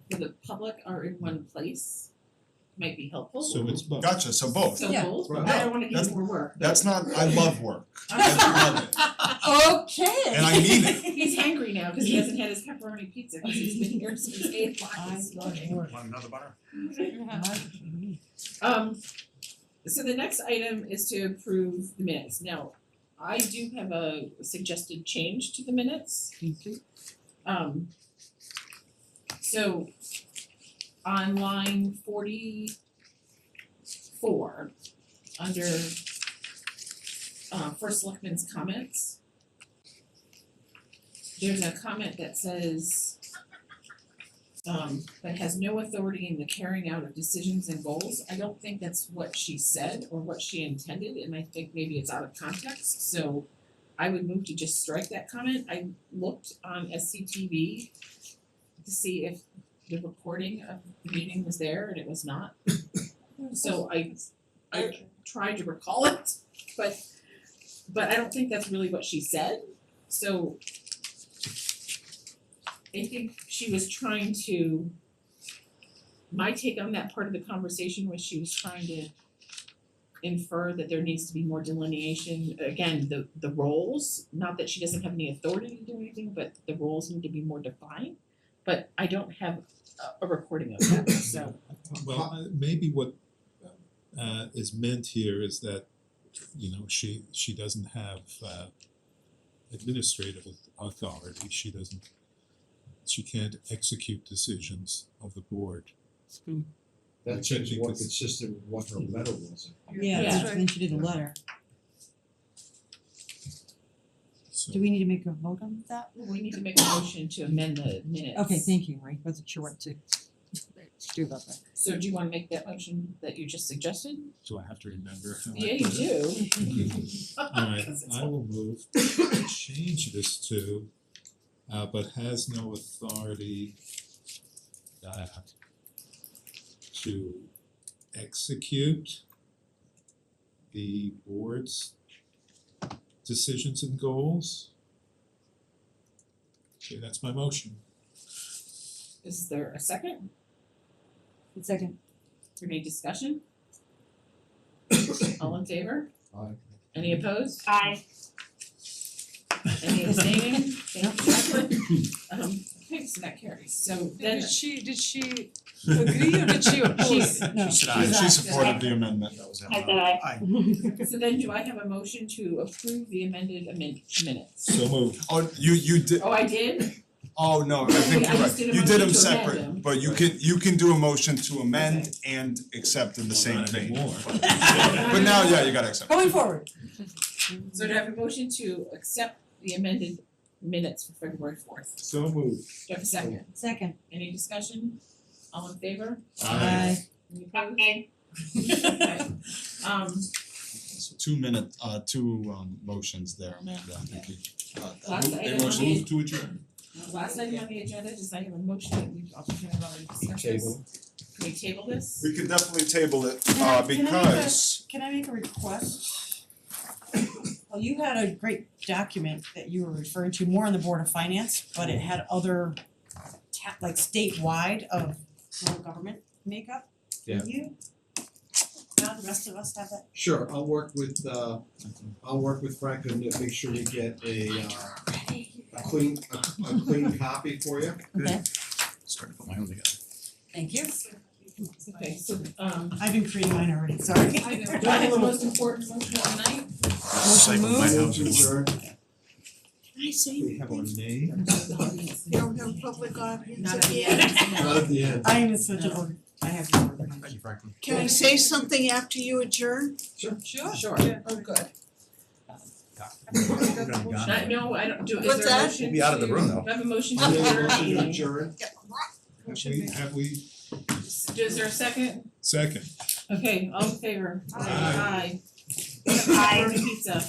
[SPEAKER 1] for the public are in one place might be helpful.
[SPEAKER 10] So it's both.
[SPEAKER 4] Gotcha, so both.
[SPEAKER 1] So
[SPEAKER 8] Yeah.
[SPEAKER 1] both,
[SPEAKER 14] Right.
[SPEAKER 1] I don't wanna give
[SPEAKER 4] That's-
[SPEAKER 1] you more work, but-
[SPEAKER 4] That's not, I love work, I love it,
[SPEAKER 8] Okay.
[SPEAKER 4] and I mean it.
[SPEAKER 1] He's hangry now, cause he hasn't had his pepperoni pizza, cause he's been here since 8 o'clock
[SPEAKER 8] I
[SPEAKER 1] this
[SPEAKER 8] love
[SPEAKER 1] morning.
[SPEAKER 8] work.
[SPEAKER 12] Want another butter?
[SPEAKER 1] So the next item is to approve the minutes. Now, I do have a suggested change to the minutes. So on line 44, under first selectman's comments, there's a comment that says that has no authority in the carrying out of decisions and goals. I don't think that's what she said or what she intended, and I think maybe it's out of context, so I would move to just strike that comment. I looked on SCTV to see if the recording of the meeting was there, and it was not. So I tried to recall it, but I don't think that's really what she said, so I think she was trying to, my take on that part of the conversation was she was trying to infer that there needs to be more delineation, again, the roles, not that she doesn't have any authority to do anything, but the roles need to be more defined. But I don't have a recording of that, so.
[SPEAKER 10] Well, maybe what is meant here is that, you know, she doesn't have administrative authority, she can't execute decisions of the board.
[SPEAKER 14] That
[SPEAKER 10] Which I
[SPEAKER 14] seems
[SPEAKER 10] think
[SPEAKER 14] more
[SPEAKER 10] is-
[SPEAKER 14] consistent with what her letter was.
[SPEAKER 8] Yeah,
[SPEAKER 1] Yeah.
[SPEAKER 8] that's when she did a letter.
[SPEAKER 10] So
[SPEAKER 8] Do we need to make a vote on that?
[SPEAKER 1] We need to make a motion to amend the minutes.
[SPEAKER 8] Okay, thank you, I wasn't sure what to do about that.
[SPEAKER 1] So do you wanna make that motion that you just suggested?
[SPEAKER 10] do I have to remember how I
[SPEAKER 1] Yeah, you
[SPEAKER 10] put it?
[SPEAKER 1] do.
[SPEAKER 10] Alright, I will move, change this to, but has no authority to execute the board's decisions and goals. Okay, that's my motion.
[SPEAKER 1] Is there a second?
[SPEAKER 8] Second.
[SPEAKER 1] Any discussion? All in favor?
[SPEAKER 14] Aye.
[SPEAKER 1] Any opposed?
[SPEAKER 18] Aye.
[SPEAKER 1] Any abstaining? Thank you, Jacqueline. Okay, so that carries. So then,
[SPEAKER 7] Did she agree or did she oppose?
[SPEAKER 8] No,
[SPEAKER 4] She supported the amendment.
[SPEAKER 12] That was
[SPEAKER 18] I said aye.
[SPEAKER 12] Aye.
[SPEAKER 1] so then do I have a motion to approve the amended minutes?
[SPEAKER 10] So moved.
[SPEAKER 4] Oh, you did,
[SPEAKER 1] Oh, I did?
[SPEAKER 4] oh no, I think
[SPEAKER 1] I
[SPEAKER 4] you're
[SPEAKER 1] just
[SPEAKER 4] right,
[SPEAKER 1] did a
[SPEAKER 4] you did
[SPEAKER 1] motion
[SPEAKER 4] them
[SPEAKER 1] to amend
[SPEAKER 4] separate,
[SPEAKER 1] them.
[SPEAKER 4] but you can do a motion to amend and accept in the same vein.
[SPEAKER 10] More.
[SPEAKER 4] But now, yeah, you gotta accept.
[SPEAKER 8] Going forward.
[SPEAKER 1] So do I have a motion to accept the amended minutes for February 4th?
[SPEAKER 10] So moved.
[SPEAKER 1] Do I have a second?
[SPEAKER 8] Second.
[SPEAKER 1] Any discussion? All in favor?
[SPEAKER 8] Aye.
[SPEAKER 1] Any opposed?
[SPEAKER 18] Aye.
[SPEAKER 1] Okay.
[SPEAKER 4] So 2 minute, two motions there, Amanda, I think you.
[SPEAKER 1] Last
[SPEAKER 4] a
[SPEAKER 1] item on
[SPEAKER 4] motion
[SPEAKER 1] the-
[SPEAKER 10] To adjourn.
[SPEAKER 1] Last item on the agenda, does I have a motion that we've already discussed this?
[SPEAKER 14] Table.
[SPEAKER 1] Can we table this?
[SPEAKER 4] We could definitely table it,
[SPEAKER 8] Can I make a-
[SPEAKER 4] because.
[SPEAKER 8] Can I make a request? Well, you had a great document that you were referring to, more on the Board of Finance, but it had other like statewide of local government makeup.
[SPEAKER 14] Yeah.
[SPEAKER 8] Can you the rest of us have that?
[SPEAKER 14] Sure, I'll work with Frank and make sure you get a clean copy for you.
[SPEAKER 8] Okay,
[SPEAKER 12] Starting to put my own together.
[SPEAKER 8] thank you.
[SPEAKER 1] Okay, so
[SPEAKER 8] I've been creating mine already, sorry.
[SPEAKER 1] do I have the most important motion of the night?
[SPEAKER 12] Motion
[SPEAKER 14] Motion adjourned.
[SPEAKER 8] Can I say?
[SPEAKER 10] We have our name.
[SPEAKER 5] You don't have public audience
[SPEAKER 1] Not
[SPEAKER 5] at
[SPEAKER 1] at
[SPEAKER 5] the
[SPEAKER 1] the
[SPEAKER 5] end.
[SPEAKER 1] end.
[SPEAKER 14] Not at the end.
[SPEAKER 8] I am in such a hurry. I have to work.
[SPEAKER 12] Thank you, Franklin.
[SPEAKER 5] Can I say something after you adjourn?
[SPEAKER 1] Sure.
[SPEAKER 5] Oh, good.
[SPEAKER 1] No, I don't do, is
[SPEAKER 5] What's
[SPEAKER 1] there a
[SPEAKER 5] that?
[SPEAKER 1] motion to?
[SPEAKER 12] We'll be out of the room, though.
[SPEAKER 1] Do I have a motion to
[SPEAKER 14] Yeah,
[SPEAKER 1] adjourn the
[SPEAKER 14] motion to
[SPEAKER 1] meeting?
[SPEAKER 14] adjourn.
[SPEAKER 10] Have we,
[SPEAKER 1] Is there a second?
[SPEAKER 10] second,
[SPEAKER 1] Okay, all in favor?
[SPEAKER 10] Aye.
[SPEAKER 1] Aye. Pepperoni pizza.